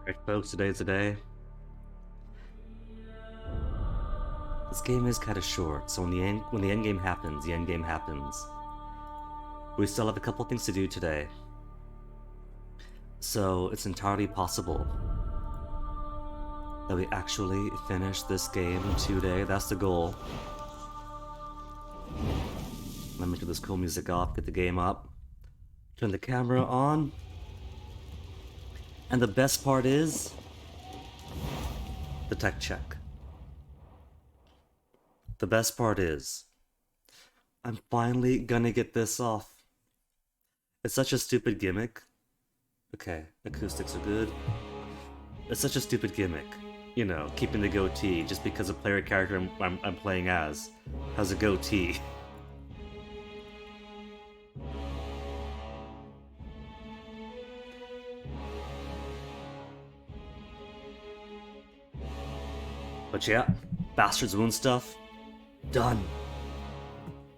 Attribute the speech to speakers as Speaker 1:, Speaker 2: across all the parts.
Speaker 1: Alright folks, today's the day. This game is kinda short, so when the end game happens, the end game happens. We still have a couple things to do today. So it's entirely possible that we actually finish this game today. That's the goal. Let me turn this cool music off, get the game up, turn the camera on. And the best part is the tech check. The best part is I'm finally gonna get this off. It's such a stupid gimmick. Okay, acoustics are good. It's such a stupid gimmick. You know, keeping the goatee just because a player character I'm playing as has a goatee. But yeah, Bastard's Wound stuff, done.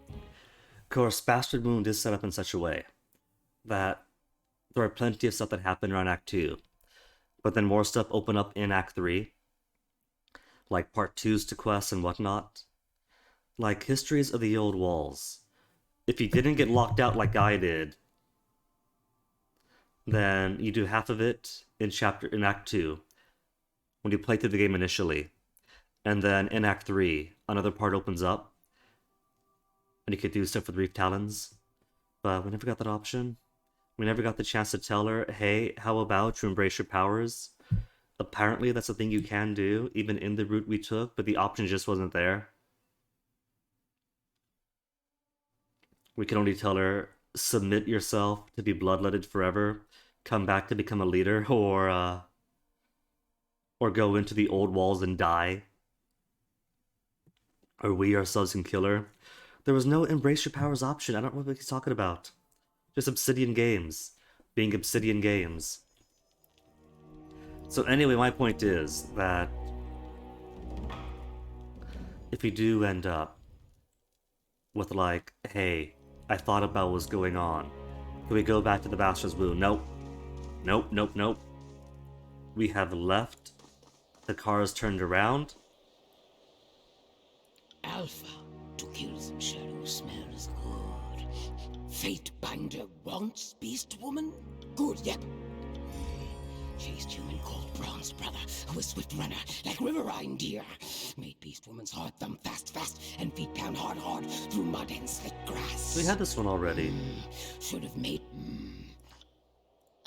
Speaker 1: Of course, Bastard Wound is set up in such a way that there are plenty of stuff that happen around Act 2, but then more stuff open up in Act 3, like Part 2's to quests and whatnot. Like Histories of the Old Walls. If you didn't get locked out like I did, then you do half of it in Act 2, when you play through the game initially. And then in Act 3, another part opens up, and you could do stuff with Reef Talons. But we never got that option. We never got the chance to tell her, hey, how about you embrace your powers? Apparently that's a thing you can do, even in the route we took, but the option just wasn't there. We could only tell her, submit yourself to be bloodletted forever, come back to become a leader, or go into the old walls and die. Or we ourselves can kill her. There was no embrace your powers option. I don't know what he's talking about. Just Obsidian Games. Being Obsidian Games. So anyway, my point is that if you do end up with like, hey, I thought about what's going on. Can we go back to the Bastard's Wound? Nope. Nope, nope, nope. We have left. The car is turned around.
Speaker 2: Alpha, to kill some shadow smells good. Fate Binder wants Beast Woman? Good, yep. Chased human called Bronze Brother, who was swift runner, like riverine deer. Made Beast Woman's heart thump fast, fast, and feet pound hard, hard through mud and slick grass.
Speaker 1: We had this one already.
Speaker 2: Should have made...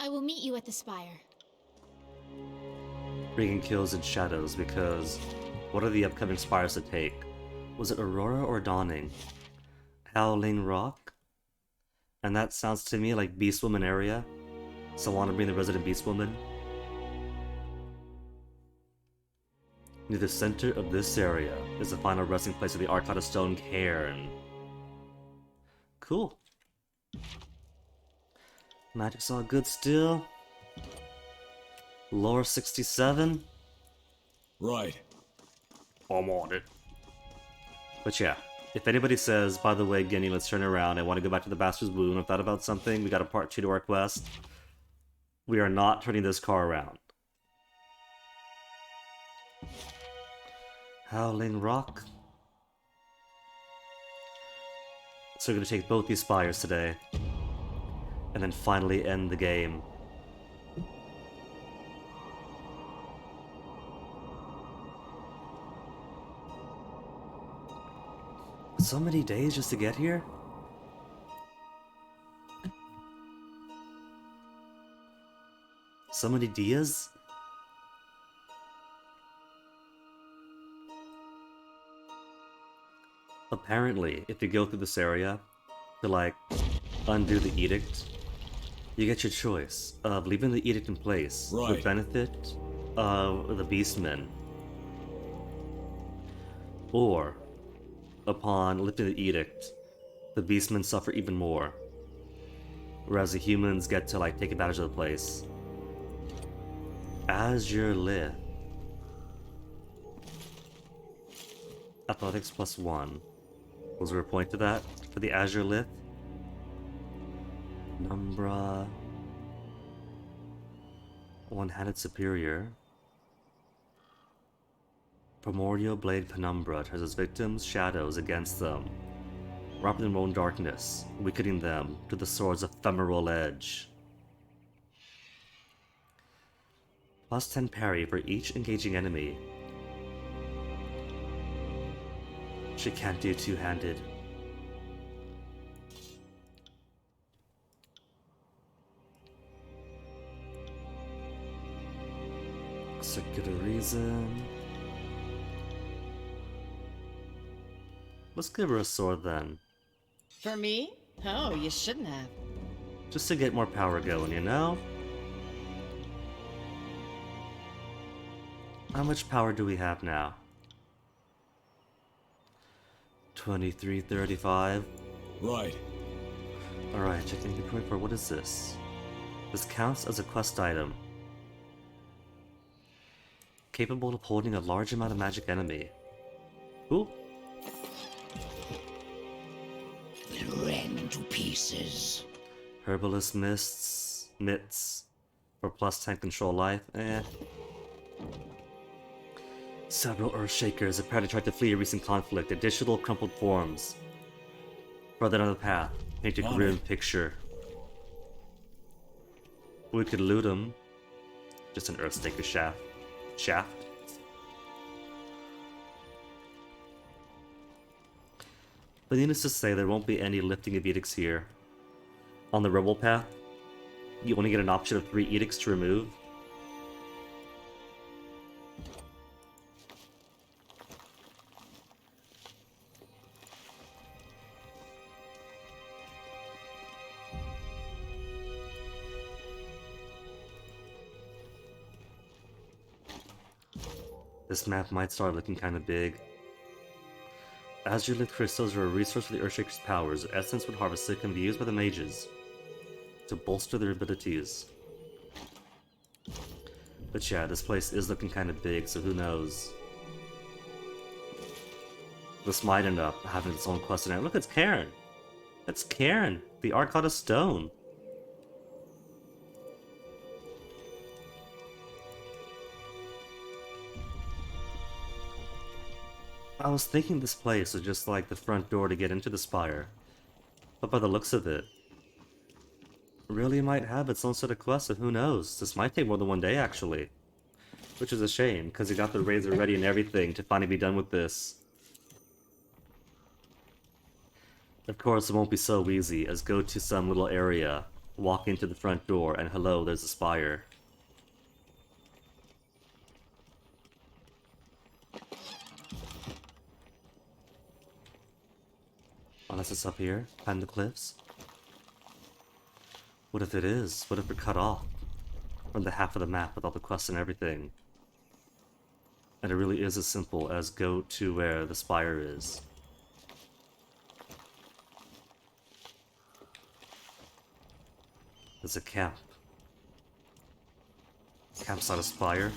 Speaker 3: I will meet you at the Spire.
Speaker 1: Bringing kills in shadows, because what are the upcoming spires to take? Was it Aurora or Dawning? Howling Rock? And that sounds to me like Beast Woman area. So I want to bring the resident Beast Woman. Near the center of this area is the final resting place of the Archon of Stone Cairn. Cool. Magic's all good still. Lore 67.
Speaker 4: Right.
Speaker 1: I'm on it. But yeah, if anybody says, by the way, Guinea, let's turn around, I want to go back to the Bastard's Wound, I thought about something, we got a part 2 to our quest, we are not turning this car around. Howling Rock. So we're going to take both these spires today, and then finally end the game. So many days just to get here? So many dias? Apparently, if you go through this area to like undo the edict, you get your choice of leaving the edict in place for the benefit of the beastmen, or upon lifting the edict, the beastmen suffer even more, whereas the humans get to like take advantage of the place. Azure Lith. Athletics +1. Was there a point to that for the Azure Lith? Numbra. One-handed superior. Primordial blade penumbra turns its victims' shadows against them, wrapping them in darkness, weakening them to the sword's ephemeral edge. Plus 10 parry for each engaging enemy. She can't do two-handed. Circular reason. Let's give her a sword then.
Speaker 5: For me? Oh, you shouldn't have.
Speaker 1: Just to get more power going, you know? How much power do we have now? 2335.
Speaker 4: Right.
Speaker 1: Alright, checking inventory for what is this? This counts as a quest item. Capable of holding a large amount of magic enemy. Ooh.
Speaker 2: Will rend to pieces.
Speaker 1: Herbalist mitts. For plus 10 control life. Several Earthshakers apparently tried to flee a recent conflict. Additional crumpled forms. Further down the path, paint a grim picture. We could loot them. Just an Earthshaker shaft. But needless to say, there won't be any lifting of edicts here. On the rebel path, you only get an option of 3 edicts to remove. This map might start looking kinda big. Azure Lit crystals are a resource for the Earthshaker's powers. Their essence, when harvested, can be used by the mages to bolster their abilities. But yeah, this place is looking kinda big, so who knows. This might end up having its own quest in it. Look, it's Karen! That's Karen! The Arcana Stone! I was thinking this place was just like the front door to get into the Spire. But by the looks of it, really might have its own set of quests, and who knows? This might take more than one day, actually. Which is a shame, because you got the razor ready and everything to finally be done with this. Of course, it won't be so easy as go to some little area, walk into the front door, and hello, there's a Spire. Unless it's up here, behind the cliffs. What if it is? What if we're cut off from the half of the map with all the quests and everything? And it really is as simple as go to where the Spire is. There's a camp. Campsite of Spire.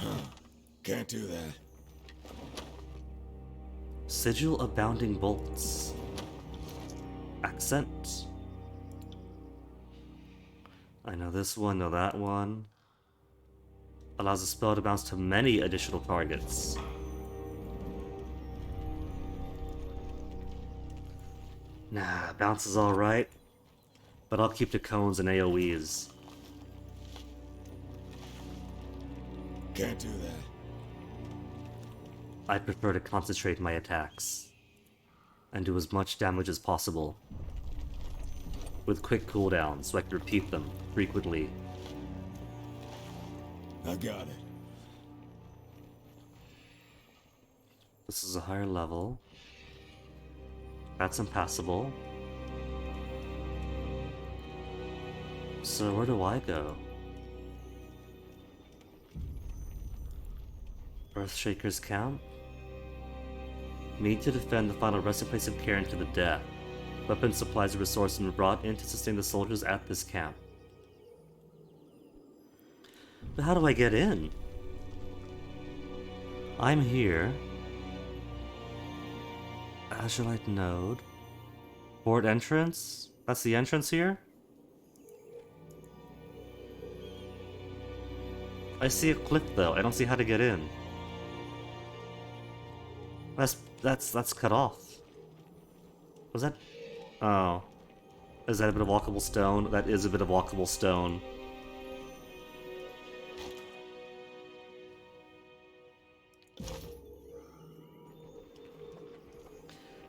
Speaker 4: Can't do that.
Speaker 1: Sigil of Bounding Bolts. Accent. I know this one, know that one. Allows the spell to bounce to many additional targets. Nah, bounce is alright. But I'll keep the cones and AoEs.
Speaker 4: Can't do that.
Speaker 1: I prefer to concentrate my attacks and do as much damage as possible with quick cooldowns so I can repeat them frequently.
Speaker 4: I got it.
Speaker 1: This is a higher level. That's impassable. So where do I go? Earthshaker's camp? Need to defend the final resting place of Karen to the death. Weapons, supplies, and resources have been brought in to sustain the soldiers at this camp. But how do I get in? I'm here. Azurite node. Port entrance? That's the entrance here? I see a cliff though. I don't see how to get in. That's cut off. Was that? Oh, is that a bit of walkable stone? That is a bit of walkable stone.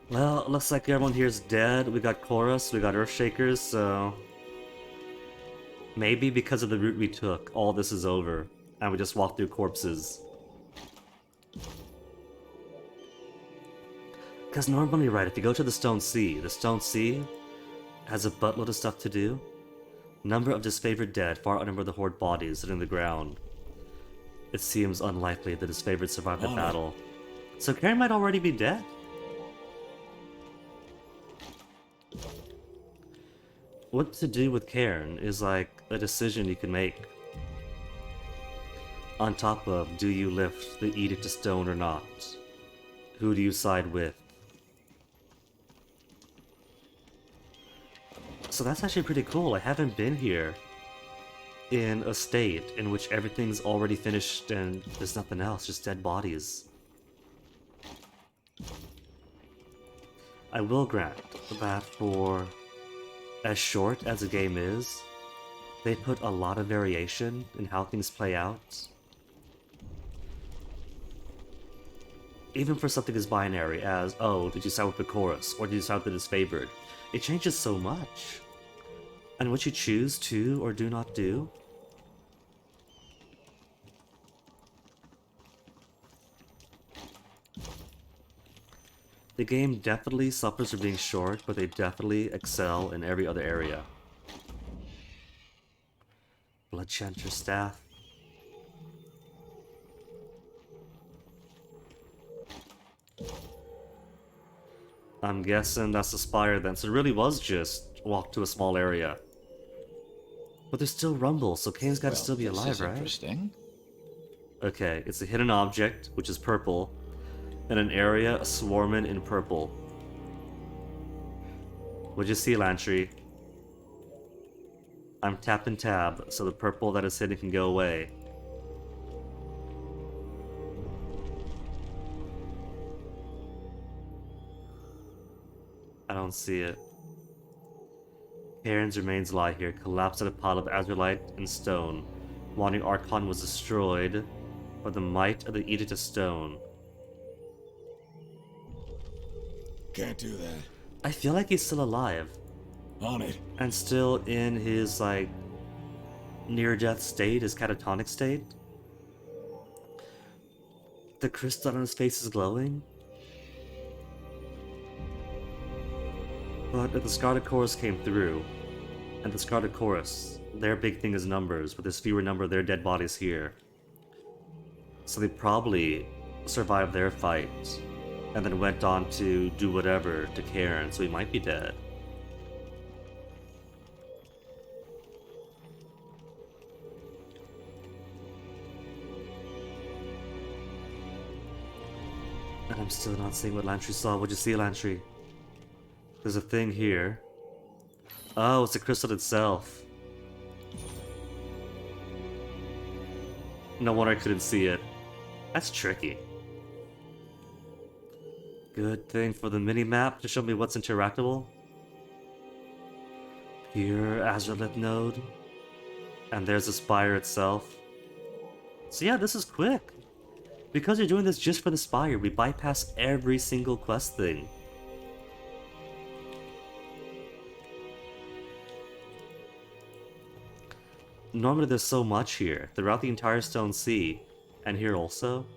Speaker 1: Well, looks like everyone here is dead. We got Kyros, we got Earthshakers, so... Maybe because of the route we took, all this is over, and we just walked through corpses. Because normally, right, if you go to the Stone Sea has a buttload of stuff to do. Number of disfavored dead far outnumber the horde bodies sitting on the ground. It seems unlikely that disfavored survived the battle. So Karen might already be dead. What to do with Cairn is like a decision you can make. On top of, do you lift the Edict to Stone or not? Who do you side with? So that's actually pretty cool. I haven't been here in a state in which everything's already finished and there's nothing else, just dead bodies. I will grant that for as short as the game is, they put a lot of variation in how things play out. Even for something as binary as, oh, did you side with the chorus, or did you side with the disfavored? It changes so much. And what you choose to or do not do. The game definitely suffers from being short, but they definitely excel in every other area. Bloodchanter staff. I'm guessing that's the Spire then, so it really was just walk to a small area. But there's still rumble, so Kane's gotta still be alive, right?
Speaker 6: Interesting.
Speaker 1: Okay, it's a hidden object, which is purple, and an area swarming in purple. What'd you see, Lantry? I'm tapping tab, so the purple that is hidden can go away. I don't see it. Karen's remains lie here, collapsed at a pile of azurite and stone. Wandering Archon was destroyed by the might of the Edict of Stone.
Speaker 4: Can't do that.
Speaker 1: I feel like he's still alive.
Speaker 4: On it.
Speaker 1: And still in his, like, near-death state, his catatonic state. The crystal on his face is glowing. But if the Scarlet Chorus came through, and the Scarlet Chorus, their big thing is numbers, but there's fewer number of their dead bodies here. So they probably survived their fight, and then went on to do whatever to Karen, so he might be dead. And I'm still not seeing what Lantry saw. What'd you see, Lantry? There's a thing here. Oh, it's the crystal itself. No wonder I couldn't see it. That's tricky. Good thing for the mini-map to show me what's interactable. Pure Azurlit node. And there's the Spire itself. So yeah, this is quick. Because you're doing this just for the Spire, we bypass every single quest thing. Normally there's so much here, throughout the entire Stone Sea, and here also.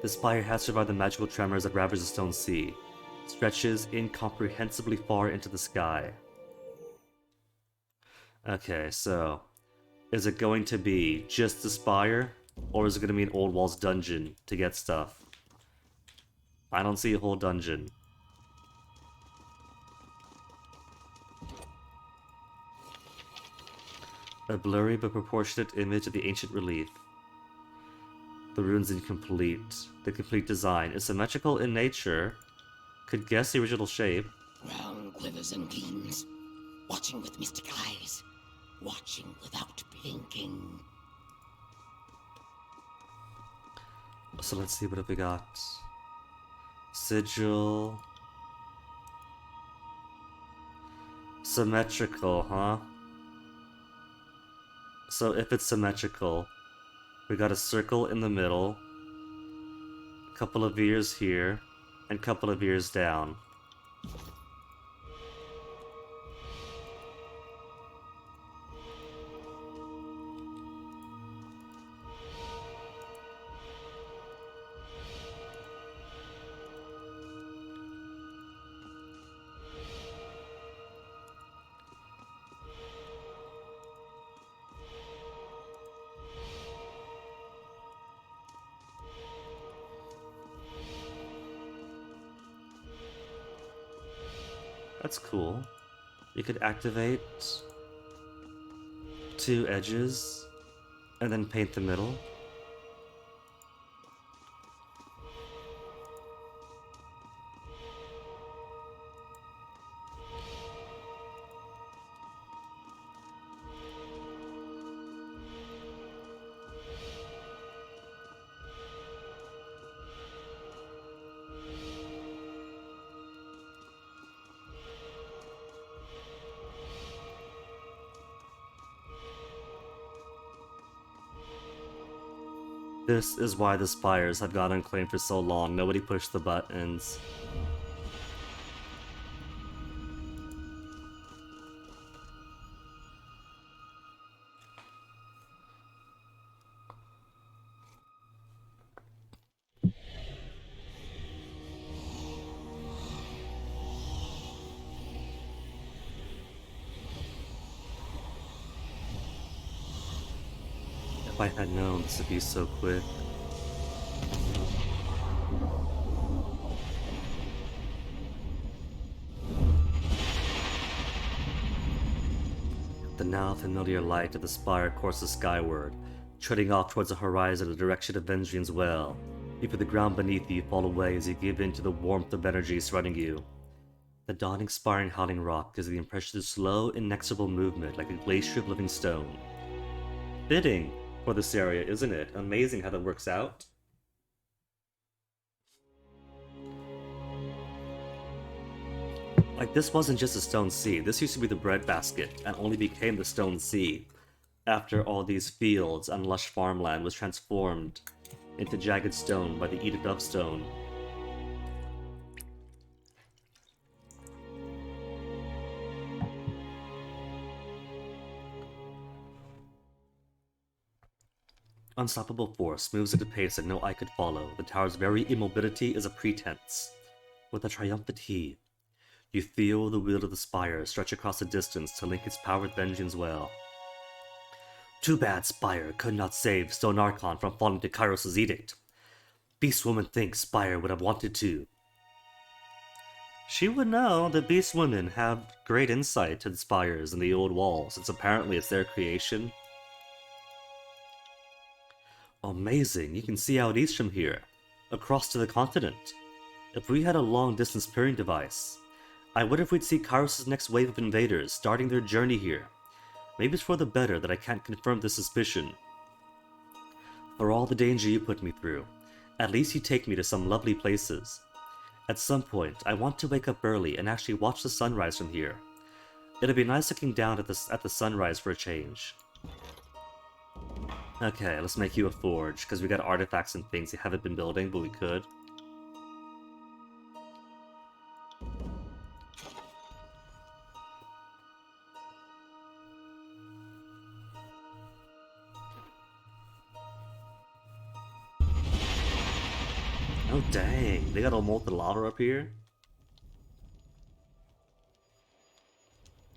Speaker 1: The Spire has survived the magical tremors that ravage the Stone Sea, stretches incomprehensibly far into the sky. Okay, so, is it going to be just the Spire, or is it going to be an Old Walls dungeon to get stuff? I don't see a whole dungeon. A blurry but proportionate image of the ancient relief. The rune's incomplete. The complete design is symmetrical in nature. Could guess the original shape.
Speaker 2: Brown quivers and gleams, watching with mystic eyes, watching without blinking.
Speaker 1: So let's see, what have we got? Sigil. Symmetrical, huh? So if it's symmetrical, we got a circle in the middle, a couple of ears here, and a couple of ears down. That's cool. You could activate 2 edges and then paint the middle. This is why the Spires have gone unclaimed for so long. Nobody pushed the buttons. If I had known this would be so quick. The now familiar light of the spire courses skyward, treading off towards the horizon in the direction of Vendrian's well. You feel the ground beneath you fall away as you give in to the warmth of energy surrounding you. The dawning spire and howling rock gives the impression of slow, inexorable movement like a glacier of living stone. Fitting for this area, isn't it? Amazing how that works out. Like, this wasn't just a stone sea. This used to be the breadbasket, and only became the stone sea after all these fields and lush farmland was transformed into jagged stone by the Edict of Stone. Unstoppable force moves at a pace that no eye could follow. The tower's very immobility is a pretense. With a triumphant heave, you feel the wheel of the spire stretch across the distance to link its power with Vengeance well. Too bad Spire could not save Stone Archon from falling to Kyros' edict. Beastwoman thinks Spire would have wanted to. She would know that Beastwomen have great insight to the spires and the old walls, since apparently it's their creation. Amazing, you can see out east from here, across to the continent. If we had a long-distance peering device, I wonder if we'd see Kyros' next wave of invaders starting their journey here. Maybe it's for the better that I can't confirm this suspicion. For all the danger you put me through, at least you take me to some lovely places. At some point, I want to wake up early and actually watch the sunrise from here. It'd be nice looking down at the sunrise for a change. Okay, let's make you a forge, because we got artifacts and things we haven't been building, but we could. Oh dang, they got all molten lava up here?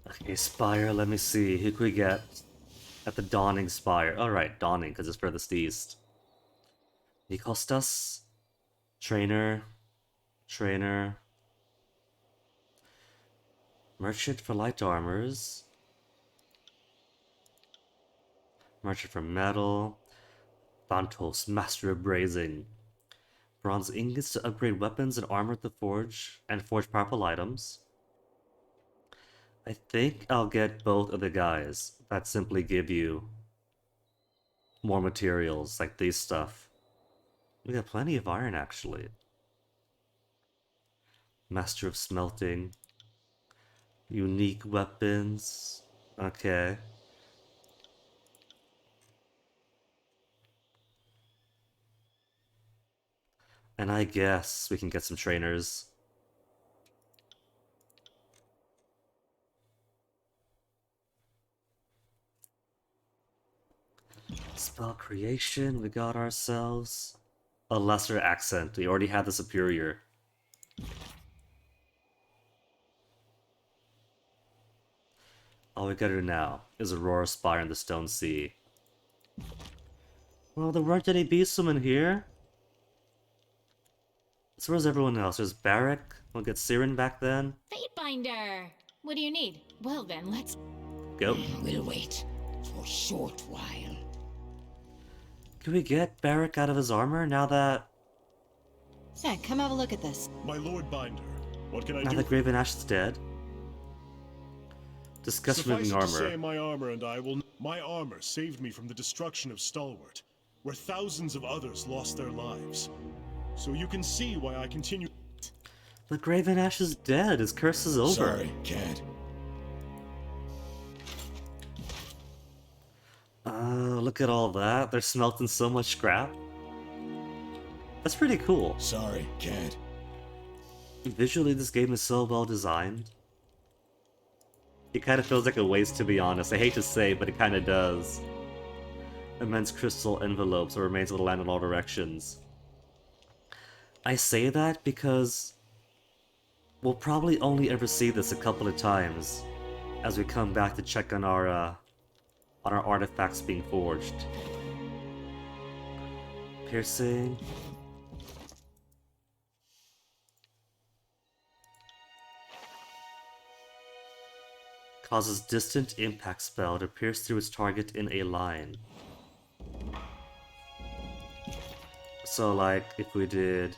Speaker 1: Okay, Spire, let me see, who could we get at the Dawning Spire? Alright, Dawning, because it's furthest east. Nikostas? Trainer. Merchant for light armors. Merchant for metal. Vantos, Master of Brazing. Bronze ingots to upgrade weapons and armor at the forge, and forge powerful items. I think I'll get both of the guys that simply give you more materials, like these stuff. We got plenty of iron, actually. Master of smelting. Unique weapons. Okay. And I guess we can get some trainers. Spell creation, we got ourselves a lesser accent. We already had the superior. All we gotta do now is Aurora Spire in the Stone Sea. Well, there weren't any beastmen here. So where's everyone else? There's Barrack. We'll get Siren back then.
Speaker 3: Fatebinder! What do you need? Well then, let's...
Speaker 1: Go.
Speaker 2: We'll wait for a short while.
Speaker 1: Can we get Barrack out of his armor now that
Speaker 5: Zach, come have a look at this.
Speaker 6: My Lord Binder, what can I
Speaker 1: now
Speaker 6: do?
Speaker 1: that Graven Ash is dead? Discuss
Speaker 6: Suffice
Speaker 1: removing
Speaker 6: it to say,
Speaker 1: armor.
Speaker 6: my armor and I will. My armor saved me from the destruction of Stalwart, where thousands of others lost their lives. So you can see why I continue.
Speaker 1: But Graven Ash is dead. His curse is over.
Speaker 4: Sorry, can't.
Speaker 1: Look at all that. They're smelting so much scrap. That's pretty cool.
Speaker 4: Sorry, can't.
Speaker 1: Visually, this game is so well designed. It kind of feels like a waste, to be honest. I hate to say, but it kind of does. Immense crystal envelopes or remains of the land in all directions. I say that because we'll probably only ever see this a couple of times as we come back to check on our artifacts being forged. Piercing. Causes distant impact spell to pierce through its target in a line. So like if we did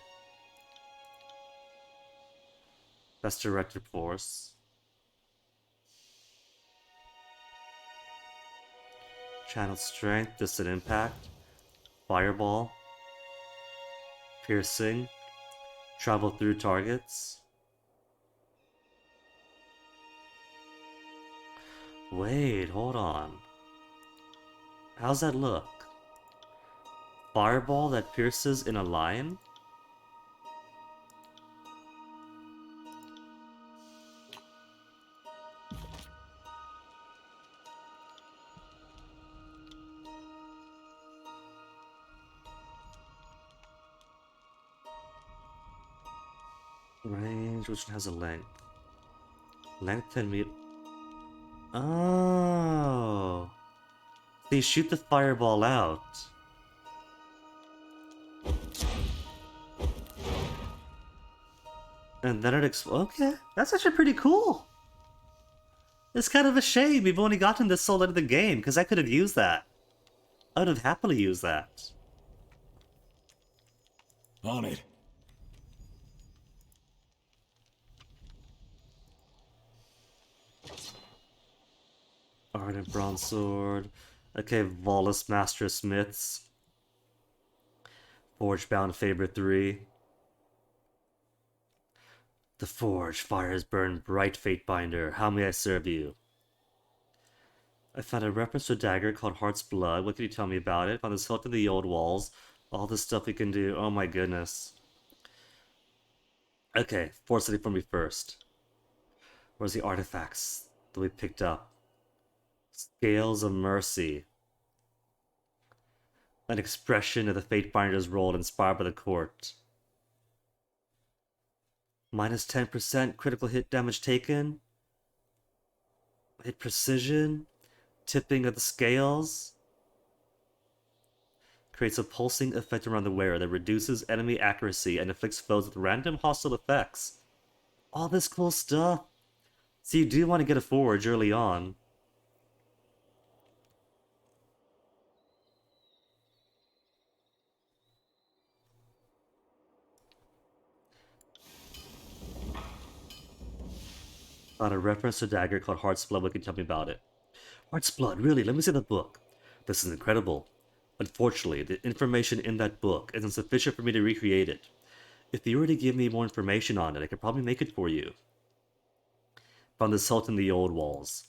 Speaker 1: Best Directed Force, Channel Strength, Distant Impact, Fireball, Piercing, Travel Through Targets. Wait, hold on. How's that look? Fireball that pierces in a line? Range, which one has a length? Length 10 meters. Oh. They shoot the fireball out. And then it explodes. Okay, that's actually pretty cool. It's kind of a shame we've only gotten this so late in the game, because I could have used that. I would have happily used that.
Speaker 4: On it.
Speaker 1: Ardent Bronze Sword. Okay, Volus Master of Smiths. Forge Bound Faber 3. The forge fires burn bright, Fatebinder. How may I serve you? I found a reference to a dagger called Heart's Blood. What can you tell me about it? Found this hook in the old walls. All this stuff we can do. Oh my goodness. Okay, force it for me first. Where's the artifacts that we picked up? Scales of Mercy. An expression of the Fatebinder's role inspired by the court. Minus 10% critical hit damage taken. Hit precision. Tipping of the scales. Creates a pulsing effect around the wearer that reduces enemy accuracy and afflicts foes with random hostile effects. All this cool stuff. So you do want to get a forge early on. Found a reference to a dagger called Heart's Blood. What can you tell me about it? Heart's Blood, really? Let me see the book. This is incredible. Unfortunately, the information in that book isn't sufficient for me to recreate it. If you were to give me more information on it, I could probably make it for you. Found this hilt in the old walls.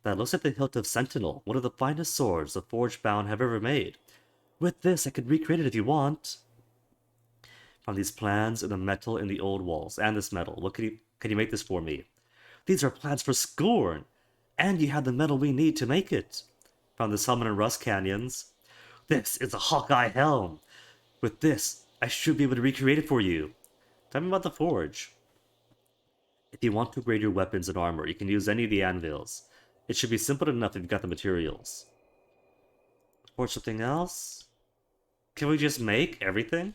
Speaker 1: That looks like the hilt of Sentinel, one of the finest swords the Forge-bound have ever made. With this, I could recreate it if you want. Found these plans in the metal in the old walls, and this metal. What can you make this for me? These are plans for Scorn, and you have the metal we need to make it. Found this helmet in Rust Canyons. This is a Hawkeye helm. With this, I should be able to recreate it for you. Tell me about the forge. If you want to upgrade your weapons and armor, you can use any of the anvils. It should be simple enough if you've got the materials. Forge something else? Can we just make everything?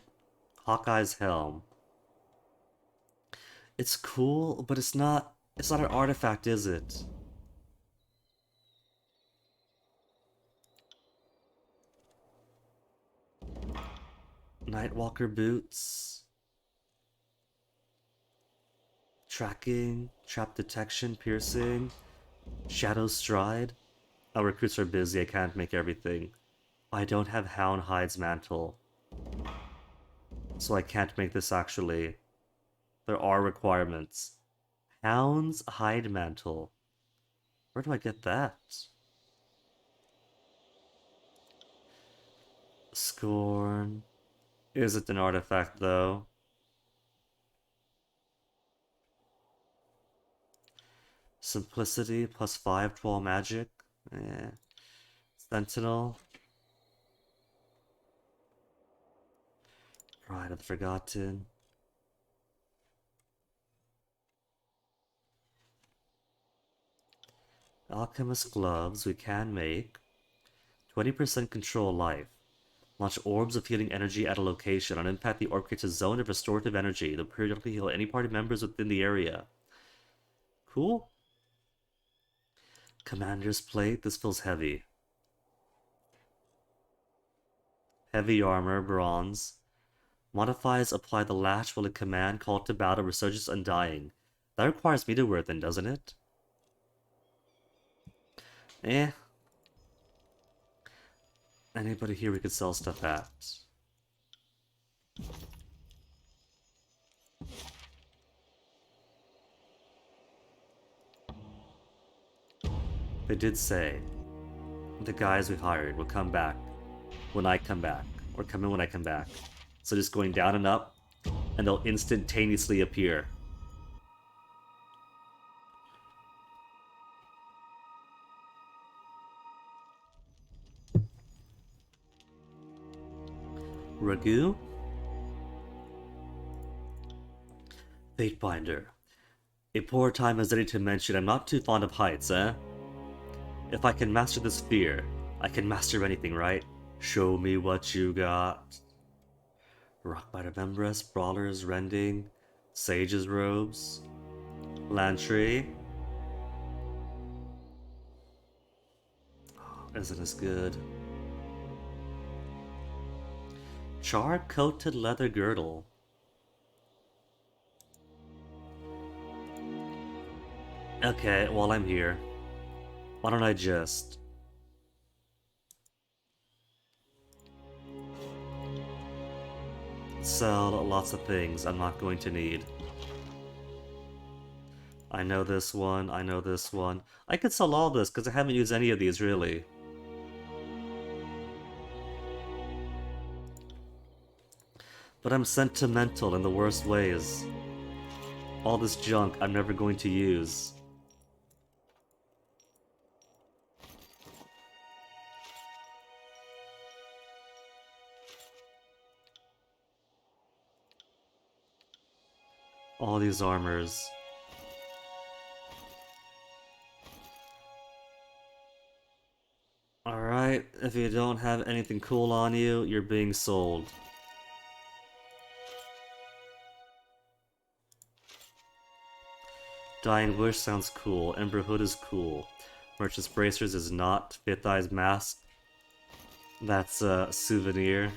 Speaker 1: Hawkeye's helm. It's cool, but it's not an artifact, is it? Nightwalker boots. Tracking, trap detection, piercing, shadow stride. Our recruits are busy, I can't make everything. I don't have Hound Hide's mantle. So I can't make this actually. There are requirements. Hound's Hide mantle. Where do I get that? Scorn. Is it an artifact though? Simplicity plus 5 to all magic. Sentinel. Pride of the Forgotten. Alchemist gloves we can make. 20% control life. Launch orbs of healing energy at a location. On impact, the orb creates a zone of restorative energy. They'll periodically heal any party members within the area. Cool. Commander's plate. This feels heavy. Heavy armor, bronze. Modifies apply the lash while a command called to battle resurges undying. That requires me to wear it then, doesn't it? Anybody here we could sell stuff at? They did say the guys we hired will come back when I come back, or come in when I come back. So just going down and up, and they'll instantaneously appear. Ragu? Fatebinder. A poor time as any to mention I'm not too fond of heights, eh? If I can master this fear, I can master anything, right? Show me what you got. Rockbiter Membress, Brawlers, Rending, Sage's Robes, Lantry. Isn't as good. Char-coated leather girdle. Okay, while I'm here, why don't I just... sell lots of things I'm not going to need. I know this one, I know this one. I could sell all this because I haven't used any of these really. But I'm sentimental in the worst ways. All this junk I'm never going to use. All these armors. Alright, if you don't have anything cool on you, you're being sold. Dying Wish sounds cool. Ember Hood is cool. Merchant's Bracers is not. Fifth Eye's Mask. That's a souvenir.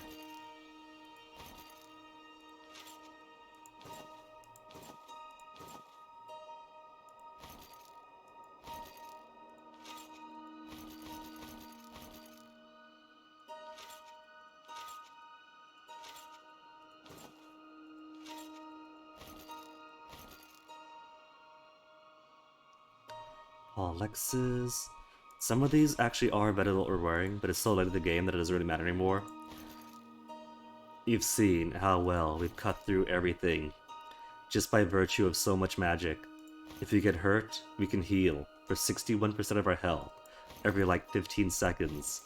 Speaker 1: Oh, Lexus. Some of these actually are better than what we're wearing, but it's so late in the game that it doesn't really matter anymore. You've seen how well we've cut through everything, just by virtue of so much magic. If you get hurt, we can heal for 61% of our health every like 15 seconds.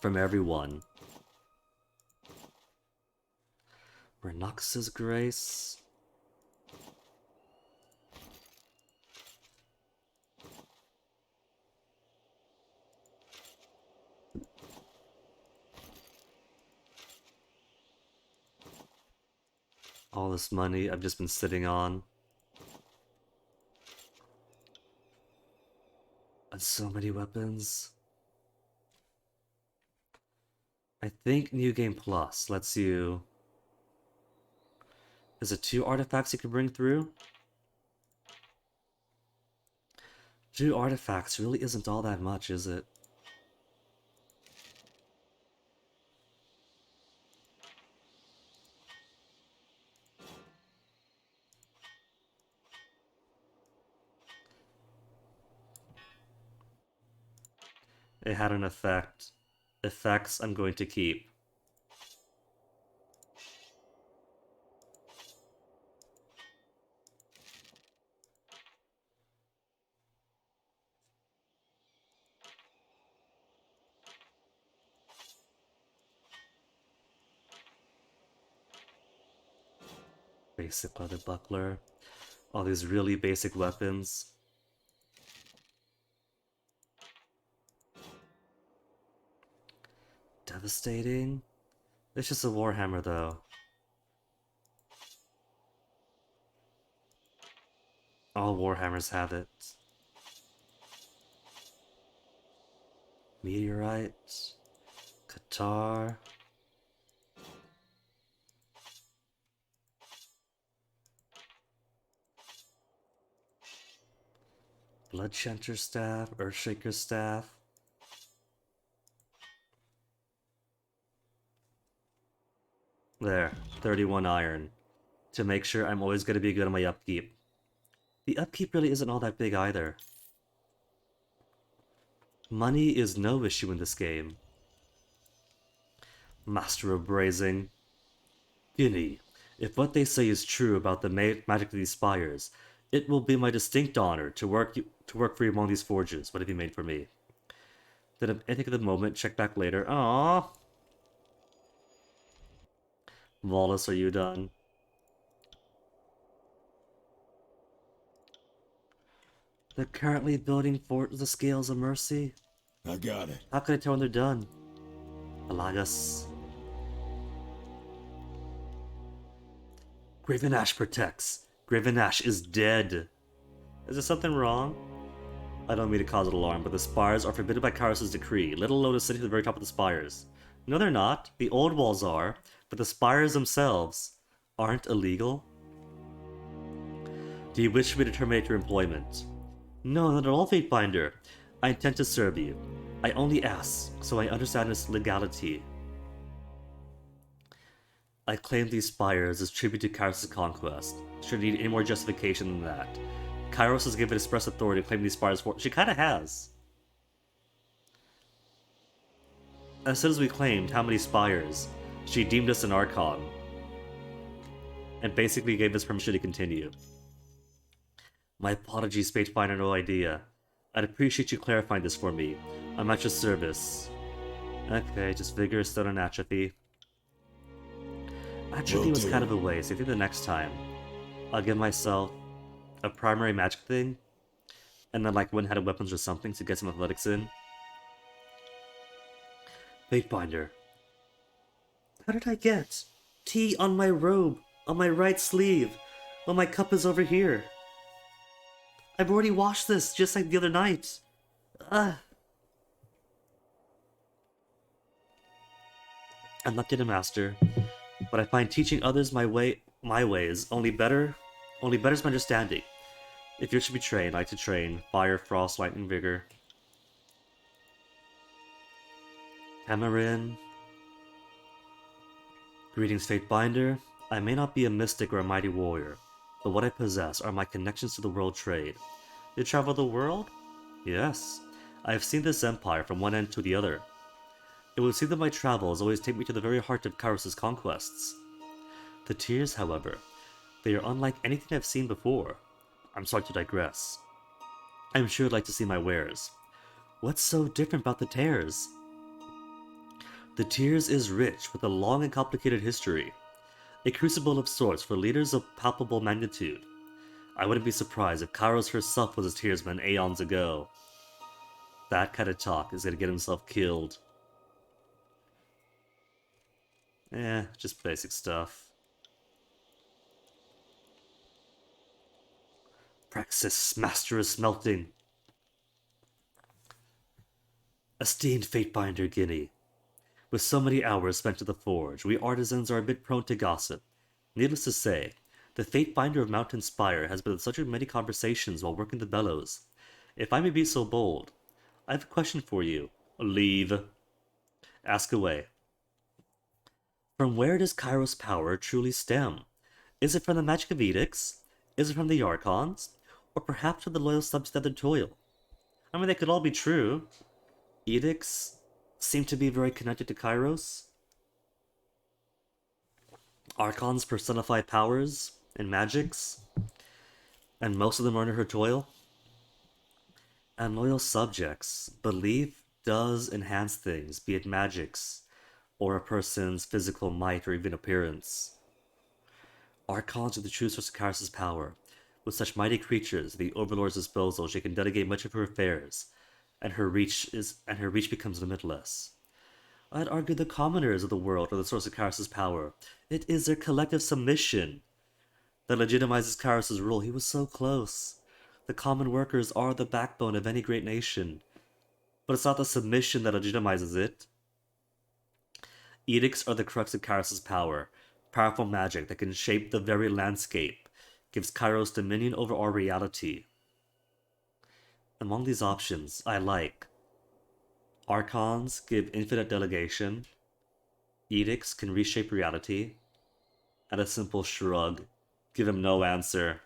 Speaker 1: From everyone. Renox's Grace. All this money I've just been sitting on. And so many weapons. I think New Game Plus lets you... Is it 2 artifacts you can bring through? 2 artifacts really isn't all that much, is it? It had an effect. Effects I'm going to keep. Basic leather buckler. All these really basic weapons. Devastating? It's just a warhammer though. All warhammers have it. Meteorite. Qatar. Bloodshunter staff, Earthshaker staff. There, 31 iron. To make sure I'm always going to be good on my upkeep. The upkeep really isn't all that big either. Money is no issue in this game. Master of Brazing. Guinea, if what they say is true about the magic of these spires, it will be my distinct honor to work for you among these forges. What have you made for me? Then I think at the moment, check back later. Aww. Wallace, are you done? They're currently building for the Scales of Mercy.
Speaker 4: I got it.
Speaker 1: How can I tell when they're done? Alagas. Graven Ash protects. Graven Ash is dead. Is there something wrong? I don't mean to cause an alarm, but the Spires are forbidden by Kyros' decree, let alone a city to the very top of the Spires. No, they're not. The old walls are, but the Spires themselves aren't illegal. Do you wish me to terminate your employment? No, not at all, Fatebinder. I intend to serve you. I only ask, so I understand its legality. I claim these spires as tribute to Kyros' conquest. Should need any more justification than that. Kyros has given express authority to claim these spires for— She kinda has. As soon as we claimed how many spires, she deemed us an Archon. And basically gave us permission to continue. My apologies, Fatefinder, no idea. I'd appreciate you clarifying this for me. I'm at your service. Okay, just vigor, stone, and atrophy. Atrophy was kind of a waste. I think the next time, I'll give myself a primary magic thing, and then like one-handed weapons or something to get some athletics in. Fatebinder. How did I get tea on my robe, on my right sleeve, when my cup is over here? I've already washed this, just like the other night. I'm not yet a master, but I find teaching others my ways only betters my understanding. If you should be trained, I like to train. Fire, frost, lightning, vigor. Amarin. Greetings, Fatebinder. I may not be a mystic or a mighty warrior, but what I possess are my connections to the world trade. You travel the world? Yes. I have seen this empire from one end to the other. It would seem that my travels always take me to the very heart of Kyros' conquests. The tears, however, they are unlike anything I've seen before. I'm sorry to digress. I'm sure you'd like to see my wares. What's so different about the tears? The tears is rich with a long and complicated history. A crucible of sorts for leaders of palpable magnitude. I wouldn't be surprised if Kyros herself was a tearsman aeons ago. That kind of talk is gonna get himself killed. Just basic stuff. Praxis, master of smelting. Esteemed Fatebinder Guinea. With so many hours spent at the forge, we artisans are a bit prone to gossip. Needless to say, the Fatebinder of Mountain Spire has been the subject of many conversations while working the bellows. If I may be so bold, I have a question for you. Leave. Ask away. From where does Kyros' power truly stem? Is it from the magic of edicts? Is it from the Archons? Or perhaps from the loyal subs that they toil? I mean, they could all be true. Edicts seem to be very connected to Kyros. Archons personify powers and magics, and most of them are under her toil. And loyal subjects. Belief does enhance things, be it magics, or a person's physical might or even appearance. Archons are the true source of Kyros' power. With such mighty creatures at the Overlord's disposal, she can delegate much of her affairs, and her reach becomes limitless. I'd argue the commoners of the world are the source of Kyros' power. It is their collective submission that legitimizes Kyros' rule. He was so close. The common workers are the backbone of any great nation. But it's not the submission that legitimizes it. Edicts are the crux of Kyros' power. Powerful magic that can shape the very landscape. Gives Kyros dominion over our reality. Among these options, I like Archons give infinite delegation. Edicts can reshape reality. And a simple shrug. Give him no answer.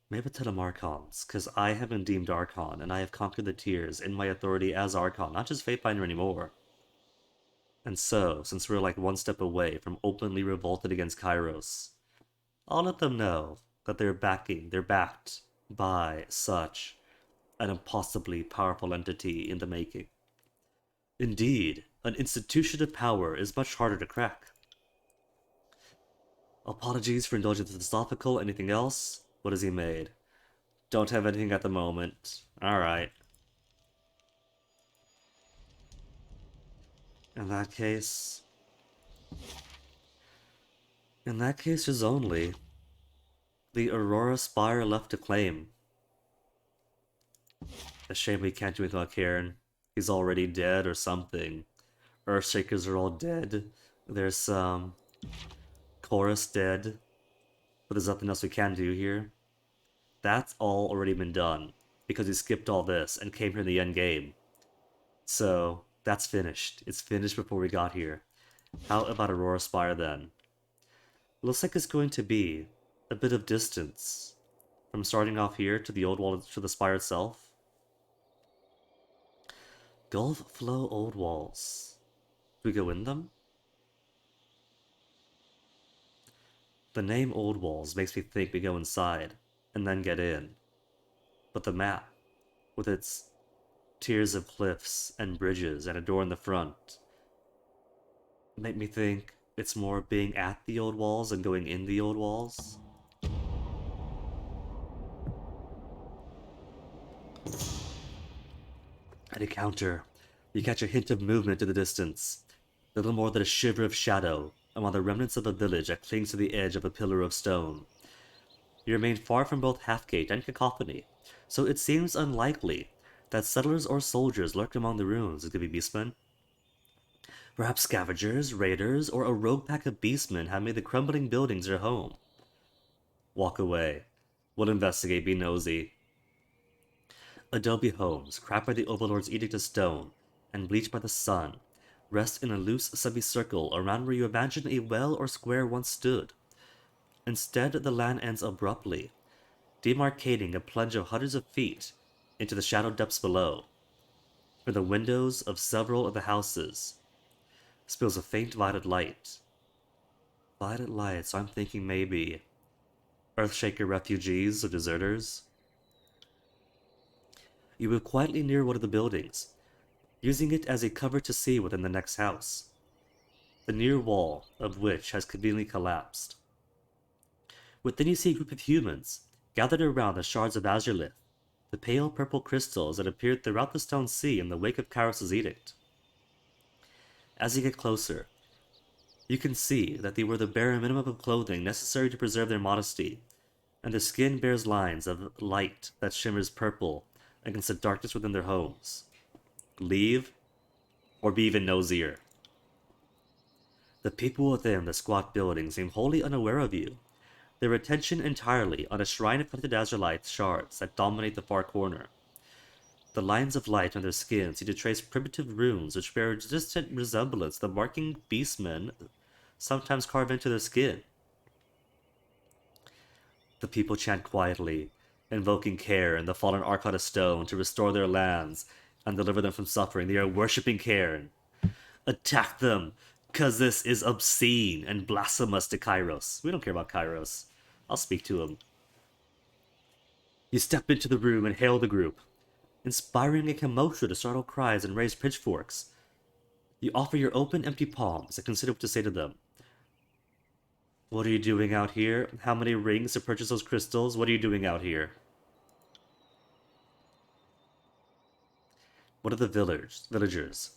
Speaker 1: Maybe tell him Archons, because I have been deemed Archon, and I have conquered the tiers in my authority as Archon, not just Fatebinder anymore. And so, since we're like one step away from openly revolted against Kyros, I'll let them know that they're backed by such an impossibly powerful entity in the making. Indeed, an institution of power is much harder to crack. Apologies for indulging the philosophical. Anything else? What has he made? Don't have anything at the moment. Alright. In that case, there's only the Aurora Spire left to claim. A shame we can't do anything about Karen. He's already dead or something. Earthshakers are all dead. There's some Chorus dead. But there's nothing else we can do here. That's all already been done. Because he skipped all this and came here in the end game. So, that's finished. It's finished before we got here. How about Aurora Spire then? Looks like it's going to be a bit of distance. From starting off here to the old wall to the spire itself. Gulf Flow Old Walls. Do we go in them? The name Old Walls makes me think we go inside, and then get in. But the map, with its tiers of cliffs and bridges and a door in the front, make me think it's more being at the Old Walls and going in the Old Walls. At a counter, you catch a hint of movement in the distance, little more than a shiver of shadow among the remnants of a village that clings to the edge of a pillar of stone. You remain far from both Halfgate and Cacophony, so it seems unlikely that settlers or soldiers lurk among the ruins. It could be beastmen. Perhaps scavengers, raiders, or a rogue pack of beastmen have made the crumbling buildings their home. Walk away. We'll investigate, be nosy. Adobe homes, cracked by the Overlord's edict of stone, and bleached by the sun, rest in a loose semicircle around where you imagine a well or square once stood. Instead, the land ends abruptly, demarcating a plunge of hundreds of feet into the shadow depths below. From the windows of several of the houses spills a faint violet light. Violet light, so I'm thinking maybe Earthshaker refugees or deserters. You move quietly near one of the buildings, using it as a cover to see within the next house, the near wall of which has conveniently collapsed. Within you see a group of humans gathered around the shards of azurlith, the pale purple crystals that appeared throughout the stone sea in the wake of Kyros' edict. As you get closer, you can see that they wear the bare minimum of clothing necessary to preserve their modesty, and their skin bears lines of light that shimmers purple against the darkness within their homes. Leave, or be even nosier. The people within the squat building seem wholly unaware of you, their attention entirely on a shrine of collected azurlite shards that dominate the far corner. The lines of light on their skin seem to trace primitive runes which bear a distant resemblance to the marking beastmen sometimes carve into their skin. The people chant quietly, invoking Cairn and the fallen Arcana stone to restore their lands and deliver them from suffering. They are worshipping Cairn. Attack them, cause this is obscene and blasphemous to Kyros. We don't care about Kyros. I'll speak to him. You step into the room and hail the group, inspiring a commotion to startle cries and raise pitchforks. You offer your open, empty palms and consider what to say to them. What are you doing out here? How many rings to purchase those crystals? What are you doing out here? One of the villagers,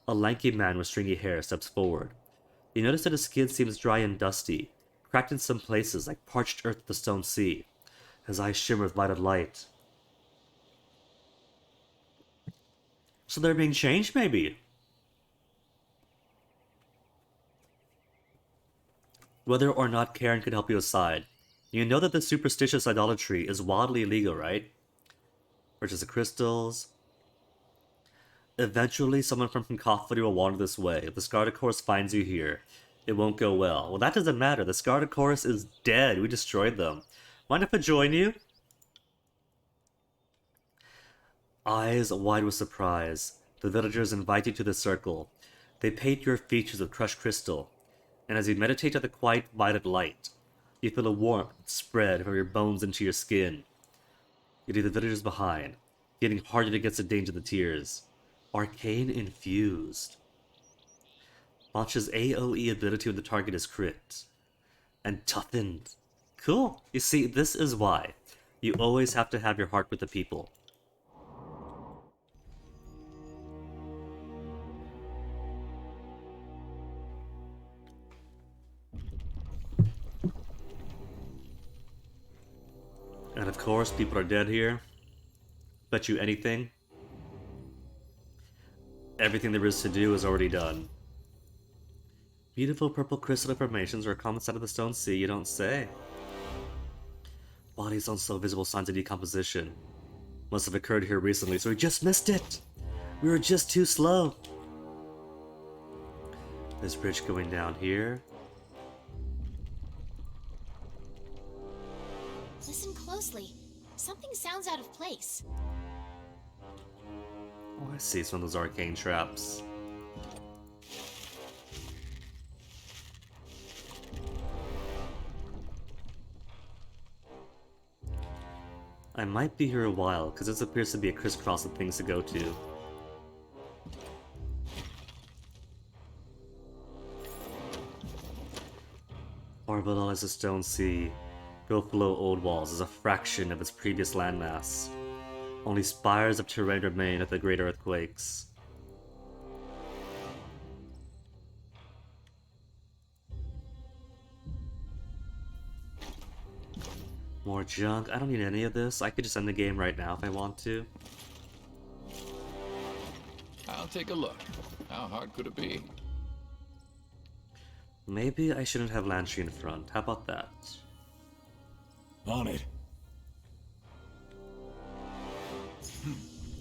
Speaker 1: a lanky man with stringy hair, steps forward. You notice that his skin seems dry and dusty, cracked in some places like parched earth of the stone sea. His eyes shimmer with violet light. So they're being changed, maybe? Whether or not Karen could help you aside, you know that the superstitious idolatry is wildly illegal, right? Purchase the crystals. Eventually, someone from Cacophony will wander this way. If the Scarlet Chorus finds you here, it won't go well. Well, that doesn't matter. The Scarlet Chorus is dead. We destroyed them. Mind if I join you? Eyes wide with surprise, the villagers invite you to the circle. They paint your features with crushed crystal, and as you meditate at the quiet violet light, you feel a warmth spread from your bones into your skin. You leave the villagers behind, getting hardened against the danger of the tears. Arcane infused. Launches AoE ability when the target is crit. And toughened. Cool. You see, this is why you always have to have your heart with the people. And of course, people are dead here. Bet you anything. Everything there is to do is already done. Beautiful purple crystal formations are a common sight of the stone sea, you don't say. Bodies don't show visible signs of decomposition. Must have occurred here recently, so we just missed it! We were just too slow. This bridge going down here.
Speaker 3: Listen closely. Something sounds out of place.
Speaker 1: Oh, I see. It's one of those arcane traps. I might be here a while, because this appears to be a crisscross of things to go to. Far below is a stone sea. Built below old walls is a fraction of its previous landmass. Only spires of terrain remain after the great earthquakes. More junk. I don't need any of this. I could just end the game right now if I want to.
Speaker 7: I'll take a look. How hard could it be?
Speaker 1: Maybe I shouldn't have Lantry in front. How about that?
Speaker 4: On it.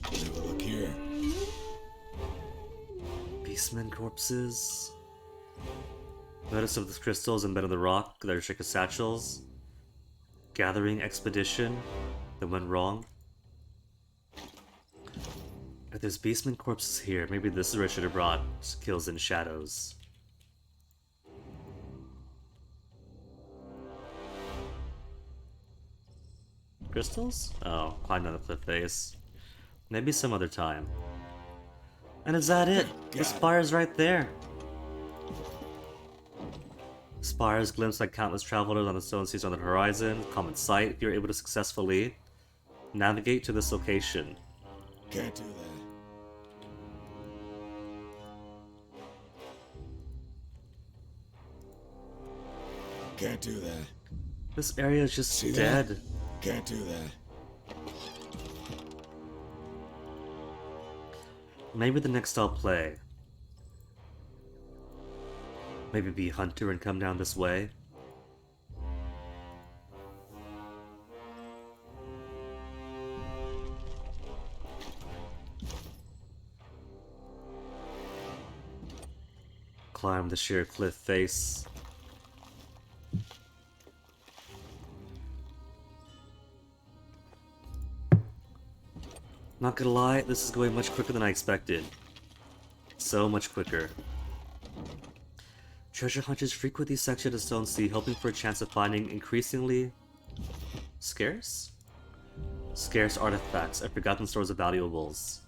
Speaker 4: Have a look here.
Speaker 1: Beastmen corpses. Notice of the crystals embedded in the rock. They're trick of satchels. gathering expedition that went wrong. If there's Beastman corpses here, maybe this is where I should have brought Kills and Shadows. Crystals? Oh, climbed on the cliff face. Maybe some other time. And is that it? The Spires right there. Spires glimpse like countless travelers on the stone seas on the horizon. Common sight if you're able to successfully navigate to this location.
Speaker 4: Can't do that. Can't do that.
Speaker 1: This area is just
Speaker 4: See
Speaker 1: dead.
Speaker 4: that? Can't do that.
Speaker 1: Maybe the next I'll play. Maybe be Hunter and come down this way. Climb the sheer cliff face. Not gonna lie, this is going much quicker than I expected. So much quicker. Treasure hunters frequent these sections of the Stone Sea, hoping for a chance of finding increasingly scarce artifacts and forgotten stores of valuables.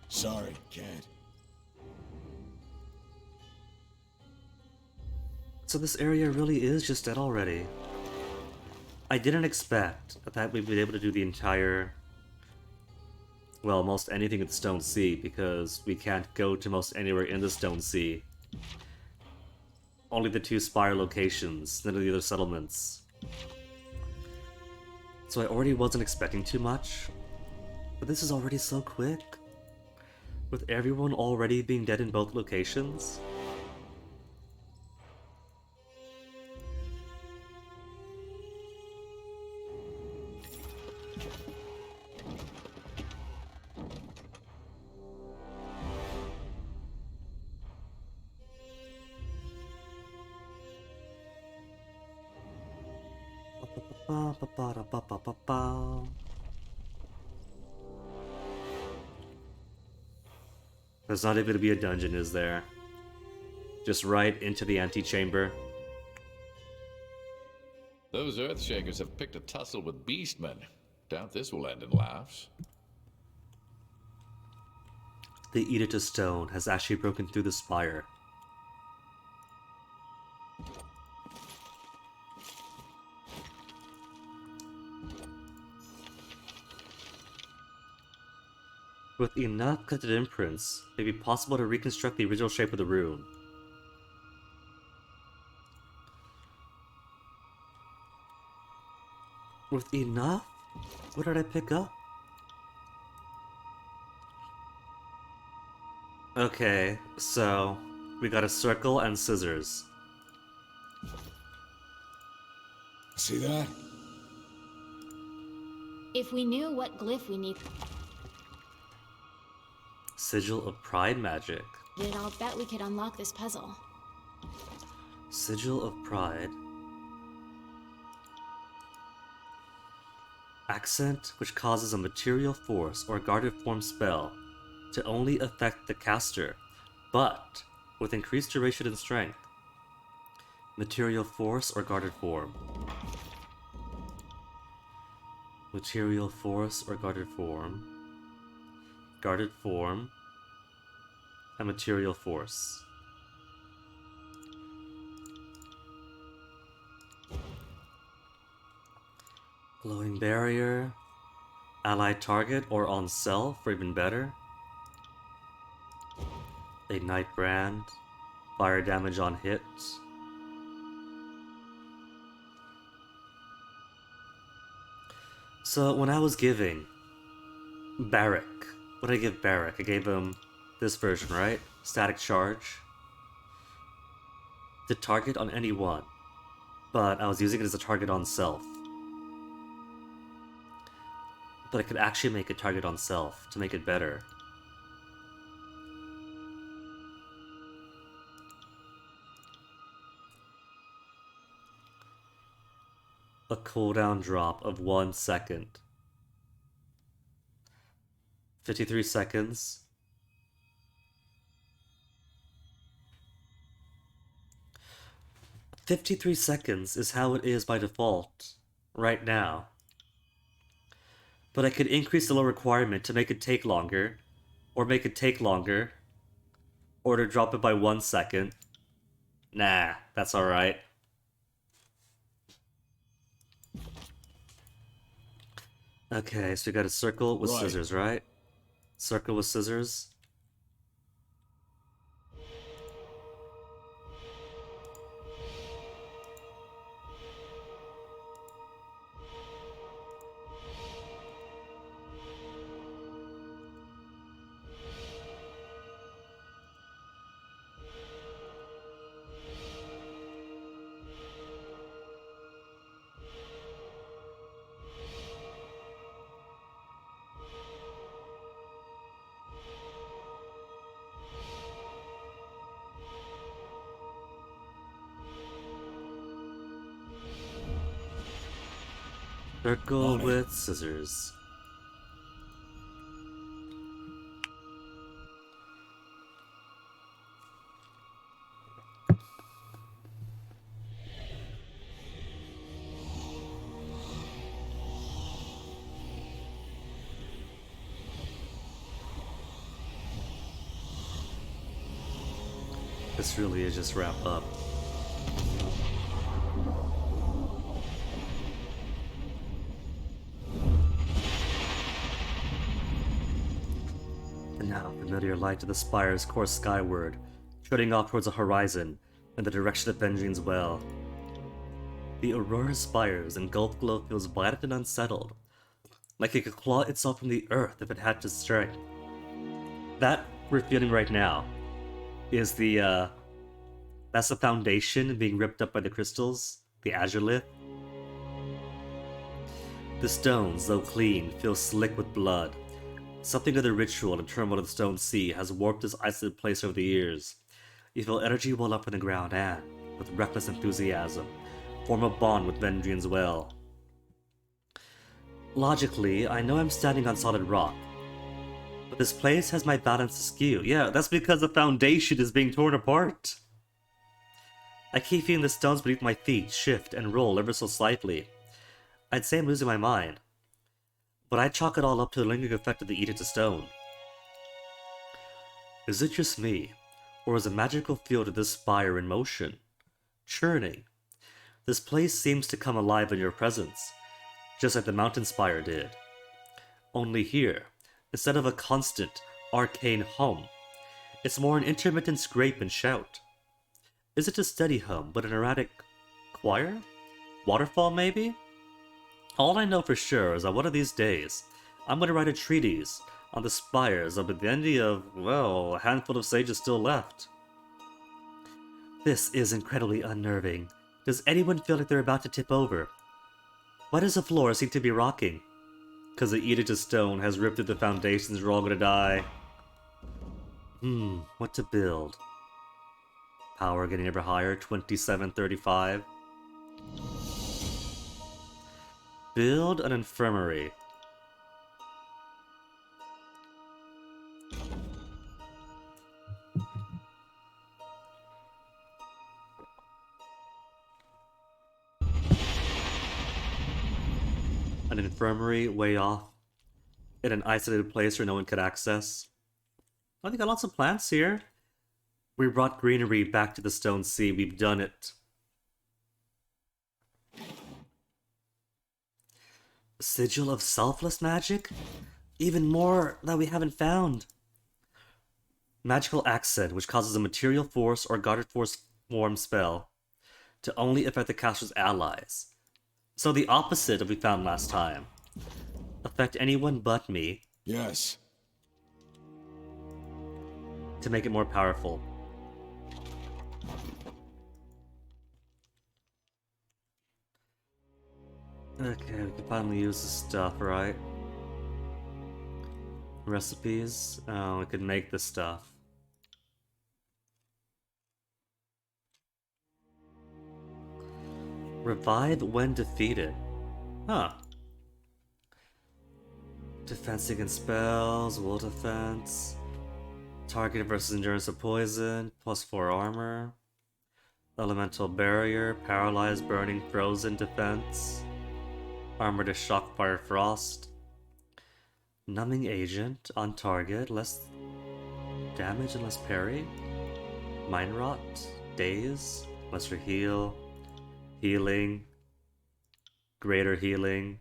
Speaker 4: Sorry, can't.
Speaker 1: So this area really is just dead already. I didn't expect that we'd be able to do the entire, well, most anything in the Stone Sea, because we can't go to most anywhere in the Stone Sea. Only the 2 Spire locations, none of the other settlements. So I already wasn't expecting too much, but this is already so quick. With everyone already being dead in both locations. There's not even going to be a dungeon, is there? Just right into the antechamber.
Speaker 7: Those Earthshakers have picked a tussle with Beastmen. Doubt this will end in laughs.
Speaker 1: The Edict of Stone has actually broken through the spire. With enough collected imprints, it may be possible to reconstruct the original shape of the rune. With enough? What did I pick up? Okay, so we got a circle and scissors.
Speaker 4: See that?
Speaker 3: If we knew what glyph we need,
Speaker 1: Sigil of Pride magic.
Speaker 3: then I'll bet we could unlock this puzzle.
Speaker 1: Sigil of Pride. Accent which causes a material force or guarded form spell to only affect the caster, but with increased duration and strength. Material force or guarded form. Material force or guarded form. Guarded form. And material force. Glowing barrier. Allied target or on self, or even better. Ignite brand. Fire damage on hit. So when I was giving Barrack, what did I give Barrack? I gave him this version, right? Static charge. The target on any one, but I was using it as a target on self. But I could actually make a target on self to make it better. a cooldown drop of 1 second. 53 seconds. "53 seconds is how it is by default, right now. But I could increase the low requirement to make it take longer, or make it take longer, or to drop it by 1 second. Nah, that's alright. Okay, so we got a circle with
Speaker 4: Right.
Speaker 1: scissors, right? Circle with scissors. Circle
Speaker 4: On it.
Speaker 1: with scissors. This really is just wrap up. And now, familiar light of the spires course skyward, treading off towards the horizon in the direction of Benjamin's well. The Aurora spires engulfed glow feels blighted and unsettled, like it could claw itself from the earth if it had to strength. That we're feeling right now is that's the foundation being ripped up by the crystals, the azurelith. The stones, though clean, feel slick with blood. Something of the ritual and turmoil of the stone sea has warped this isolated place over the years. You feel energy well up from the ground and, with reckless enthusiasm, form a bond with Vendrian's well. Logically, I know I'm standing on solid rock, but this place has my balance askew. Yeah, that's because the foundation is being torn apart. I keep feeling the stones beneath my feet shift and roll ever so slightly. I'd say I'm losing my mind, but I chalk it all up to the lingering effect of the Edict of Stone. Is it just me, or is a magical field of this spire in motion, churning? This place seems to come alive in your presence, just like the mountain spire did. Only here, instead of a constant, arcane hum, it's more an intermittent scrape and shout. Is it a steady hum, but an erratic choir? Waterfall, maybe? All I know for sure is that one of these days, I'm going to write a treatise on the spires of the end of, well, a handful of sages still left. This is incredibly unnerving. Does anyone feel like they're about to tip over? Why does the floor seem to be rocking? Because the Edict of Stone has ripped through the foundations, we're all gonna die. What to build? Power getting ever higher, 2735. Build an infirmary. An infirmary way off in an isolated place where no one could access. Oh, they got lots of plants here. We brought greenery back to the Stone Sea. We've done it. Sigil of selfless magic? Even more that we haven't found. Magical accent, which causes a material force or guarded force form spell to only affect the caster's allies. So the opposite of we found last time. Affect anyone but me.
Speaker 4: Yes.
Speaker 1: To make it more powerful. Okay, we can finally use this stuff, right? Recipes. Oh, we could make this stuff. Revive when defeated. Huh. Defense against spells, will defense. Target versus endurance of poison, +4 armor. Elemental barrier, paralyzed, burning, frozen defense. Armor to shock, fire, frost. Numbing agent on target, less damage and less parry. Mind rot, daze, lesser heal, healing, greater healing.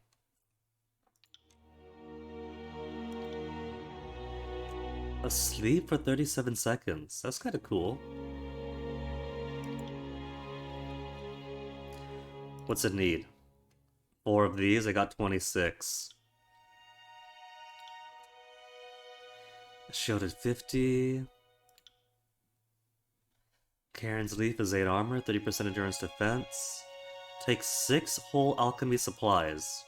Speaker 1: Asleep for 37 seconds. That's kind of cool. What's it need? 4 of these, I got 26. Shielded 50. Karen's Leaf is 8 armor, 30% endurance defense. Take 6 whole alchemy supplies.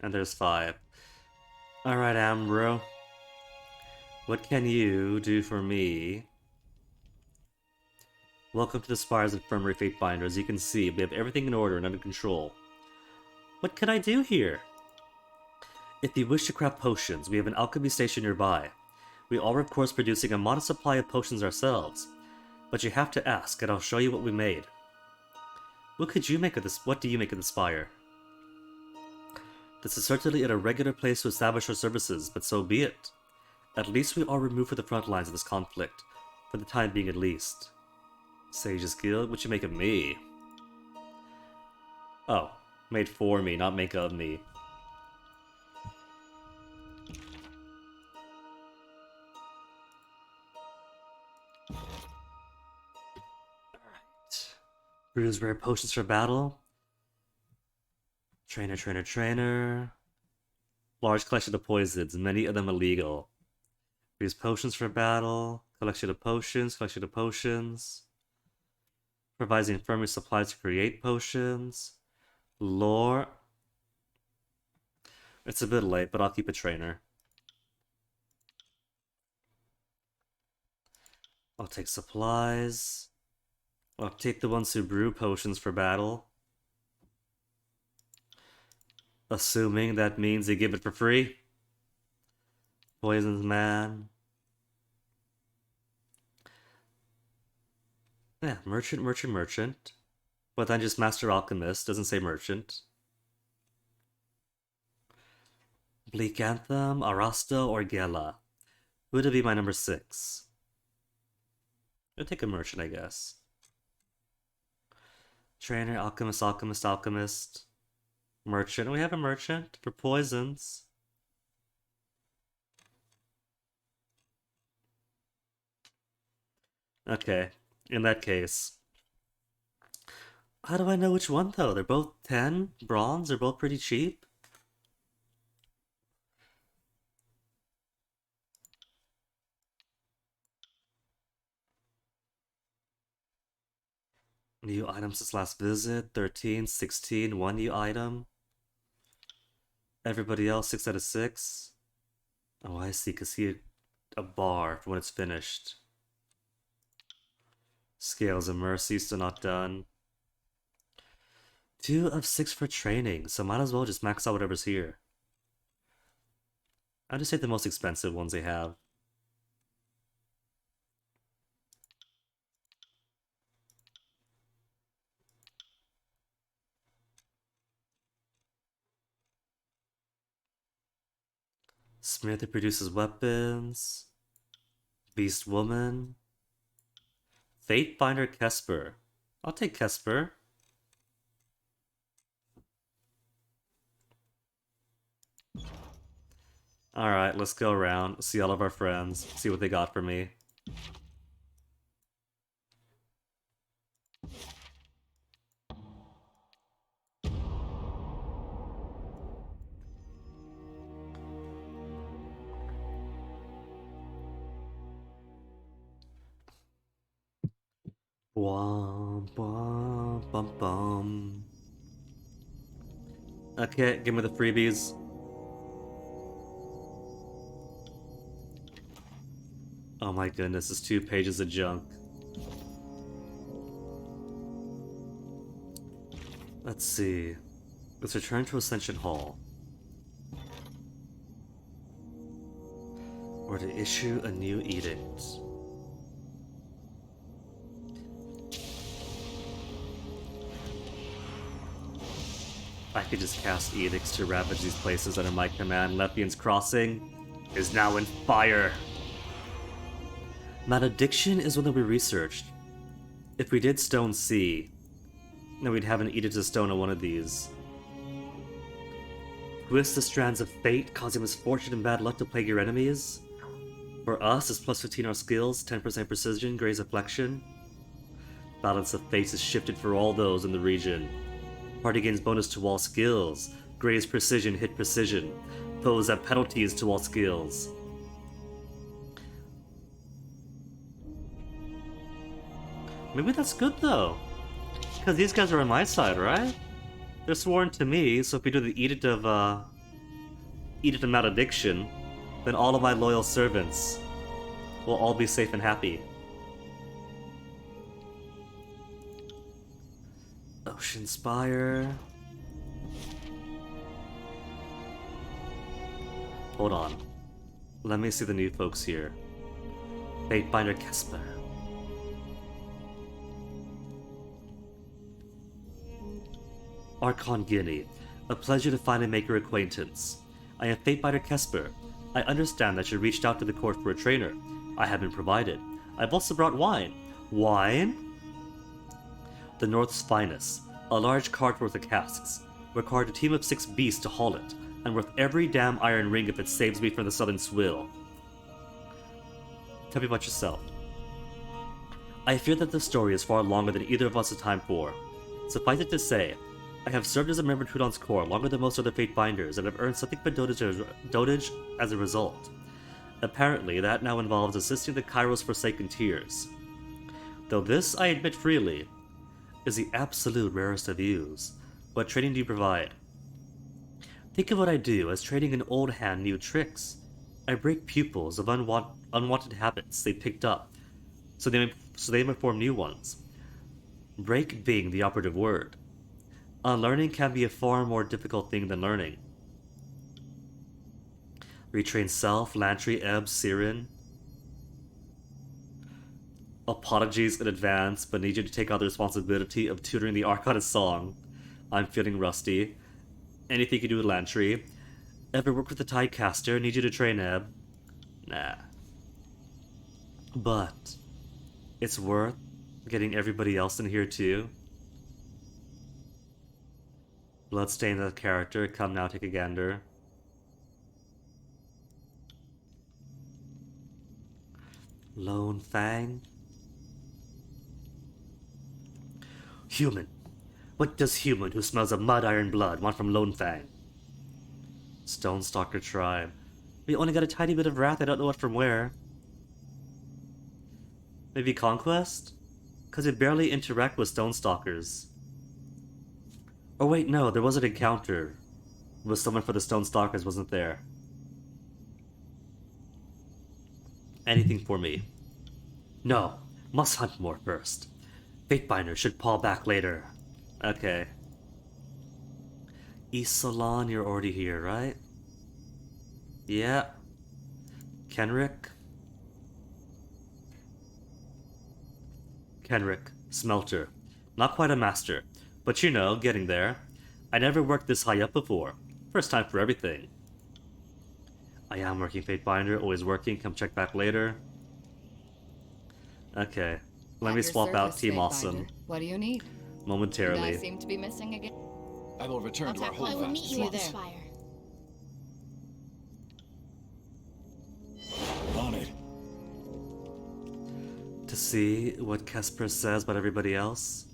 Speaker 1: And there's 5. Alright, Ambro. What can you do for me? Welcome to the Spires Infirmary Fatebinder. As you can see, we have everything in order and under control. What can I do here? If you wish to craft potions, we have an alchemy station nearby. We are of course producing a modest supply of potions ourselves, but you have to ask, and I'll show you what we made. What could you make of this? What do you make of the Spire? This is certainly an irregular place to establish our services, but so be it. At least we are removed from the front lines of this conflict, for the time being at least. Sage's Guild, what you make of me? Oh, made for me, not make of me. Alright. Brews rare potions for battle. Trainer. Large collection of poisons, many of them illegal. Brews potions for battle. Collection of potions. Provides the infirmary supplies to create potions. Lore. It's a bit late, but I'll keep a trainer. I'll take supplies. I'll take the ones who brew potions for battle. Assuming that means they give it for free. Poisons man. Yeah, merchant. But then just Master Alchemist, doesn't say merchant. Bleak Anthem, Arasta, or Gela. Who would be my number 6? I'll take a merchant, I guess. Trainer, alchemist. Merchant. We have a merchant for poisons. Okay, in that case. How do I know which one though? They're both 10 bronze, they're both pretty cheap. New items since last visit, 13, 16, one new item. Everybody else, 6 out of 6. Oh, I see, because he had a bar for when it's finished. Scales of Mercy, still not done. 2 of 6 for training, so might as well just max out whatever's here. I'll just take the most expensive ones they have. Smith that produces weapons. Beast Woman. Fatebinder Kesper. I'll take Kesper. Alright, let's go around, see all of our friends, see what they got for me. Bum, bum, bum, bum. Okay, give me the freebies. Oh my goodness, it's 2 pages of junk. Let's see. Let's return to Ascension Hall. Or to issue a new edict. I could just cast edicts to ravage these places under my command. Lethean's Crossing is now in fire. Malediction is one that we researched. If we did Stone Sea, then we'd have an Edict of Stone on one of these. Twist the strands of fate, causing misfortune and bad luck to plague your enemies. For us, it's plus 15 our skills, 10% precision, Gray's Affliction. Balance of Fates is shifted for all those in the region. Party gains bonus to all skills. Gray's Precision, hit precision. Foes have penalties to all skills. Maybe that's good though. Because these guys are on my side, right? They're sworn to me, so if we do the Edict of Malediction, then all of my loyal servants will all be safe and happy. Ocean Spire. Hold on. Let me see the new folks here. Fatebinder Kesper. Archon Guinea. A pleasure to finally make your acquaintance. I am Fatebinder Kesper. I understand that you reached out to the court for a trainer. I have been provided. I've also brought wine. Wine? The North's finest. A large cart worth of casks. Required a team of 6 beasts to haul it, and worth every damn iron ring if it saves me from the southern swill. Tell me about yourself. I fear that this story is far longer than either of us has time for. Suffice it to say, I have served as a member of Trudon's Corps longer than most other Fatebinders, and have earned something for dotage as a result. Apparently, that now involves assisting the Kyros Forsaken Tears. Though this, I admit freely, is the absolute rarest of views. What training do you provide? Think of what I do as training an old hand new tricks. I break pupils of unwanted habits they picked up, so they may form new ones. Break being the operative word. Unlearning can be a far more difficult thing than learning. Retrain Self, Lantry, Ebb, Siren. Apologies in advance, but need you to take on the responsibility of tutoring the Arcana song. I'm feeling rusty. Anything you can do with Lantry. Ever work with the Tidecaster? Need you to train Ebb. Nah. But it's worth getting everybody else in here too. Bloodstained the character, come now take a gander. Lone Fang. Human. What does human who smells of mud iron blood want from Lone Fang? Stonestalker tribe. We only got a tiny bit of wrath, I don't know what from where. Maybe conquest? Cause we barely interact with Stonestalkers. Oh wait, no, there was an encounter with someone for the Stonestalkers, wasn't there? Anything for me? No, must hunt more first. Fatebinder should fall back later. Okay. East Salon, you're already here, right? Yeah. Kenrick? Kenrick, smelter. Not quite a master, but you know, getting there. I never worked this high up before. First time for everything. I am working, Fatebinder, always working, come check back later. Okay, let me swap out Team Awesome
Speaker 5: What do you need?
Speaker 1: momentarily.
Speaker 5: I seem to be missing again.
Speaker 7: I will return to our
Speaker 3: I will
Speaker 7: holdfast.
Speaker 3: meet you at the Spire.
Speaker 4: On it.
Speaker 1: To see what Kesper says about everybody else.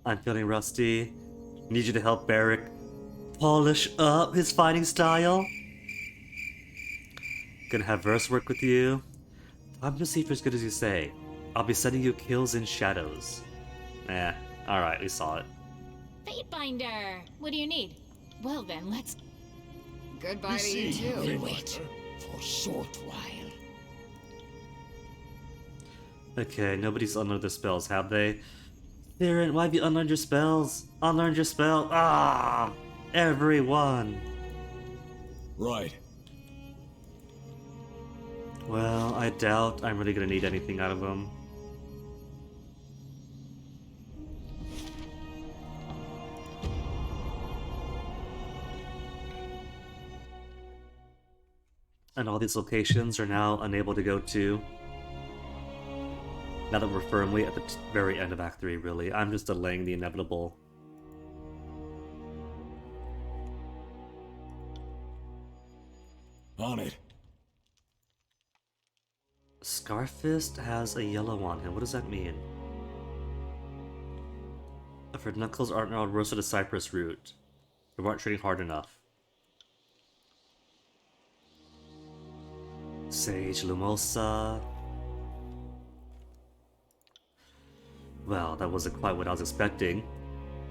Speaker 1: I'm feeling rusty. Need you to help Barrick polish up his fighting style. Gonna have verse work with you. I'm gonna see if you're as good as you say. I'll be sending you kills in shadows. Eh, alright, we saw it.
Speaker 3: Fatebinder! What do you need? Well then, let's...
Speaker 5: Goodbye
Speaker 6: We
Speaker 5: to
Speaker 6: see
Speaker 5: you too.
Speaker 6: you,
Speaker 2: Wait
Speaker 6: Fatebinder.
Speaker 2: for a short while.
Speaker 1: Okay, nobody's unlearned their spells, have they? Theron, why have you unlearned your spells? Unlearned your spell? Ah! Everyone!
Speaker 4: Right.
Speaker 1: Well, I doubt I'm really gonna need anything out of them. And all these locations are now unable to go to. Now that we're firmly at the very end of Act 3, really. I'm just delaying the inevitable.
Speaker 4: On it.
Speaker 1: Scarfist has a yellow on him. What does that mean? I've heard Knuckles aren't all roasted a cypress root. They weren't trading hard enough. Sage Lumosa. Well, that wasn't quite what I was expecting,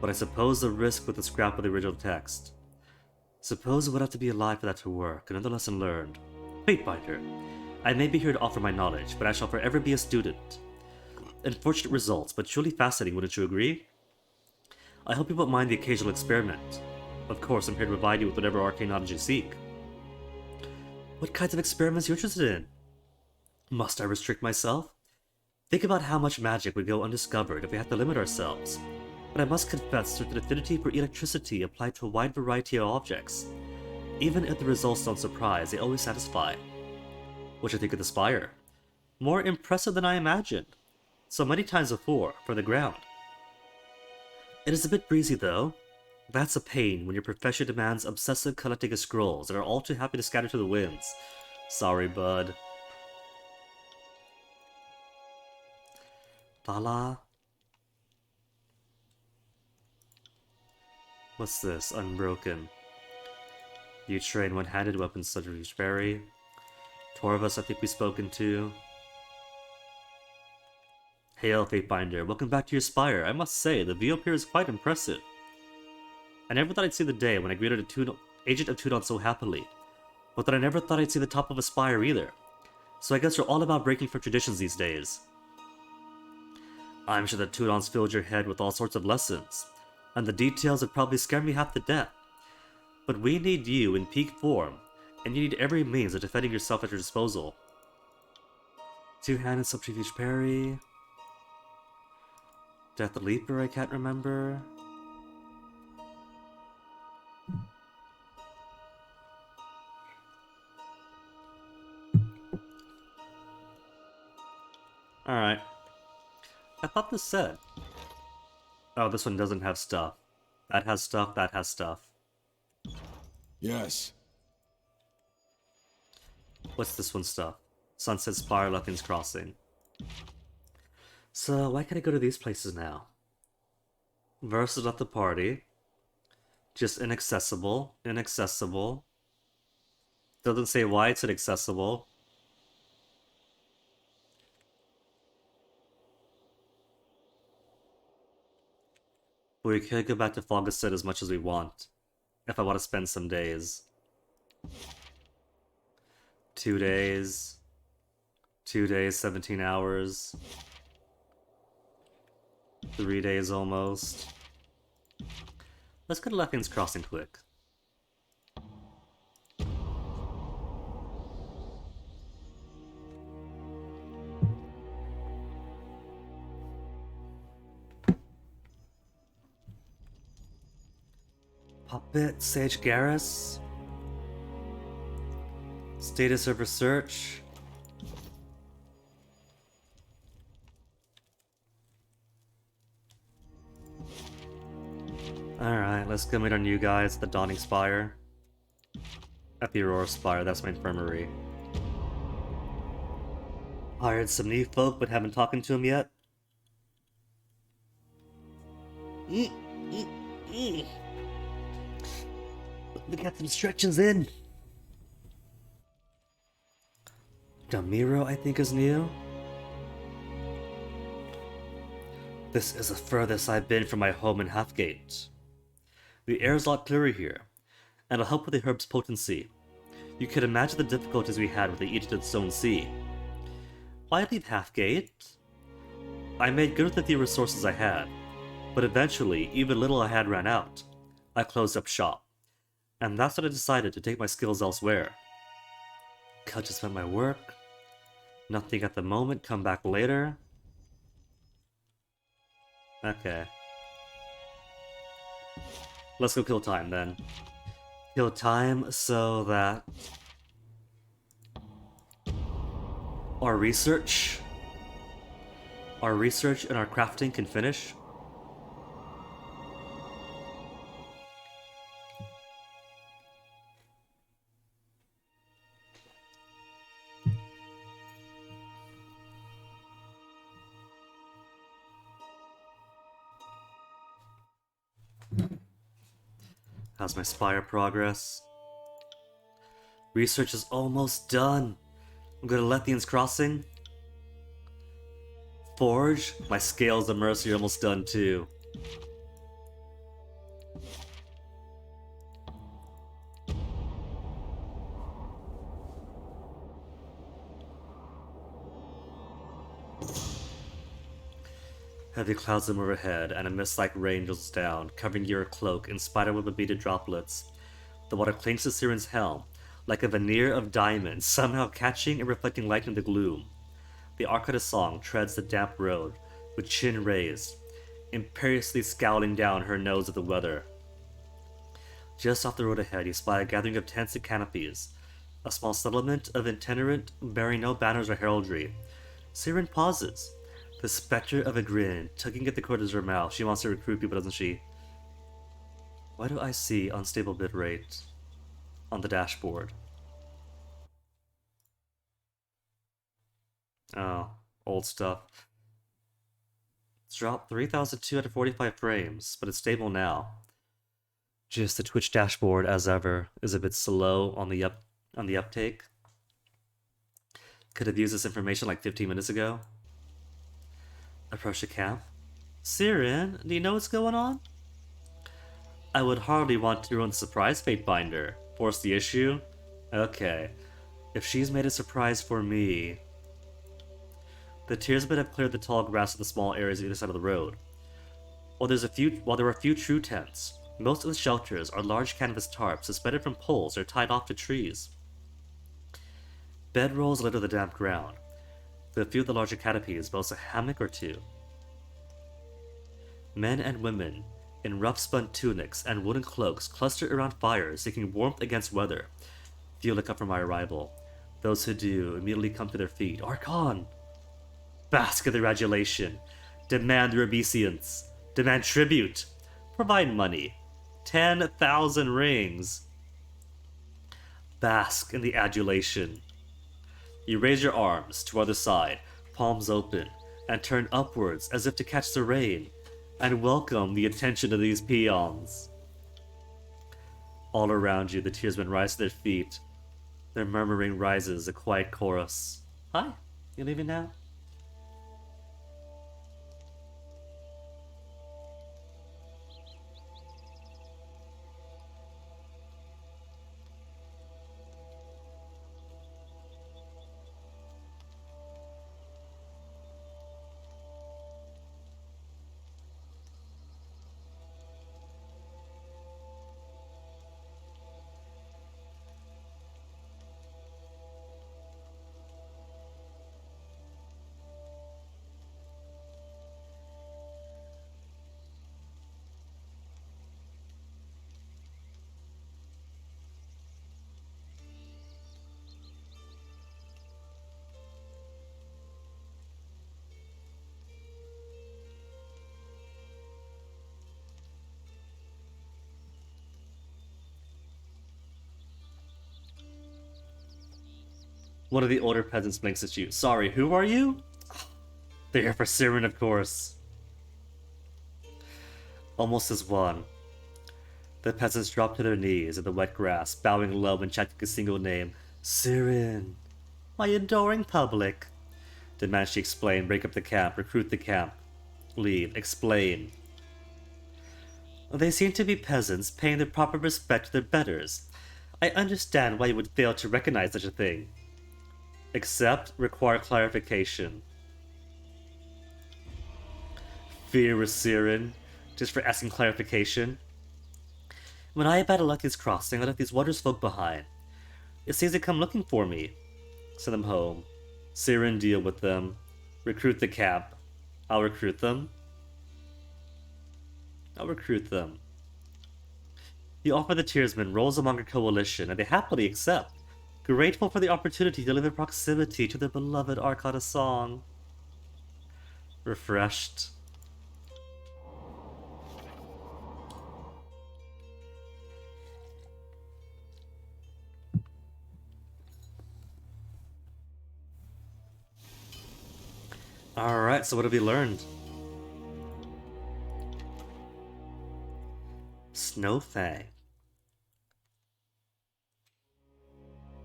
Speaker 1: but I suppose the risk with the scrap of the original text. Suppose it would have to be alive for that to work. Another lesson learned. Fatebinder. I may be here to offer my knowledge, but I shall forever be a student. Unfortunate results, but surely fascinating, wouldn't you agree? I hope you won't mind the occasional experiment. Of course, I'm here to provide you with whatever arcane knowledge you seek. What kinds of experiments are you interested in? Must I restrict myself? Think about how much magic would go undiscovered if we had to limit ourselves. But I must confess there's an affinity for electricity applied to a wide variety of objects. Even if the results don't surprise, they always satisfy. What do you think of the spire? More impressive than I imagined. So many times before, from the ground. It is a bit breezy though. That's a pain when your profession demands obsessive collecting of scrolls and are all too happy to scatter to the winds. Sorry, bud. Lala? What's this? Unbroken. You train one-handed weapons such as Berry. Torvus, I think we've spoken to. Hail, Fatebinder. Welcome back to your spire. I must say, the view up here is quite impressive. I never thought I'd see the day when I greeted Agent of Tudon so happily. But that I never thought I'd see the top of a spire either. So I guess you're all about breaking from traditions these days. I'm sure that Tudon's filled your head with all sorts of lessons, and the details would probably scare me half to death. But we need you in peak form, and you need every means of defending yourself at your disposal. Two-handed subterfuge parry. Death Leaper, I can't remember. Alright. I thought this said. Oh, this one doesn't have stuff. That has stuff, that has stuff.
Speaker 4: Yes.
Speaker 1: What's this one's stuff? Sunset Spire, Lething's Crossing. So, why can't I go to these places now? Versus at the party. Just inaccessible. Inaccessible. Doesn't say why it's inaccessible. We could go back to Foggeset as much as we want. If I want to spend some days. 2 days. 2 days, 17 hours. 3 days almost. Let's go to Lething's Crossing quick. Puppet, Sage Garrus. Status of research. Alright, let's go meet our new guys at the Dawning Spire. At the Aurora Spire, that's my infirmary. Hired some new folk, but haven't talked to them yet. We got some instructions in. Damiro, I think, is new. This is the furthest I've been from my home in Halfgate. The air is a lot clearer here, and it'll help with the herb's potency. You can imagine the difficulties we had with the Egypt Stone Sea. Why leave Halfgate? I made good with the few resources I had, but eventually, even little I had ran out. I closed up shop, and that's when I decided to take my skills elsewhere. Cut just spent my work. Nothing at the moment, come back later. Okay. Let's go kill time then. Kill time so that our research and our crafting can finish. How's my Spire progress? Research is almost done. I'm gonna Lethian's Crossing. Forge, my Scales of Mercy are almost done too. Heavy clouds move overhead, and a mist like rain drizzles down, covering your cloak in spiderweb of beaded droplets. The water clings to Siren's helm, like a veneer of diamonds, somehow catching and reflecting light in the gloom. The Arcada song treads the damp road, with chin raised, imperiously scowling down her nose at the weather. Just off the road ahead, you spy a gathering of tents and canopies, a small settlement of itinerant bearing no banners or heraldry. Siren pauses, the specter of a grin tugging at the corners of her mouth. She wants to recruit people, doesn't she? Why do I see unstable bitrate on the dashboard? Oh, old stuff. It's dropped 3,245 frames, but it's stable now. Just the Twitch dashboard, as ever, is a bit slow on the uptake. Could have used this information like 15 minutes ago. Approach the camp. Siren, do you know what's going on? I would hardly want to ruin the surprise fate binder. Force the issue? Okay. If she's made a surprise for me... The tearsmen have cleared the tall grass of the small areas on either side of the road. While there are a few true tents, most of the shelters are large canvas tarps suspended from poles or tied off to trees. Bedrolls litter the damp ground. The few of the larger canopies boast a hammock or two. Men and women, in rough-spun tunics and wooden cloaks, cluster around fires, seeking warmth against weather. Few look up from my arrival. Those who do immediately come to their feet. Archon! Bask in their adulation. Demand their obeisance. Demand tribute. Provide money. 10,000 rings. Bask in the adulation. You raise your arms to other side, palms open, and turn upwards as if to catch the rain, and welcome the attention of these peons. All around you, the tearsmen rise to their feet. Their murmuring rises, a quiet chorus. Hi, you leaving now? One of the older peasants blinks at you. Sorry, who are you? They're here for Siren, of course. Almost as one. The peasants drop to their knees in the wet grass, bowing low and chanting a single name. Siren, my adoring public. Demand she explain, break up the camp, recruit the camp. Leave, explain. They seem to be peasants paying the proper respect to their betters. I understand why you would fail to recognize such a thing. Except require clarification. Fear Siren, just for asking clarification. When I battled Lucky's Crossing, I left these wondrous folk behind. It seems they come looking for me. Send them home. Siren deal with them. Recruit the camp. I'll recruit them. You offer the Tearsmen roles among your coalition, and they happily accept, grateful for the opportunity to live in proximity to their beloved Arcana song. Refreshed. Alright, so what have we learned? Snowfang.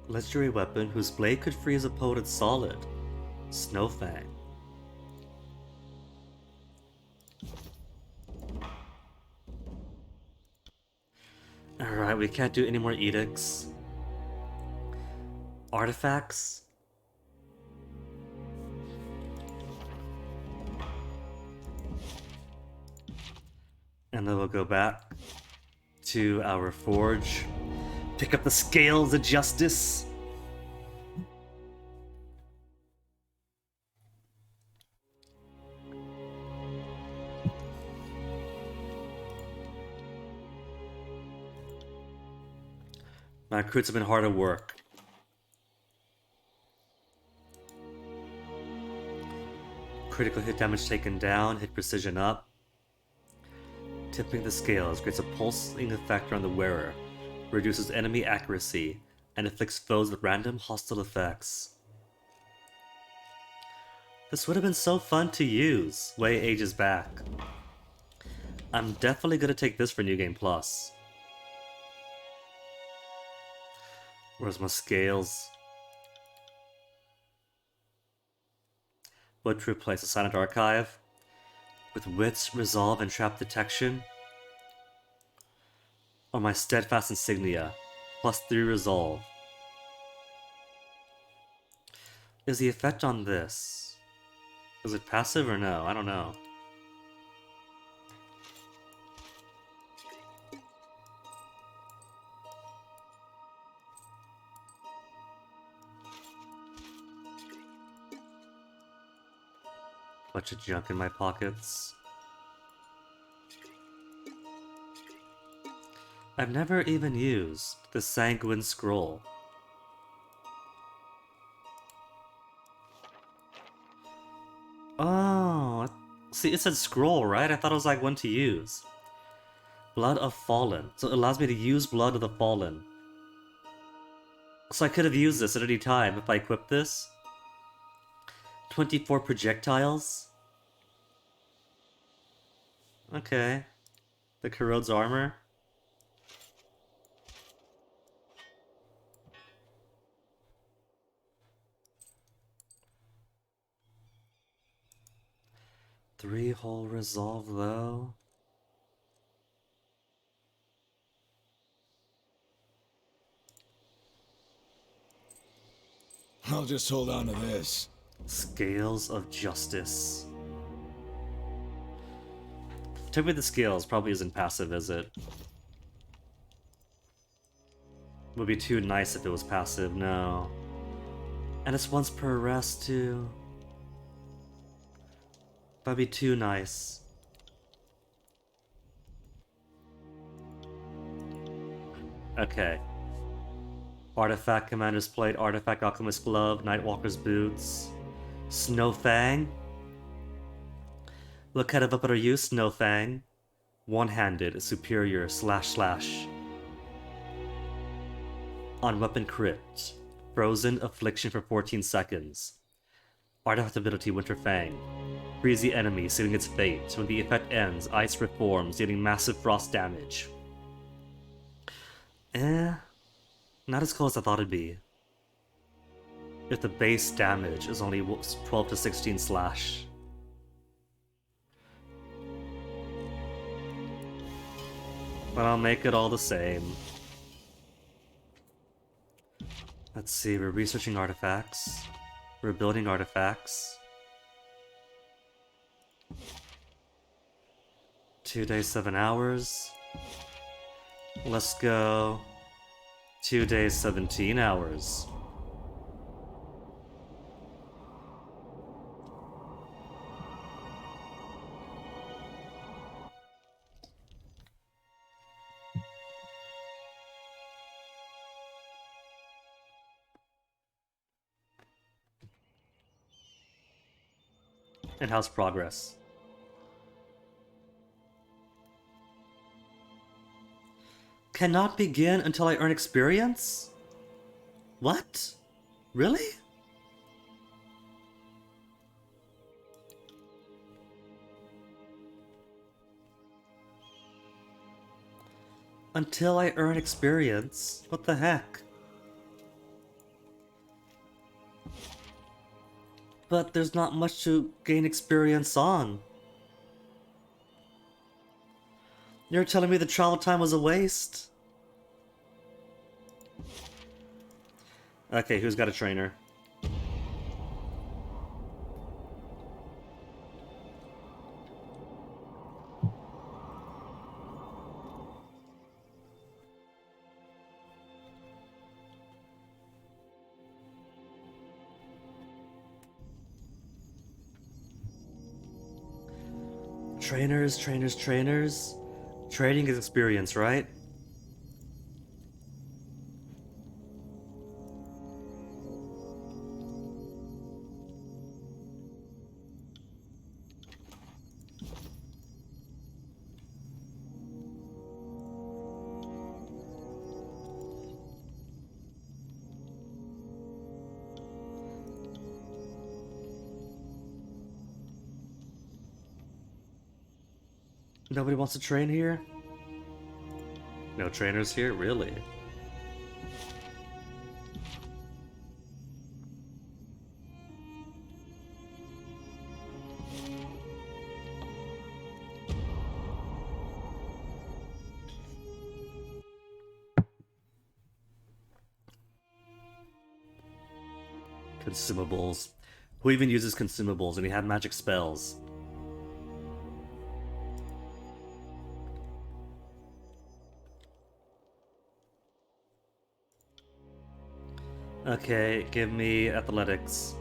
Speaker 1: Legendary weapon whose blade could freeze opponent solid. Snowfang. Alright, we can't do any more edicts. Artifacts? And then we'll go back to our forge. Pick up the scales of justice. My recruits have been hard at work. Critical hit damage taken down, hit precision up. Tipping the scales creates a pulsing effect around the wearer, reduces enemy accuracy, and afflicts foes with random hostile effects. This would have been so fun to use way ages back. I'm definitely gonna take this for New Game Plus. Where's my scales? What to replace a silent archive? With wits, resolve, and trap detection? Or my steadfast insignia, +3 resolve? Is the effect on this? Is it passive or no? I don't know. Bunch of junk in my pockets. I've never even used the Sanguine Scroll. Oh, see, it said scroll, right? I thought it was like one to use. Blood of Fallen. So it allows me to use Blood of the Fallen. So I could have used this at any time if I equipped this. 24 projectiles. Okay. The corrodes armor. Three-hole resolve though.
Speaker 4: I'll just hold on to this.
Speaker 1: Scales of Justice. Typically the scales probably isn't passive, is it? Would be too nice if it was passive, no. And it's once per arrest too. That'd be too nice. Okay. Artifact Commander's Plate, Artifact Alchemist Glove, Nightwalker's Boots. Snowfang. What kind of weapon are you, Snowfang? One-handed, superior, //. On weapon crit. Frozen Affliction for 14 seconds. Artifact ability Winter Fang. Freeze the enemy, sealing its fate. When the effect ends, ice reforms, dealing massive frost damage. Not as cool as I thought it'd be. If the base damage is only 12 to 16 slash. But I'll make it all the same. Let's see, we're researching artifacts. We're building artifacts. 2 days, 7 hours. Let's go 2 days, 17 hours. And how's progress? Cannot begin until I earn experience? What? Really? Until I earn experience? What the heck? But there's not much to gain experience on. You're telling me the travel time was a waste? Okay, who's got a trainer? Trainers, trainers, trainers. Trading is experience, right? Nobody wants to train here? No trainers here? Really? Consumables. Who even uses consumables and we have magic spells? Okay, give me athletics.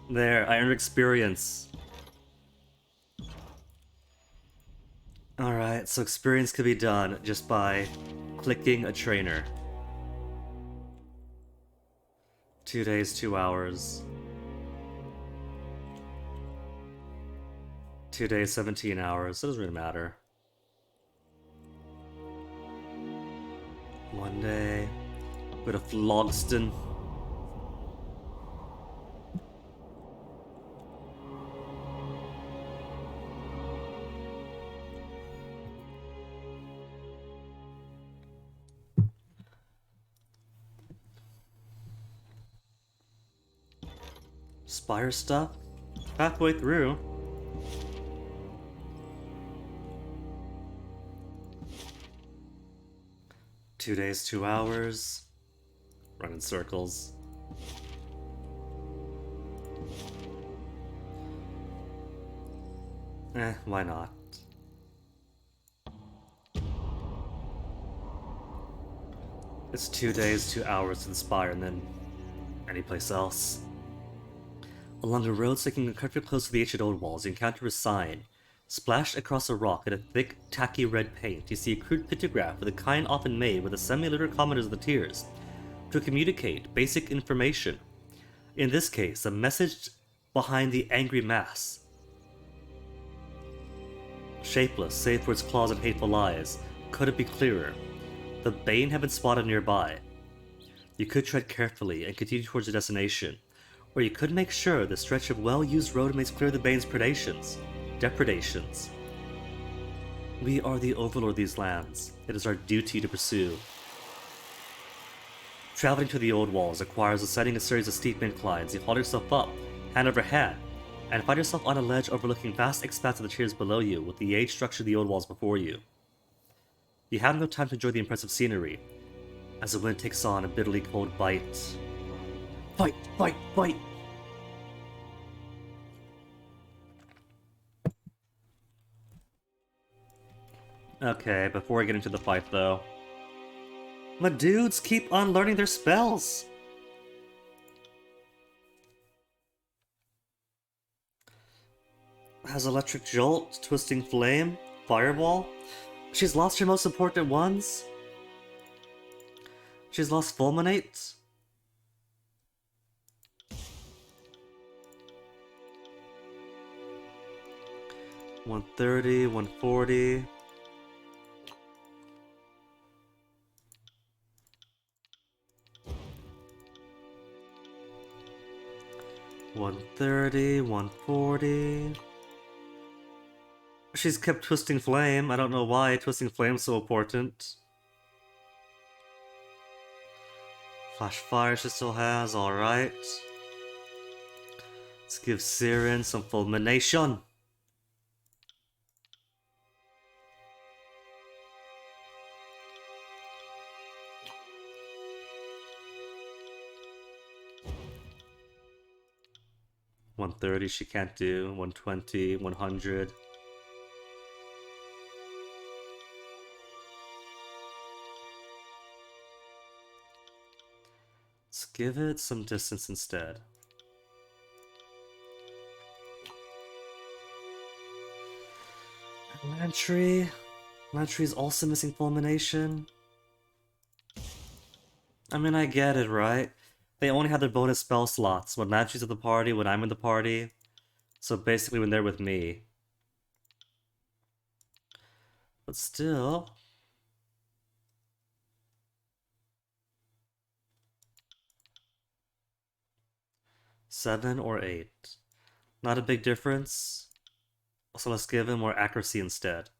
Speaker 1: There, I earned experience. Alright, so experience can be done just by clicking a trainer. 2 days, 2 hours. 2 days, 17 hours. It doesn't really matter. 1 day. Go to Flogston. Spire stuff? Halfway through. Two days, 2 hours. Run in circles. Why not? It's 2 days, 2 hours to the Spire, and then anyplace else. Along the road sticking incredibly close to the ancient old walls, you encounter a sign. Splashed across a rock in a thick, tacky red paint, you see a crude pictograph of the kind often made with the semi-literate commoners of the tiers to communicate basic information. In this case, a message behind the angry mass. Shapeless, save for its claws and hateful eyes, could it be clearer? The Bane had been spotted nearby. You could tread carefully and continue towards your destination, or you could make sure the stretch of well-used road makes clear the Bane's depredations. We are the overlord of these lands. It is our duty to pursue. Traveling to the old walls requires ascending a series of steep inclines. You haul yourself up, hand over hand, and find yourself on a ledge overlooking vast expanse of the tiers below you, with the age structure of the old walls before you. You have no time to enjoy the impressive scenery, as the wind takes on a bitterly cold bite. Fight! Fight! Fight! Okay, before I get into the fight though. My dudes keep on learning their spells! Has Electric Jolt, Twisting Flame, Fireball? She's lost her most important ones? She's lost Fulminate? $130, $140. $130, $140. She's kept Twisting Flame. I don't know why Twisting Flame's so important. Flash Fire she still has, alright. Let's give Siren some Fulmination. $130 she can't do, $120, $100. Let's give it some distance instead. Lantry. Lantry's also missing Fulmination. I mean, I get it, right? They only have their bonus spell slots when Lantry's at the party, when I'm in the party. So basically when they're with me. But still... $7 or $8. Not a big difference. So let's give him more accuracy instead.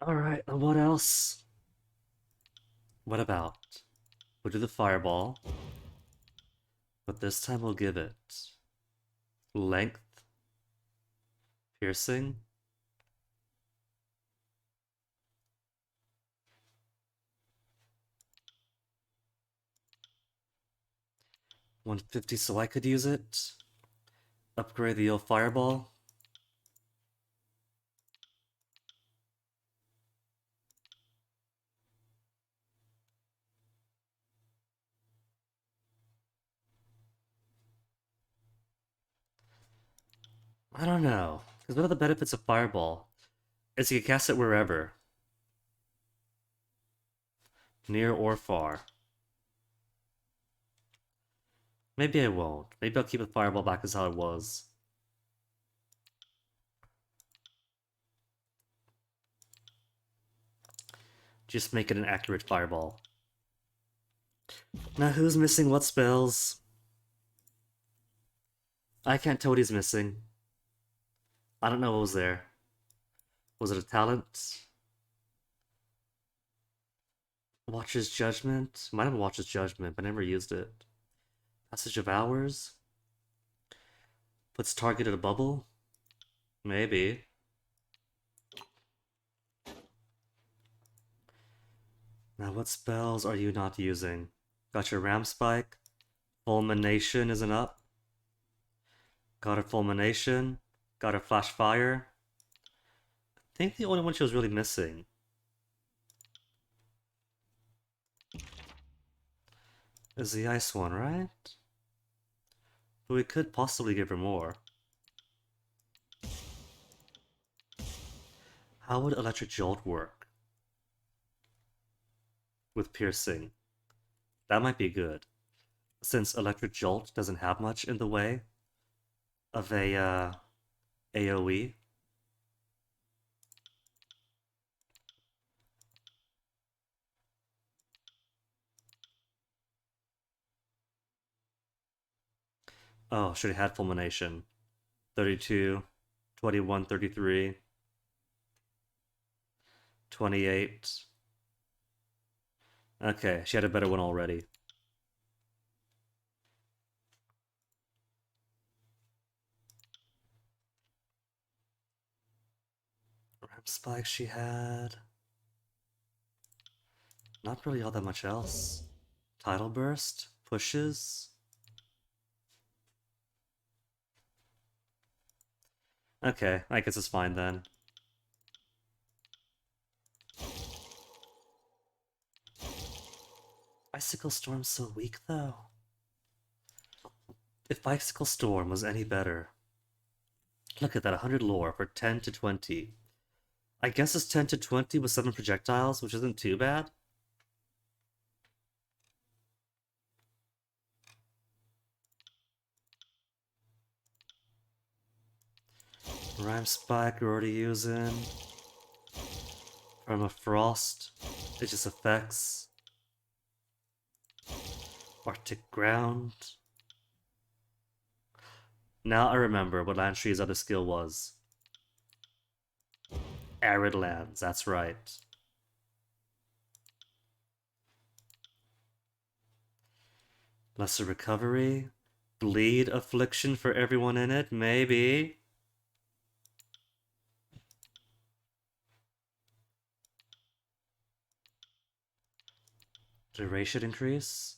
Speaker 1: Alright, what else? What about? We'll do the fireball. But this time we'll give it length, piercing, $150 so I could use it. Upgrade the old fireball. I don't know, because one of the benefits of fireball is you can cast it wherever. Near or far. Maybe I won't. Maybe I'll keep the fireball back as how it was. Just make it an accurate fireball. Now who's missing what spells? I can't tell what he's missing. I don't know what was there. Was it a talent? Watcher's Judgment? Might have Watcher's Judgment, but never used it. Passage of Hours? Puts target at a bubble? Maybe. Now what spells are you not using? Got your Ram Spike. Fulmination isn't up. Got her Fulmination. Got her Flash Fire. I think the only one she was really missing is the ice one, right? But we could possibly give her more. How would Electric Jolt work? With piercing. That might be good. Since Electric Jolt doesn't have much in the way of a AoE. Oh, should have had fulmination. 32, 21, 33, 28. Okay, she had a better one already. Ram spike she had. Not really all that much else. Tidal burst, pushes. Okay, I guess it's fine then. Icicle Storm's so weak though. If Icicle Storm was any better. Look at that, 100 lore for 10 to 20. I guess it's 10 to 20 with 7 projectiles, which isn't too bad. Rhyme Spike we're already using. Permafrost. It just affects. Arctic Ground. Now I remember what Lantry's other skill was. Arid Lands, that's right. Lesser Recovery. Bleed Affliction for everyone in it, maybe. Duration increase.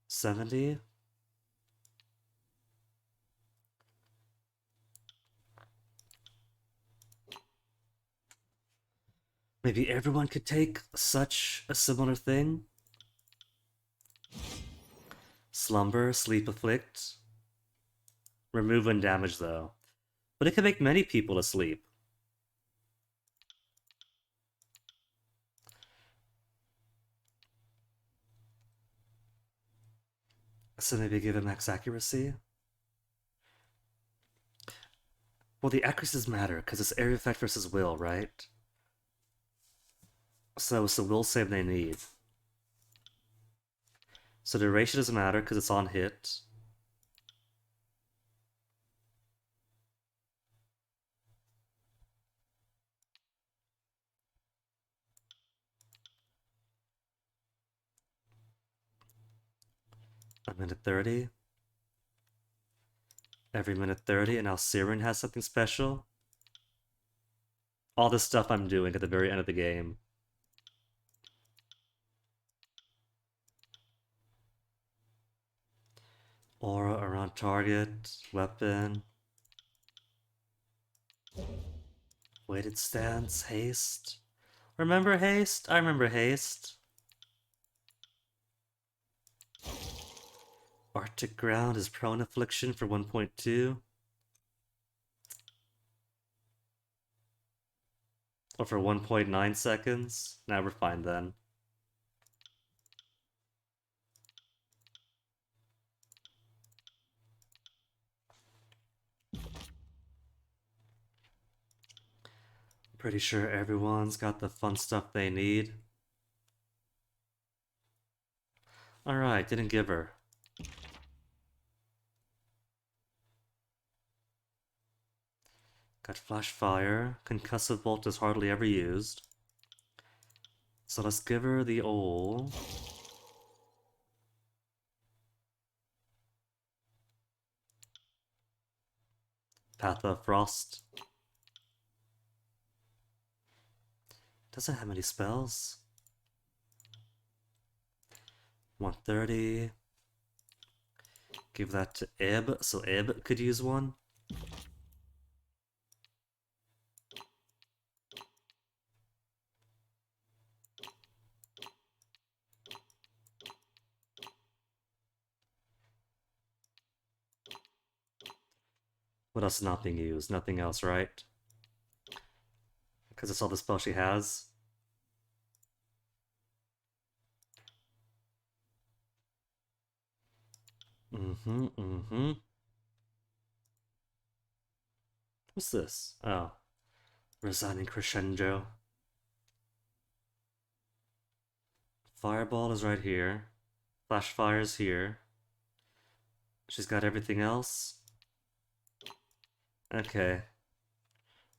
Speaker 1: 70. Maybe everyone could take such a similar thing. Slumber, Sleep Afflict. Remove when damaged though. But it can make many people asleep. So maybe give it max accuracy? Well, the accuracies matter, because it's area effect versus will, right? So it's the will save they need. So duration doesn't matter, because it's on hit. A minute 30. Every minute 30, and now Siren has something special. All this stuff I'm doing at the very end of the game. Aura around target, weapon. Weighted stance, haste. Remember haste? I remember haste. Arctic Ground is prone affliction for 1.2. Or for 1.9 seconds. Now we're fine then. Pretty sure everyone's got the fun stuff they need. Alright, didn't give her. Got Flash Fire. Concussive Bolt is hardly ever used. So let's give her the old... Path of Frost. Doesn't have many spells. 130. Give that to Eb, so Eb could use one. What else is not being used? Nothing else, right? Because it's all the spell she has. What's this? Oh. Resigning Crescendo. Fireball is right here. Flash Fire is here. She's got everything else. Okay.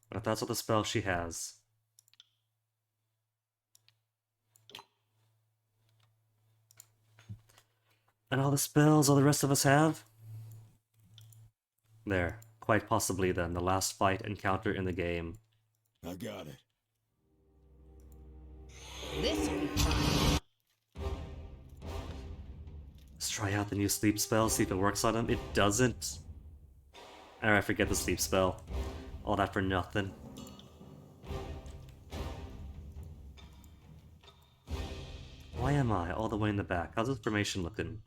Speaker 1: But if that's all the spells she has. And all the spells all the rest of us have? There. Quite possibly then, the last fight encounter in the game.
Speaker 4: I got it.
Speaker 2: This'll be fun.
Speaker 1: Let's try out the new sleep spell, see if it works on him. It doesn't. Alright, forget the sleep spell. All that for nothing. Why am I all the way in the back? How's this formation looking?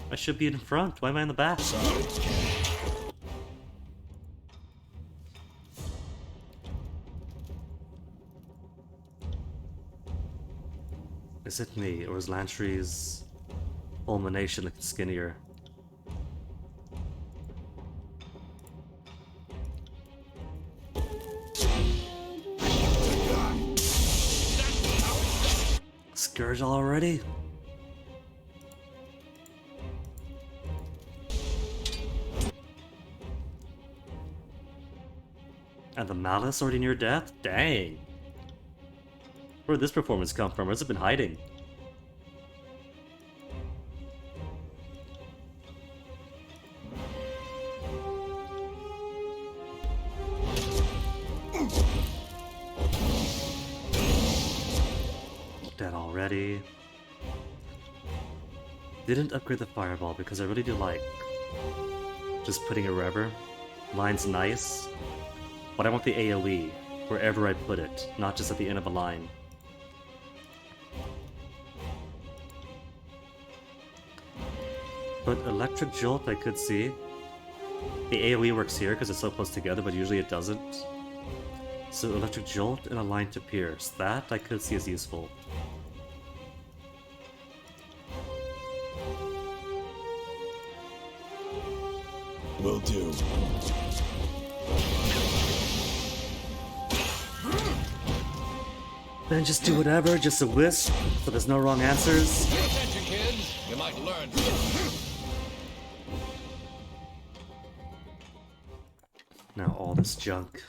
Speaker 1: I should be in front. Why am I in the back? Is it me, or is Lantry's fulmination looking skinnier? Scourge already? And the Malice already near death? Dang! Where'd this performance come from? Where's it been hiding? Dead already. Didn't upgrade the fireball because I really do like just putting it wherever. Line's nice, but I want the AoE wherever I put it, not just at the end of a line. But Electric Jolt I could see. The AoE works here because it's so close together, but usually it doesn't. So Electric Jolt and a line to pierce. That I could see as useful.
Speaker 4: Will do.
Speaker 1: Then just do whatever, just a wisp, so there's no wrong answers.
Speaker 7: Pay attention, kids. You might learn something.
Speaker 1: Now all this junk.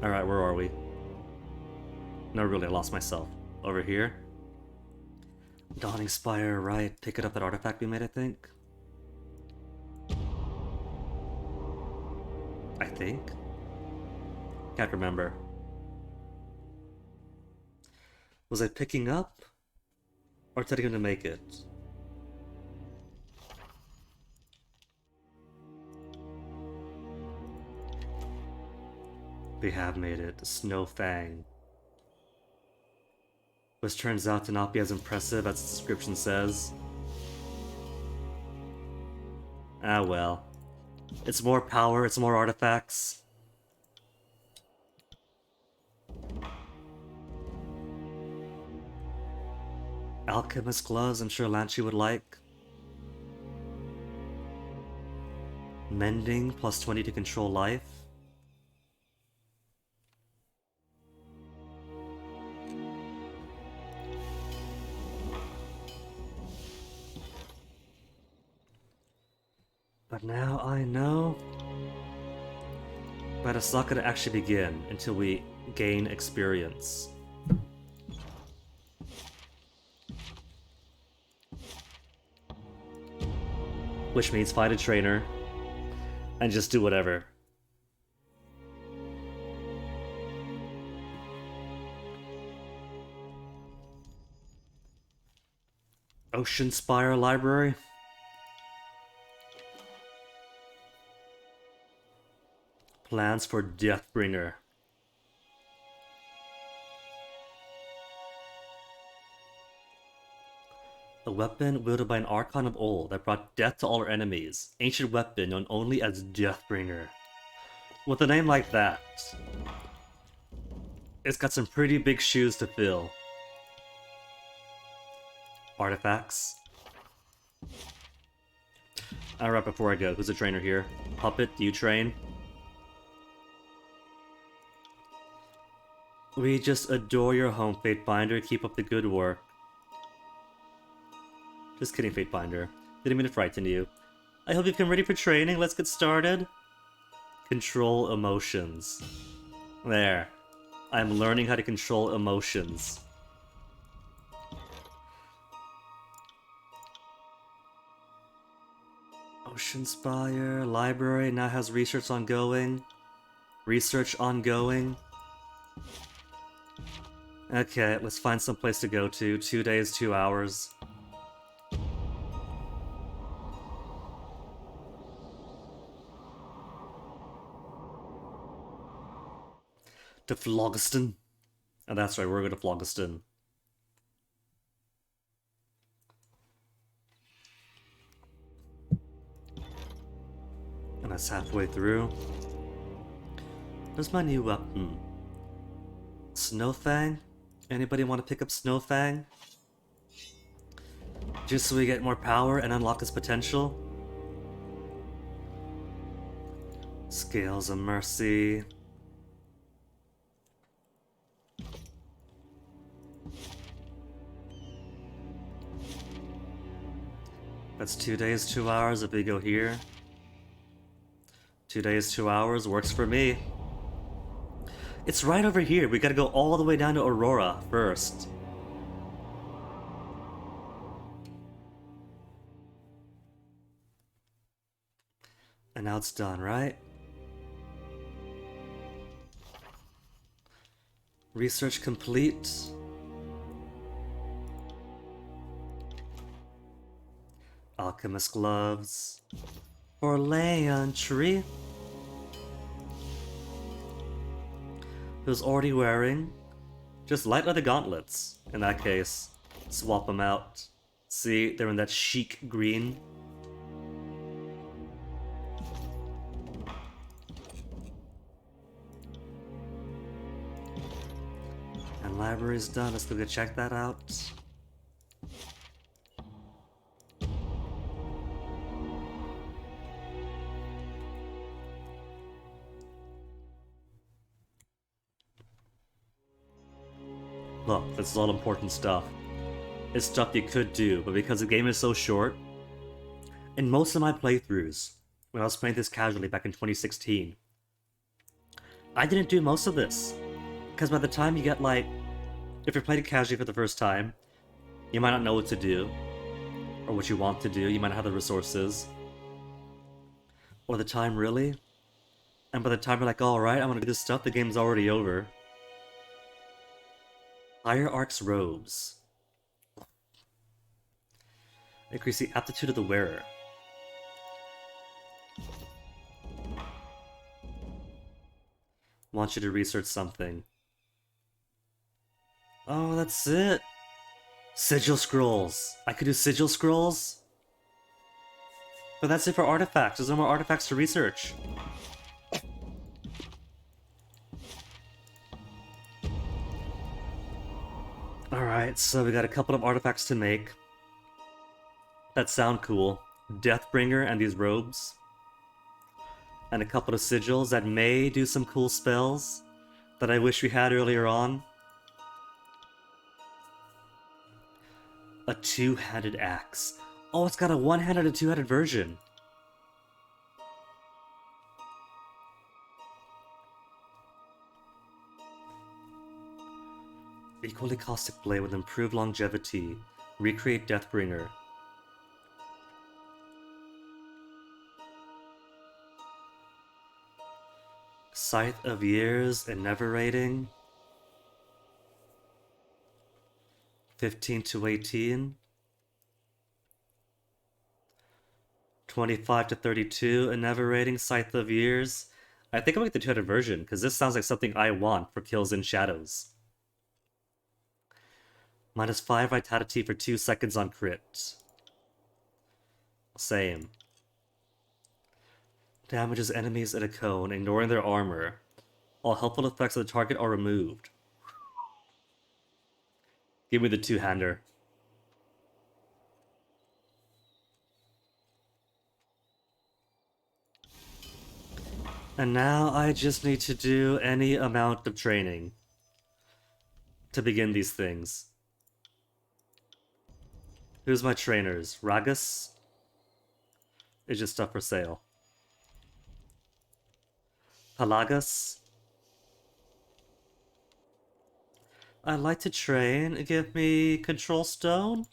Speaker 1: Alright, where are we? No, really, I lost myself. Over here? Dawning Spire, right. Pick it up that artifact we made, I think? I think? Can't remember. Was I picking up? Or telling him to make it? We have made it. The Snow Fang. Which turns out to not be as impressive as the description says. Ah well. It's more power, it's more artifacts. Alchemist gloves, I'm sure Lanchi would like. Mending, plus 20 to control life. But now I know. But it's not going to actually begin until we gain experience. Which means find a trainer and just do whatever. Ocean Spire Library? Plans for Deathbringer. A weapon wielded by an Archon of old that brought death to all our enemies. Ancient weapon known only as Deathbringer. With a name like that, it's got some pretty big shoes to fill. Artifacts. Alright, before I go, who's a trainer here? Puppet, do you train? We just adore your home, Fatebinder. Keep up the good work. Just kidding, Fatebinder. Didn't mean to frighten you. I hope you've come ready for training. Let's get started. Control emotions. There. I'm learning how to control emotions. Ocean Spire. Library now has research ongoing. Research ongoing. Okay, let's find some place to go to. 2 days, 2 hours. To Phlogiston. Oh, that's right, we're going to Phlogiston. And that's halfway through. Where's my new weapon? Snowfang? Anybody want to pick up Snowfang? Just so we get more power and unlock its potential? Scales of Mercy. That's 2 days, 2 hours if we go here. 2 days, 2 hours works for me. It's right over here. We gotta go all the way down to Aurora first. And now it's done, right? Research complete. Alchemist gloves. Orlean tree. Who's already wearing just light leather gauntlets. In that case, swap them out. See, they're in that chic green. And library's done. Let's go check that out. Look, this is all important stuff. It's stuff you could do, but because the game is so short, in most of my playthroughs, when I was playing this casually back in 2016, I didn't do most of this. Because by the time you get like, if you're playing it casually for the first time, you might not know what to do, or what you want to do, you might not have the resources, or the time really, and by the time you're like, alright, I'm gonna do this stuff, the game's already over. Hierarch's robes. Increase the aptitude of the wearer. Want you to research something. Oh, that's it. Sigil scrolls. I could do sigil scrolls. But that's it for artifacts. There's no more artifacts to research. Alright, so we got a couple of artifacts to make that sound cool. Deathbringer and these robes. And a couple of sigils that may do some cool spells that I wish we had earlier on. A two-handed axe. Oh, it's got a one-handed and two-handed version. Equally caustic blade with improved longevity. Recreate Deathbringer. Scythe of Years and Never Rating. 15 to 18. 25 to 32 and Never Rating. Scythe of Years. I think I'll get the 200 version, because this sounds like something I want for kills in shadows. Minus 5 vitality for 2 seconds on crit. Same. Damages enemies in a cone, ignoring their armor. All helpful effects of the target are removed. Give me the two-hander. And now I just need to do any amount of training. to begin these things. Who's my trainers? Ragus? Is just stuff for sale. Pelagus? I'd like to train. Give me Control Stone?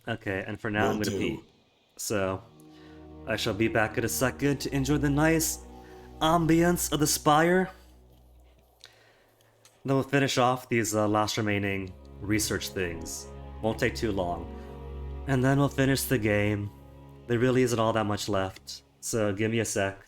Speaker 1: Okay, and for now I'm gonna pee. So, I shall be back in a second to enjoy the nice ambience of the Spire. Then we'll finish off these last remaining research things. Won't take too long. And then we'll finish the game. There really isn't all that much left, so give me a sec.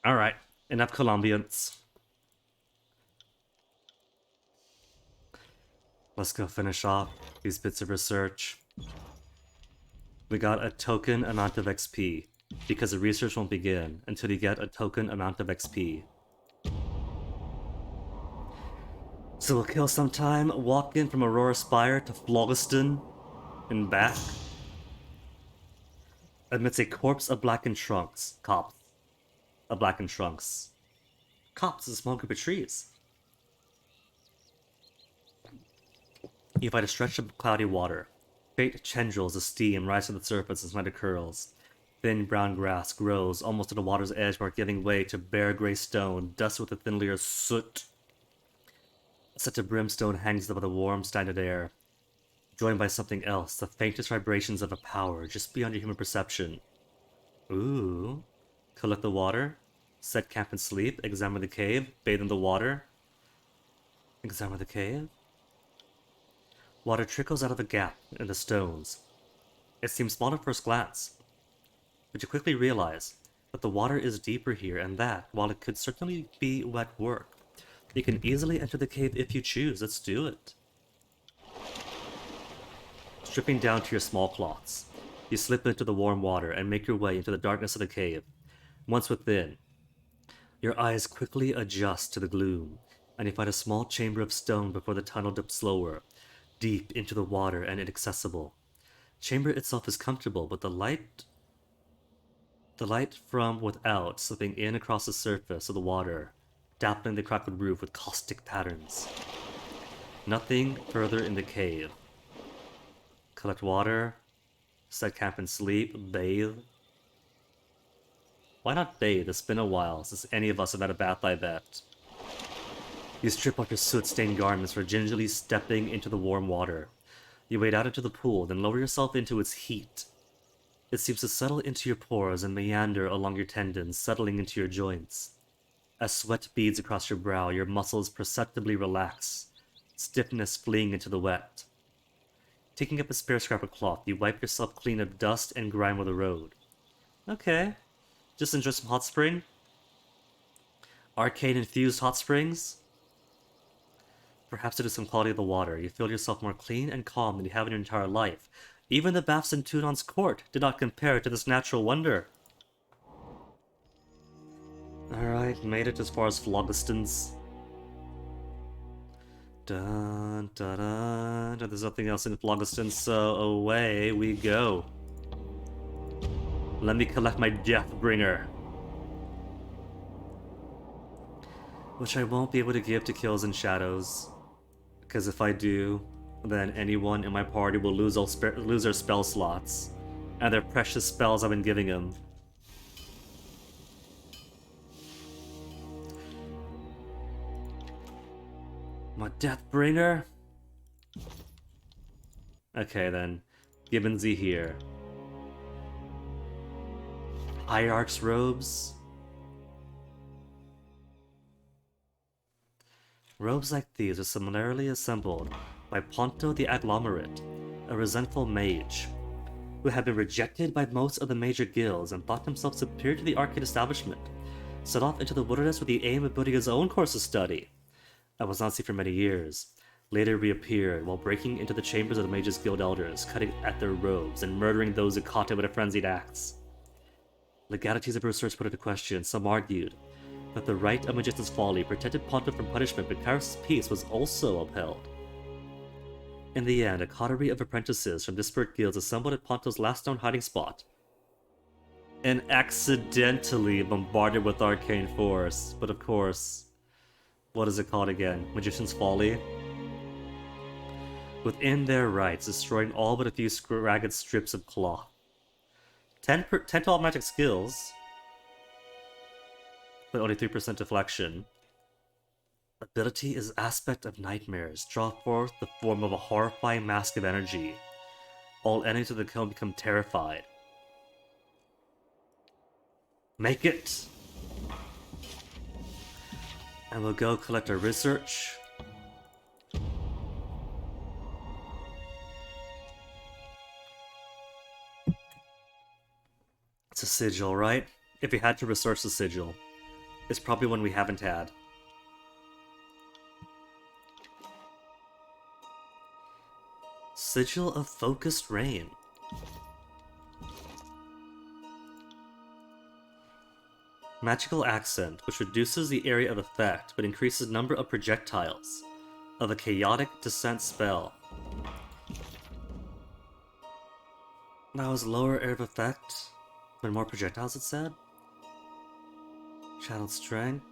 Speaker 1: Alright, enough Colombians. Let's go finish off these bits of research. We got a token amount of XP, because the research won't begin until you get a token amount of XP. So we'll kill some time, walk in from Aurora Spire to Phlogiston, and back. Amidst a corpse of blackened trunks. Cops. Of blackened trunks. Cops is a small group of trees. You find a stretch of cloudy water. Faint tendrils of steam rise to the surface as night curls. Thin brown grass grows almost to the water's edge before giving way to bare gray stone, dust with a thin layer of soot. Such a brimstone hangs above the warm, stagnant air, joined by something else, the faintest vibrations of a power just beyond your human perception. Ooh. Collect the water, set camp and sleep, examine the cave, bathe in the water. Examine the cave. Water trickles out of a gap in the stones. It seems small at first glance, but you quickly realize that the water is deeper here and that, while it could certainly be wet work, you can easily enter the cave if you choose. Let's do it. Stripping down to your small cloths, you slip into the warm water and make your way into the darkness of the cave. Once within, your eyes quickly adjust to the gloom, and you find a small chamber of stone before the tunnel dips lower, deep into the water and inaccessible. Chamber itself is comfortable, but the light from without slipping in across the surface of the water, dappling the crackled roof with caustic patterns. Nothing further in the cave. Collect water, set camp and sleep, bathe. Why not bathe? It's been a while since any of us have had a bath, I bet. You strip off your soot-stained garments for gingerly stepping into the warm water. You wade out into the pool, then lower yourself into its heat. It seems to settle into your pores and meander along your tendons, settling into your joints. As sweat beads across your brow, your muscles perceptibly relax, stiffness fleeing into the wet. Taking up a spare scrap of cloth, you wipe yourself clean of dust and grime of the road. Okay. Just enjoy some hot spring? Arcane-infused hot springs? Perhaps it is some quality of the water. You feel yourself more clean and calm than you have in your entire life. Even the baths in Tudon's court did not compare to this natural wonder. Alright, made it as far as Phlogiston's. Dun, dun, dun, dun. There's nothing else in Phlogiston, so away we go. Let me collect my Deathbringer. Which I won't be able to give to Kills and Shadows. Because if I do, then anyone in my party will lose their spell slots. And their precious spells I've been giving them. My Deathbringer? Okay then. Gibbonsy here. Hierarch's robes? Robes like these are similarly assembled by Ponto the Agglomerate, a resentful mage, who had been rejected by most of the major guilds and thought himself superior to the arcade establishment, set off into the wilderness with the aim of building his own course of study. I was not seen for many years, later reappeared while breaking into the chambers of the mages' guild elders, cutting at their robes and murdering those who caught him with a frenzied axe. Legalities of research put into question. Some argued that the right of Magician's folly protected Ponto from punishment, but Kyros' peace was also upheld. In the end, a coterie of apprentices from disparate guilds assembled at Ponto's last known hiding spot, and accidentally bombarded with arcane force. But of course, what is it called again? Magician's folly? Within their rights, destroying all but a few ragged strips of cloth. 10 to all magic skills, but only 3% deflection. Ability is Aspect of Nightmares. Draw forth the form of a horrifying mask of energy. All enemies of the cone become terrified. Make it! And we'll go collect our research. It's a sigil, right? If we had to research the sigil, it's probably one we haven't had. Sigil of Focused Rain. Magical accent, which reduces the area of effect but increases number of projectiles of a chaotic descent spell. That was lower area of effect, but more projectiles, it said? Channeled strength.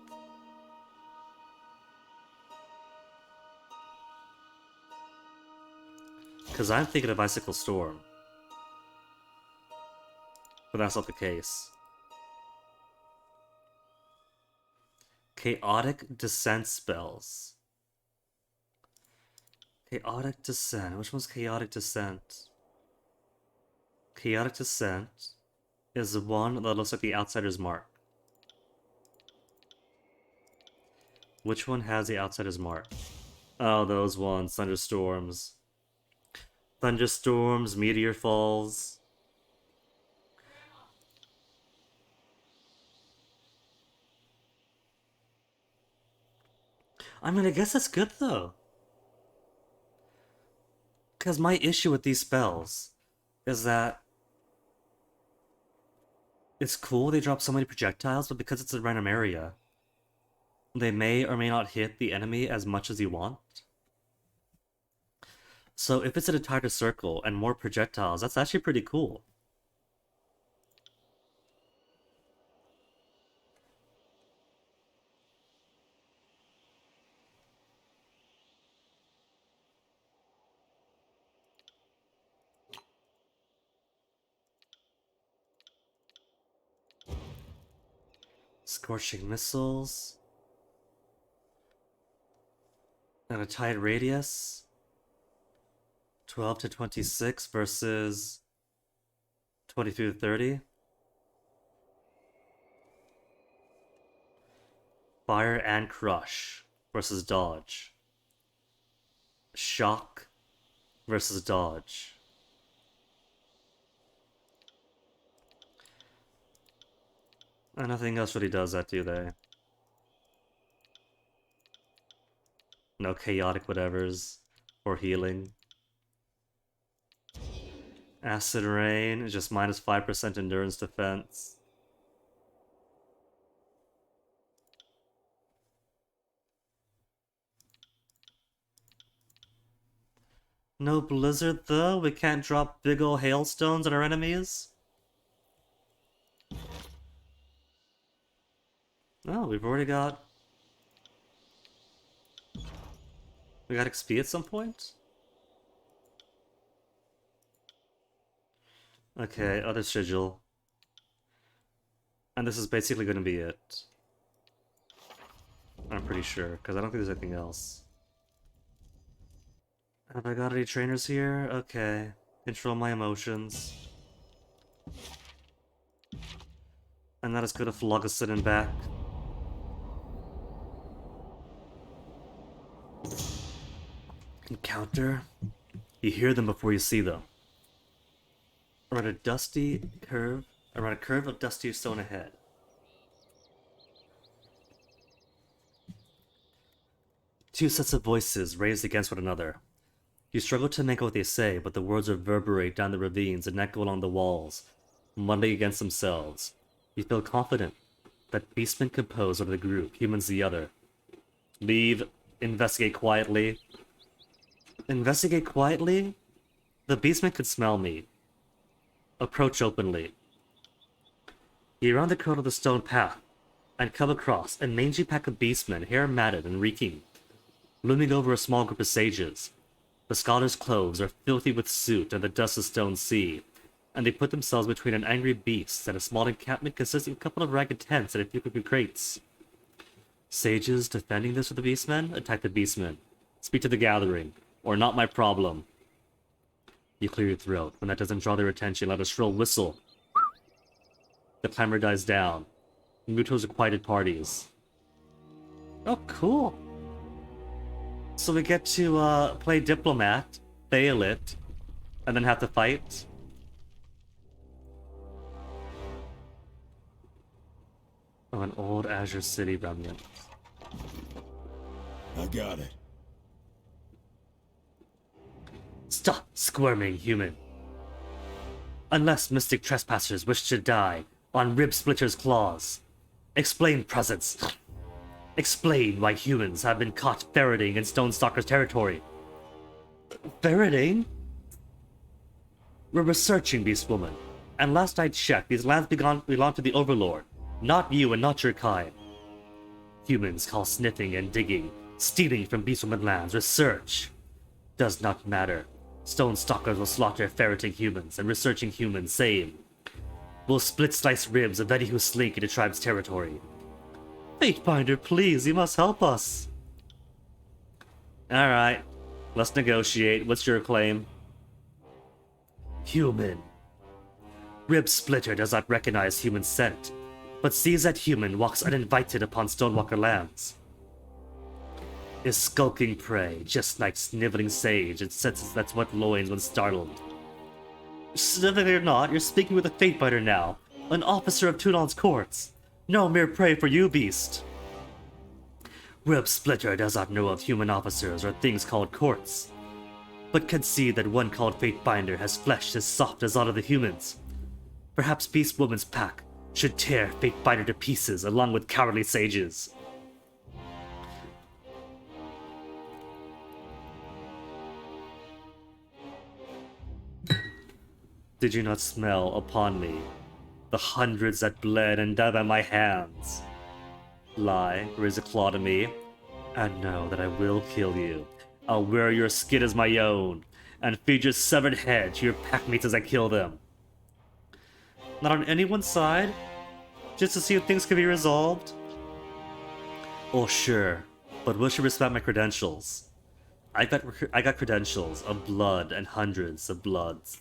Speaker 1: Because I'm thinking of Icicle Storm. But that's not the case. Chaotic Descent spells. Chaotic Descent. Which one's Chaotic Descent? Chaotic Descent is the one that looks like the Outsider's Mark. Which one has the Outsider's Mark? Oh, those ones. Thunderstorms. Thunderstorms, Meteor Falls. I mean, I guess that's good, though. Because my issue with these spells is that it's cool they drop so many projectiles, but because it's a random area, they may or may not hit the enemy as much as you want. So if it's in a tighter circle and more projectiles, that's actually pretty cool. Scorching missiles. And a tight radius. 12 to 26 versus 23 to 30. Fire and Crush versus Dodge. Shock versus Dodge. And nothing else really does that, do they? No chaotic whatevers or healing. Acid Rain is just minus 5% endurance defense. No Blizzard though? We can't drop big ol' hailstones on our enemies? Oh, we've already got... We got XP at some point? Okay, other sigil. And this is basically going to be it. I'm pretty sure, because I don't think there's anything else. Have I got any trainers here? Okay. Control my emotions. And that is good to Phlogiston and back. Encounter. You hear them before you see them. Around a curve of dusty stone ahead. Two sets of voices raised against one another. You struggle to make out what they say, but the words reverberate down the ravines and echo along the walls, muttering against themselves. You feel confident that beastmen compose one of the group, humans the other. Leave. Investigate quietly. Investigate quietly? The beastmen could smell me. Approach openly. You round the curve of the stone path and come across a mangy pack of beastmen, hair matted and reeking, looming over a small group of sages. The scholars' clothes are filthy with soot and the dust of stone sea, and they put themselves between an angry beast and a small encampment consisting of a couple of ragged tents and a few cookie crates. Sages defending this with the beastmen? Attack the beastmen. Speak to the gathering, or not my problem. You clear your throat. When that doesn't draw their attention, let a shrill whistle. The clamor dies down. Mutos are quieted parties. Oh, cool. So we get to play Diplomat, fail it, and then have to fight. Oh, an old Azure City remnant.
Speaker 4: I got it.
Speaker 1: Stop squirming, human. Unless mystic trespassers wish to die on Rib Splitter's claws. Explain presence. Explain why humans have been caught ferreting in Stonestalker's territory. Ferreting? We're researching, Beastwoman. And last I checked, these lands belong to the Overlord. Not you and not your kind. Humans call sniffing and digging, stealing from Beastwoman lands, research. Does not matter. Stonestalkers will slaughter ferreting humans and researching humans, same. We'll split slice ribs of any who slink into tribe's territory. Fatebinder, please, you must help us. Alright, let's negotiate. What's your claim? Human. Rib Splitter does not recognize human scent, but sees that human walks uninvited upon Stonewalker lands. Is skulking prey, just like sniveling sage, and senses that's what loins when startled. Sniveling or not, you're speaking with a Fatebinder now, an officer of Tunon's courts. No mere prey for you, beast. Rib Splitter does not know of human officers or things called courts, but can see that one called Fatebinder has flesh as soft as all of the humans. Perhaps Beast Woman's pack should tear Fatebinder to pieces along with cowardly sages. Did you not smell upon me the hundreds that bled and died by my hands? Lie, raise a claw to me, and know that I will kill you. I'll wear your skin as my own, and feed your severed head to your packmates as I kill them. Not on anyone's side? Just to see if things can be resolved? Oh sure, but will you respect my credentials? I got credentials of blood and hundreds of bloods.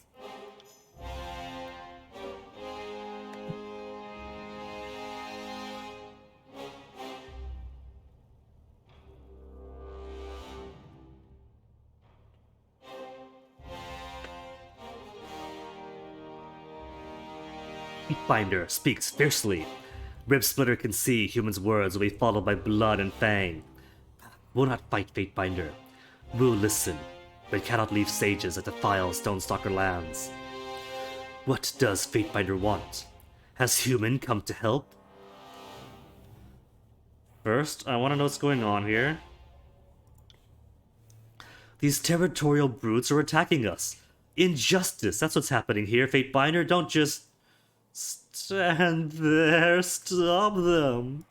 Speaker 1: Fatebinder speaks fiercely. Rib Splitter can see humans' words will be followed by blood and fang. We'll not fight Fatebinder. We'll listen, but cannot leave sages that defile Stonestalker lands. What does Fatebinder want? Has human come to help? First, I want to know what's going on here. These territorial brutes are attacking us. Injustice, that's what's happening here. Fatebinder, don't just stand there, stop them.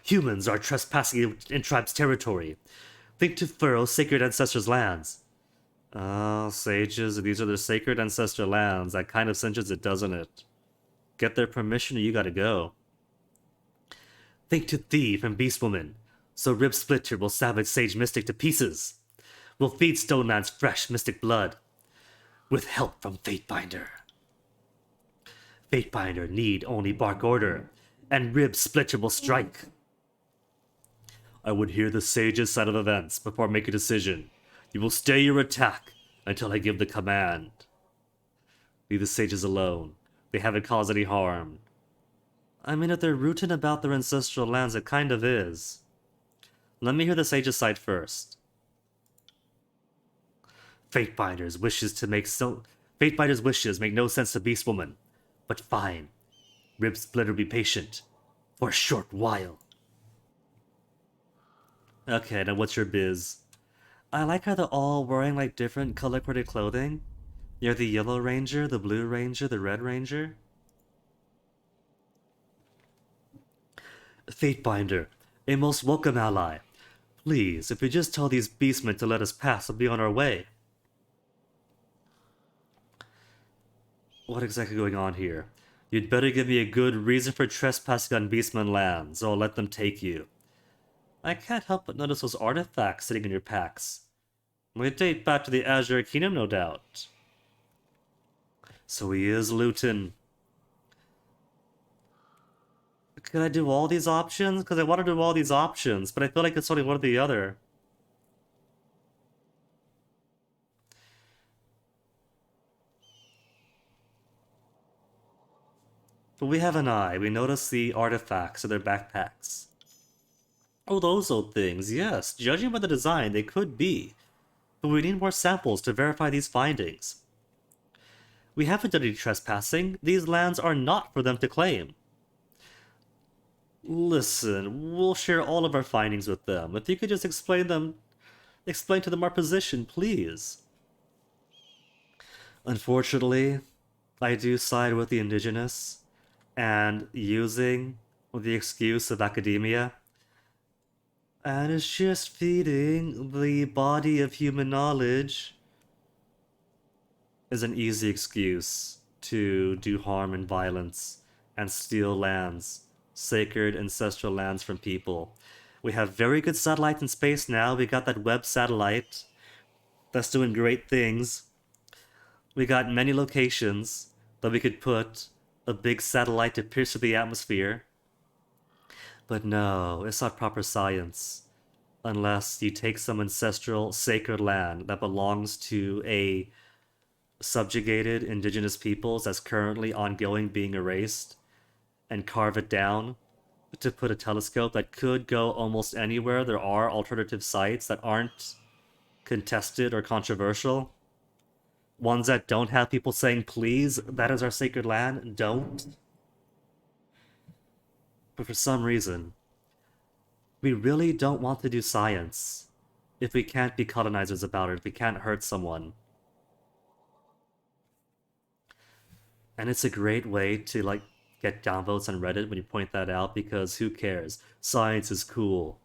Speaker 1: Humans are trespassing in tribe's territory. Think to furrow sacred ancestors' lands. Ah, sages, these are their sacred ancestor lands. That kind of cinches it, doesn't it? Get their permission or you gotta go. Think to thieve and beast woman. So Rib Splitter will savage sage mystic to pieces. We'll feed Stoneland's fresh mystic blood. With help from Fatebinder. Fatebinder need only bark order, and Rib Splitter will strike. I would hear the sage's side of events before I make a decision. You will stay your attack until I give the command. Leave the sages alone. They haven't caused any harm. I mean, if they're rooting about their ancestral lands, it kind of is. Let me hear the sage's side first. Fatebinder wishes make no sense to Beast Woman. But fine. Rib Splitter be patient. For a short while. Okay, now what's your biz? I like how they're all wearing like different color-coded clothing. You're the Yellow Ranger, the Blue Ranger, the Red Ranger. Fatebinder, a most welcome ally. Please, if you just tell these beastmen to let us pass, we'll be on our way. What exactly going on here? You'd better give me a good reason for trespassing on beastmen lands, or I'll let them take you. I can't help but notice those artifacts sitting in your packs. They date back to the Azure Kingdom, no doubt. So he is looting. Could I do all these options? Because I want to do all these options, but I feel like it's only one or the other. But we have an eye. We notice the artifacts in their backpacks. Oh, those old things, yes. Judging by the design, they could be. But we need more samples to verify these findings. We haven't done any trespassing. These lands are not for them to claim. Listen, we'll share all of our findings with them. If you could just explain to them our position, please. Unfortunately, I do side with the indigenous, and using the excuse of academia, and it's just feeding the body of human knowledge is an easy excuse to do harm and violence and steal lands, sacred ancestral lands from people. We have very good satellites in space now. We got that Webb satellite that's doing great things. We got many locations that we could put a big satellite to pierce through the atmosphere. But no, it's not proper science. Unless you take some ancestral sacred land that belongs to a subjugated indigenous peoples that's currently ongoing being erased and carve it down to put a telescope that could go almost anywhere. There are alternative sites that aren't contested or controversial. Ones that don't have people saying, please, that is our sacred land, don't. But for some reason, we really don't want to do science if we can't be colonizers about it, if we can't hurt someone. And it's a great way to, like, get downvotes on Reddit when you point that out, because who cares? Science is cool.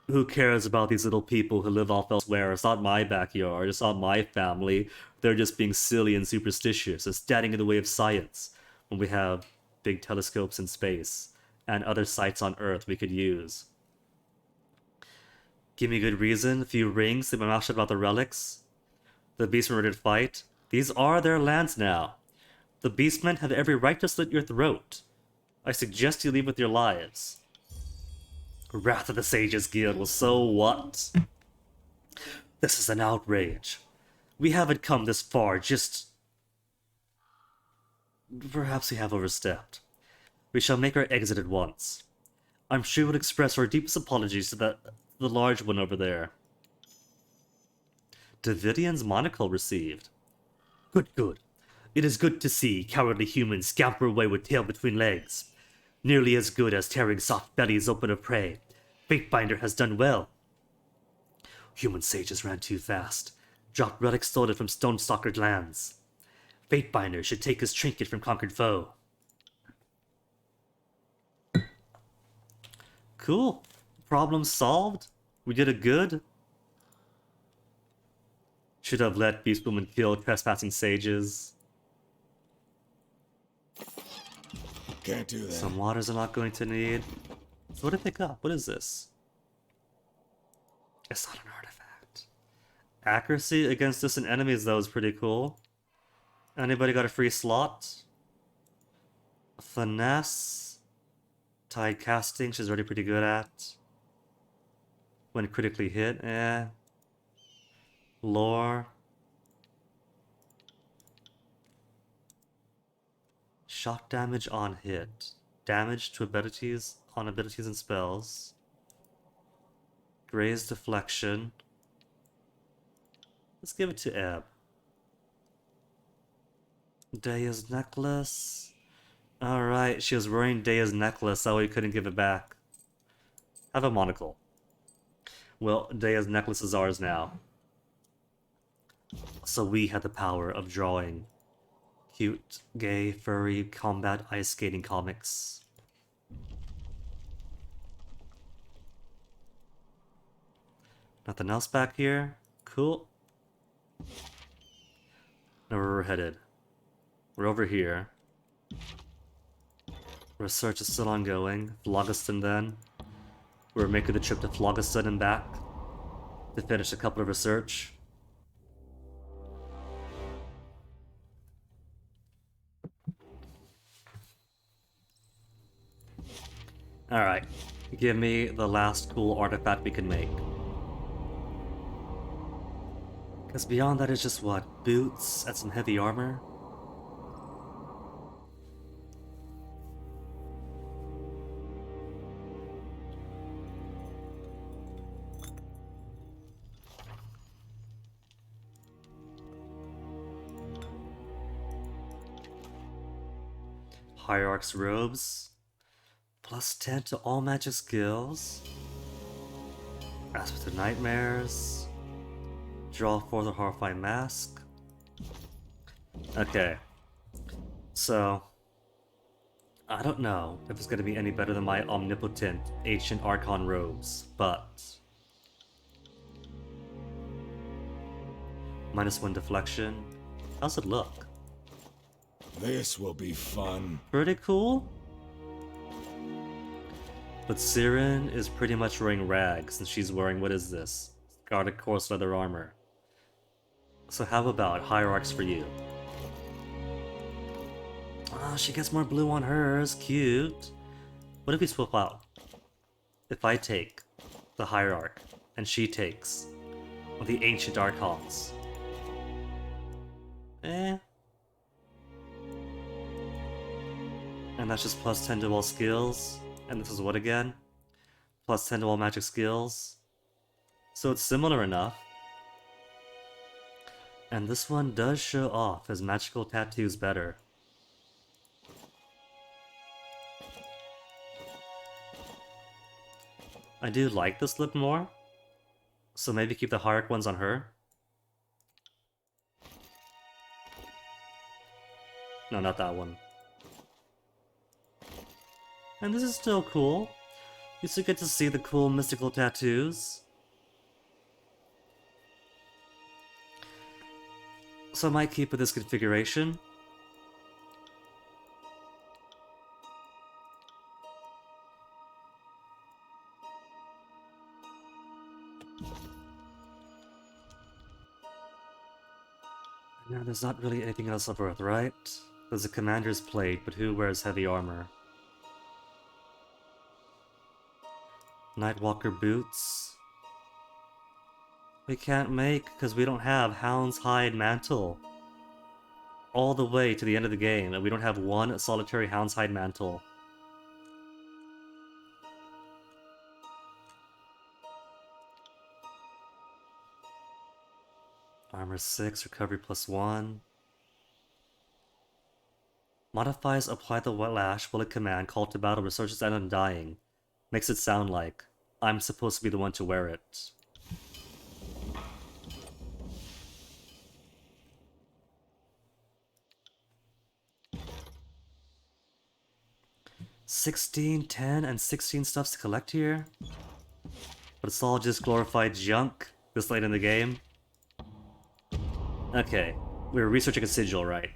Speaker 1: Who cares about these little people who live off elsewhere? It's not my backyard, it's not my family. They're just being silly and superstitious. It's standing in the way of science when we have big telescopes in space and other sites on Earth we could use. Give me a good reason, a few rings, leave my mouth shut about the relics. The beastmen ready to fight. These are their lands now. The beastmen have every right to slit your throat. I suggest you leave with your lives. Wrath of the Sages Guild. Well, so what? This is an outrage. We haven't come this far, just... Perhaps we have overstepped. We shall make our exit at once. I'm sure we'll express our deepest apologies to the large one over there. Davidian's monocle received. Good, good. It is good to see cowardly humans scamper away with tail between legs. Nearly as good as tearing soft bellies open of prey. Fatebinder has done well. Human sages ran too fast. Dropped relics stolen from stone-stalkered lands. Fatebinder should take his trinket from conquered foe. Cool. Problem solved. We did a good. Should have let Beastwoman kill trespassing sages.
Speaker 4: Can't do that.
Speaker 1: Some waters I'm not going to need. So what did I pick up? What is this? It's not an artifact. Accuracy against distant enemies, though, is pretty cool. Anybody got a free slot? Finesse. Tide casting, she's already pretty good at. When critically hit, eh. Lore. Shock damage on hit. Damage to abilities on abilities and spells. Graze deflection. Let's give it to Ebb. Daya's necklace. Alright, she was wearing Daya's necklace, so we couldn't give it back. Have a monocle. Well, Daya's necklace is ours now. So we had the power of drawing cute, gay, furry, combat ice skating comics. Nothing else back here? Cool. Now where we're headed. We're over here. Research is still ongoing. Phlogiston then. We're making the trip to Phlogiston and back to finish a couple of research. Alright, give me the last cool artifact we can make. Because beyond that is just what? Boots and some heavy armor? Hierarch's robes. Plus 10 to all magic skills. Aspect of nightmares. Draw for the horrifying mask. Okay. So, I don't know if it's going to be any better than my omnipotent ancient archon robes, but -1 deflection. How's it look?
Speaker 4: This will be fun.
Speaker 1: Pretty cool. But Siren is pretty much wearing rags, and she's wearing, what is this? Guarded coarse leather armor. So how about hierarchs for you? Oh, she gets more blue on hers. Cute. What if we swap out? If I take the hierarch, and she takes the ancient archons. Eh. And that's just plus 10 to all skills. And this is what again? Plus 10 to all magic skills. So it's similar enough. And this one does show off his magical tattoos better. I do like this look more. So maybe keep the hierarch ones on her. No, not that one. And this is still cool. You still get to see the cool mystical tattoos. So I might keep with this configuration. Now there's not really anything else of worth, right? There's a commander's plate, but who wears heavy armor? Nightwalker boots. We can't make because we don't have Hound's Hide Mantle. All the way to the end of the game, and we don't have one solitary Hound's Hide Mantle. Armor 6, recovery +1. Modifies apply the lash bullet command, call to battle, researches and undying. Makes it sound like I'm supposed to be the one to wear it. $16, $10, and 16 stuffs to collect here? But it's all just glorified junk this late in the game. Okay, we were researching a sigil, right?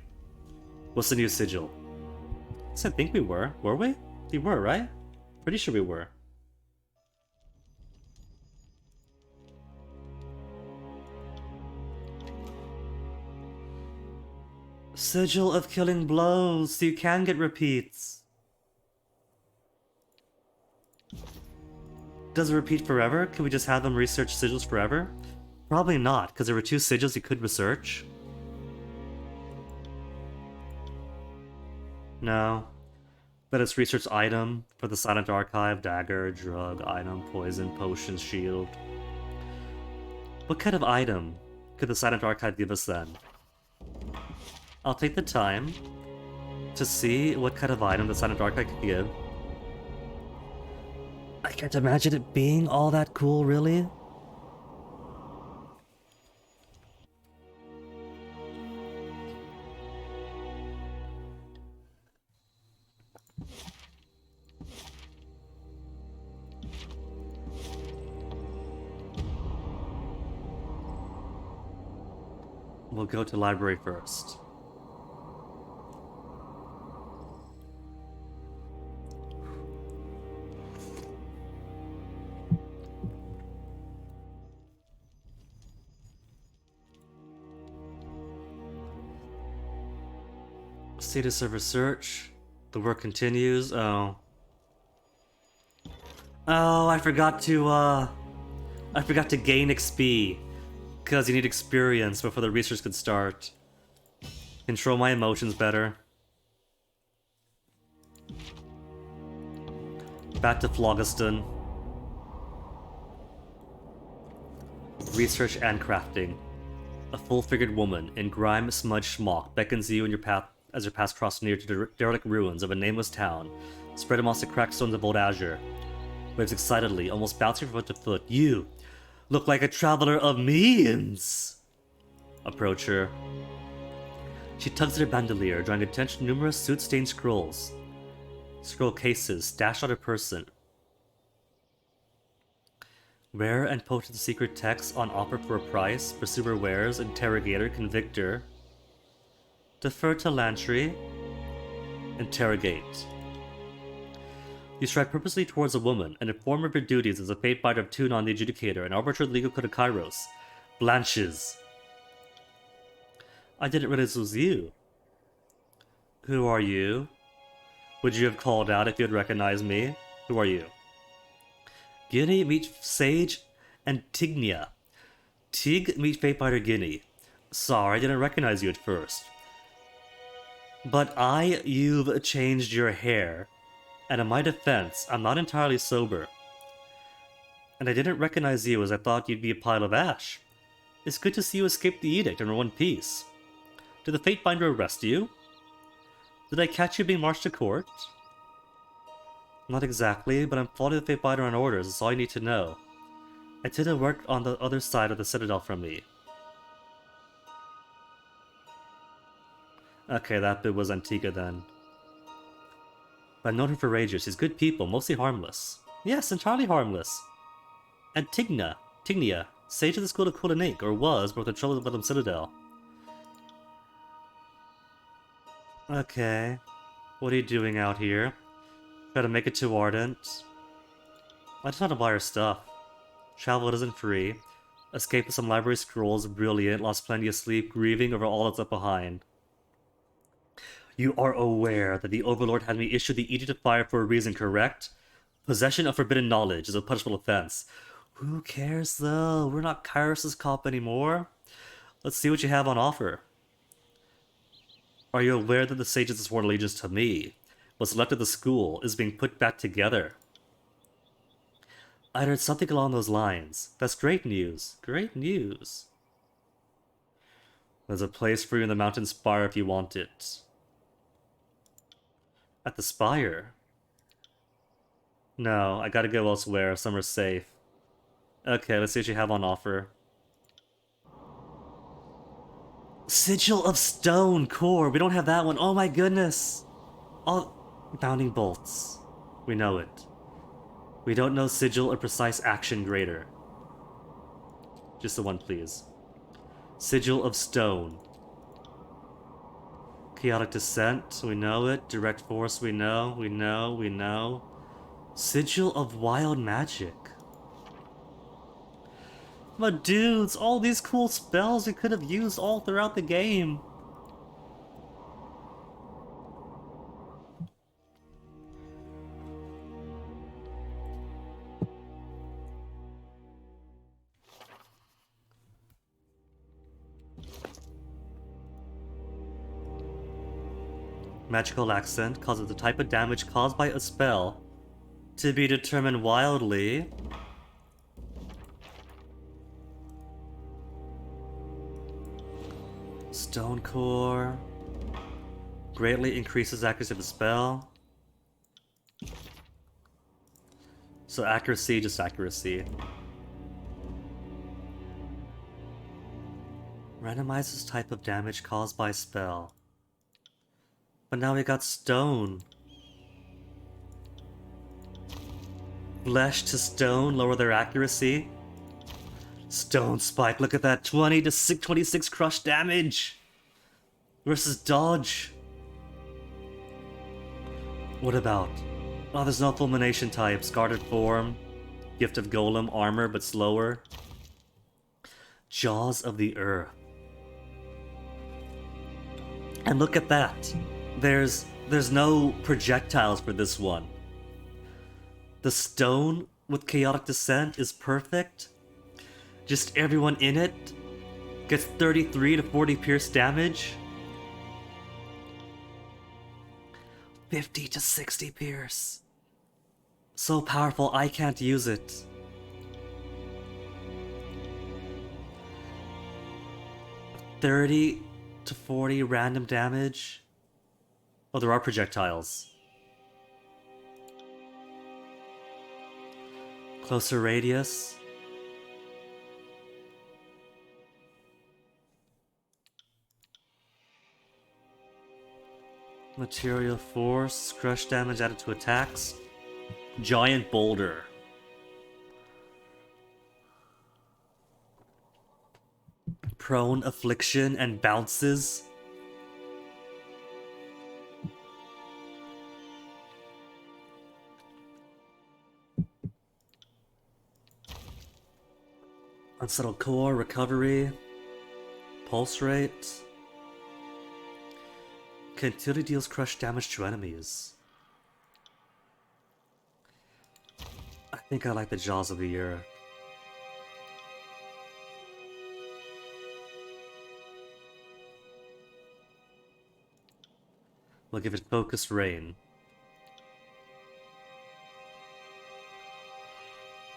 Speaker 1: What's the new sigil? Yes, I think we were. Were we? We were, right? Pretty sure we were. Sigil of killing blows, so you can get repeats. Does it repeat forever? Can we just have them research sigils forever? Probably not, because there were 2 sigils you could research. No. But it's research item for the Silent Archive, dagger, drug, item, poison, potion, shield. What kind of item could the Silent Archive give us then? I'll take the time to see what kind of item the Silent Archive could give. I can't imagine it being all that cool, really. We'll go to library first. Status of research. The work continues. Oh, I forgot to gain XP. Because you need experience before the research could start. Control my emotions better. Back to Phlogiston. Research and crafting. A full-figured woman in grime, smudge, schmuck beckons you in your path as your paths cross near to the derelict ruins of a nameless town, spread amongst the cracked stones of old azure. Waves excitedly, almost bouncing from foot to foot. You look like a traveler of means. Approach her. She tugs at her bandolier, drawing attention to numerous soot-stained scrolls. Scroll cases stashed on her person. Rare and potent secret texts on offer for a price. Pursuer wares, interrogator, convictor. Defer to Lantry. Interrogate. You strike purposely towards a woman and inform of your duties as a fate fighter of Tunon the Adjudicator and arbiter of the legal code of Kyros. Blanches. I didn't realize it was you. Who are you? Would you have called out if you had recognized me? Who are you? Guinea meet Sage Antignia. Tig meet Fate Fighter Guinea. Sorry, I didn't recognize you at first. But you've changed your hair. And in my defense, I'm not entirely sober. And I didn't recognize you as I thought you'd be a pile of ash. It's good to see you escape the edict and are in one piece. Did the Fatebinder arrest you? Did I catch you being marched to court? Not exactly, but I'm following the Fatebinder on orders, that's all you need to know. Antigua worked on the other side of the Citadel from me. Okay, that bit was Antigua then. But I've known her for ages. She's good people, mostly harmless. Yes, entirely harmless. Antignia, sage of the school of Kulanake, or was, but with the trouble with Citadel. Okay. What are you doing out here? Try to make it too ardent. I just want to buy her stuff. Travel isn't free. Escape with some library scrolls, brilliant, lost plenty of sleep, grieving over all that's left behind. You are aware that the Overlord had me issue the Edict of Fire for a reason, correct? Possession of forbidden knowledge is a punishable offense. Who cares though? We're not Kyros' cop anymore. Let's see what you have on offer. Are you aware that the sages sworn allegiance to me, what's left of the school, is being put back together? I heard something along those lines. That's great news. Great news. There's a place for you in the mountain spire if you want it. At the spire? No, I gotta go elsewhere. Somewhere safe. Okay, let's see what you have on offer. Sigil of Stone Core. We don't have that one. Oh my goodness. All bounding bolts. We know it. We don't know Sigil or Precise Action Greater. Just the one, please. Sigil of Stone. Chaotic Descent, we know it. Direct Force, we know. Sigil of Wild Magic. But dudes, all these cool spells we could have used all throughout the game. Magical accent causes the type of damage caused by a spell to be determined wildly. Stone Core greatly increases accuracy of the spell. So accuracy, just accuracy. Randomizes type of damage caused by spell. But now we got stone. Flesh to stone, lower their accuracy. Stone Spike, look at that, 20 to 26 crush damage! Versus dodge. What about? Oh, there's no fulmination types. Guarded form. Gift of Golem, armor, but slower. Jaws of the Earth. And look at that. There's no projectiles for this one. The stone with Chaotic Descent is perfect. Just everyone in it gets 33 to 40 pierce damage. 50 to 60 pierce. So powerful, I can't use it. $30 to 40 random damage. Oh, there are projectiles. Closer radius. Material force, crush damage added to attacks. Giant boulder. Prone affliction and bounces. Unsettled core, recovery, pulse rate. Continually deals crush damage to enemies. I think I like the Jaws of the Year. We'll give it Focused Rain.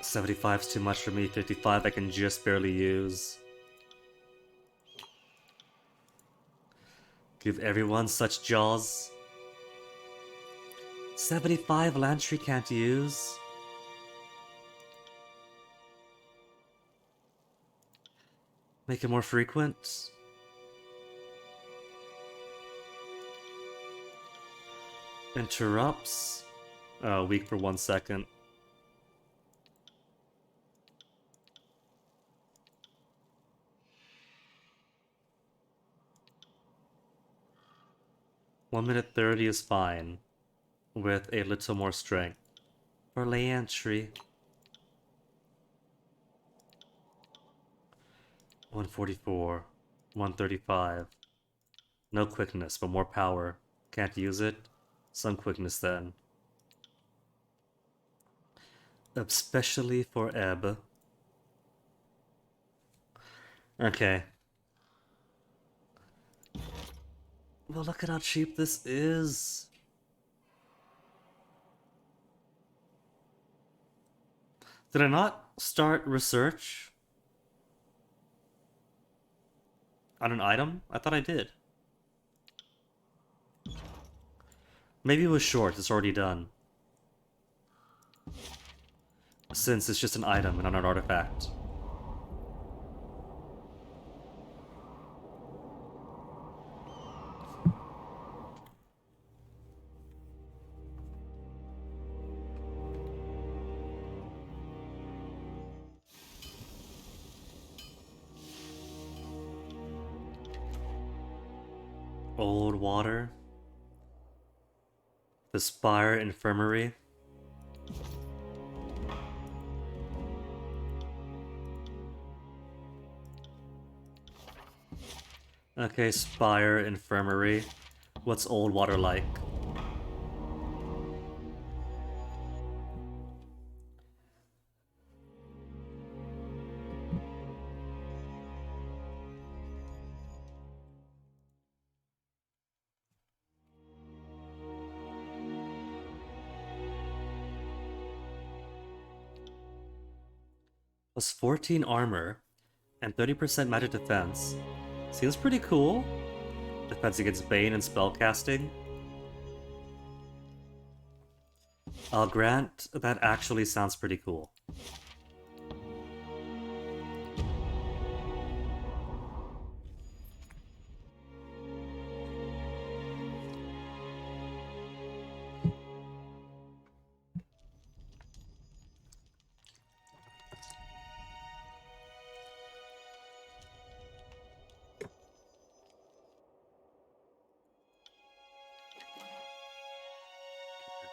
Speaker 1: 75's too much for me, 55 I can just barely use. Give everyone such Jaws. 75 Lantry can't use. Make it more frequent. Interrupts. Oh, weak for 1 second. One minute 30 is fine, with a little more strength. For Lantry. 144. 135. No quickness, but more power. Can't use it. Some quickness then. Especially for Ebb. Okay. Well, look at how cheap this is. Did I not start research on an item? I thought I did. Maybe it was short, it's already done. Since it's just an item and not an artifact. Old water. The Spire Infirmary. Okay, Spire Infirmary. What's old water like? Plus 14 armor and 30% magic defense. Seems pretty cool. Defense against Bane and spellcasting. I'll grant that actually sounds pretty cool.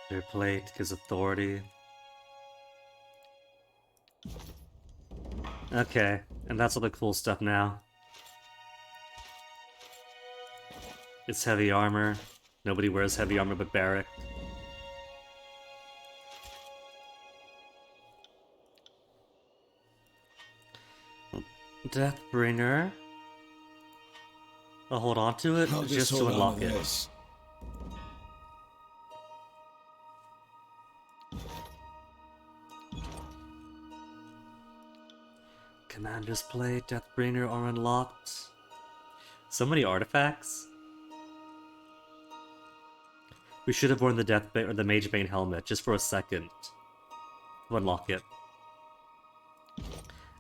Speaker 1: Their plate gives authority. Okay, and that's all the cool stuff now. It's heavy armor. Nobody wears heavy armor but Barrack. Deathbringer. I'll hold on to it
Speaker 4: I'll
Speaker 1: just to
Speaker 4: hold on
Speaker 1: unlock
Speaker 4: to
Speaker 1: it.
Speaker 4: this.
Speaker 1: Commander's Plate, Deathbringer are unlocked. So many artifacts. We should have worn the Deathbane or the Magebane helmet just for a second to unlock it.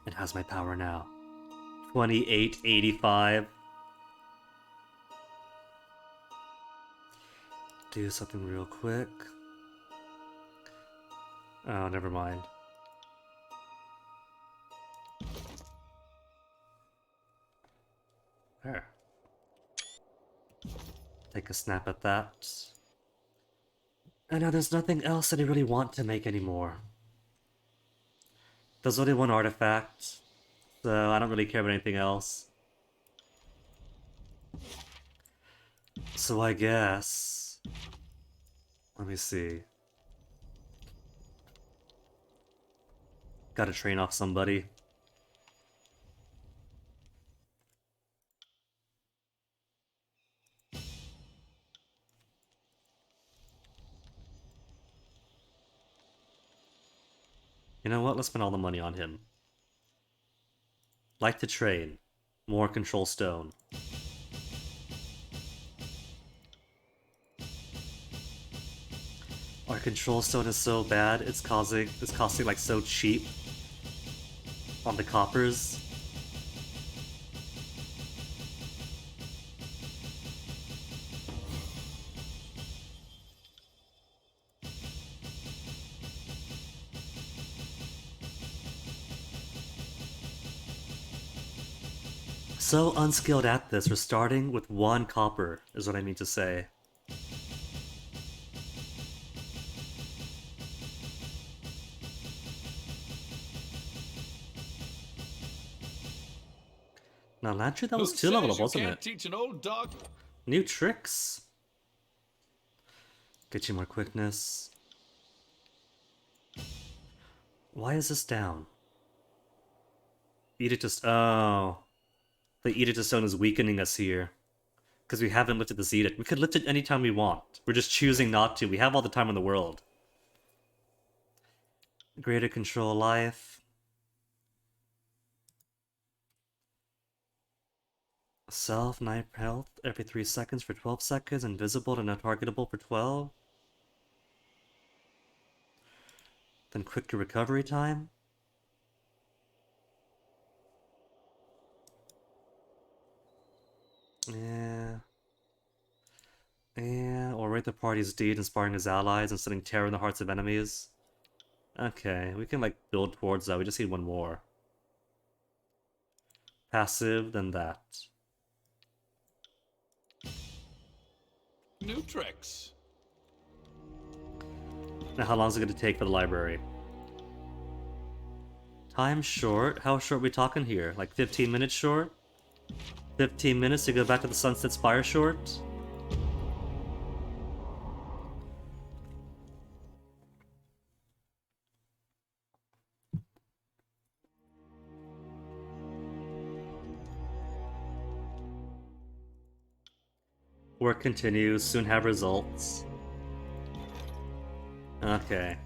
Speaker 1: It has my power now. 2885. Do something real quick. Oh, never mind. There. Take a snap at that. And now there's nothing else that I really want to make anymore. There's only one artifact, So I don't really care about anything else. So I guess... Let me see. Gotta train off somebody. You know what? Let's spend all the money on him. Like to train. More control stone. Our control stone is so bad, it's costing like so cheap on the coppers. So unskilled at this, we're starting with 1 copper, is what I mean to say. Now, Lantry, that was
Speaker 7: Who
Speaker 1: 2 level
Speaker 7: says
Speaker 1: up,
Speaker 7: you
Speaker 1: wasn't
Speaker 7: can't
Speaker 1: it?
Speaker 7: teach an old dog?
Speaker 1: New tricks. Get you more quickness. Why is this down? Edict to... Oh. The Edict to Stone is weakening us here. Because we haven't lifted this Edict. We could lift it anytime we want. We're just choosing not to. We have all the time in the world. Greater control life. Self, 9 health every 3 seconds for 12 seconds. Invisible and untargetable for 12. Then quicker recovery time. Yeah. Yeah, or rate the party's deed, inspiring his allies and setting terror in the hearts of enemies. Okay, we can like build towards that. We just need 1 more. Passive, then that.
Speaker 7: New tricks.
Speaker 1: Now, how long is it going to take for the library? Time short? How short are we talking here? Like 15 minutes short? 15 minutes to go back to the Sunset Spire short? Work continues, soon have results. Okay.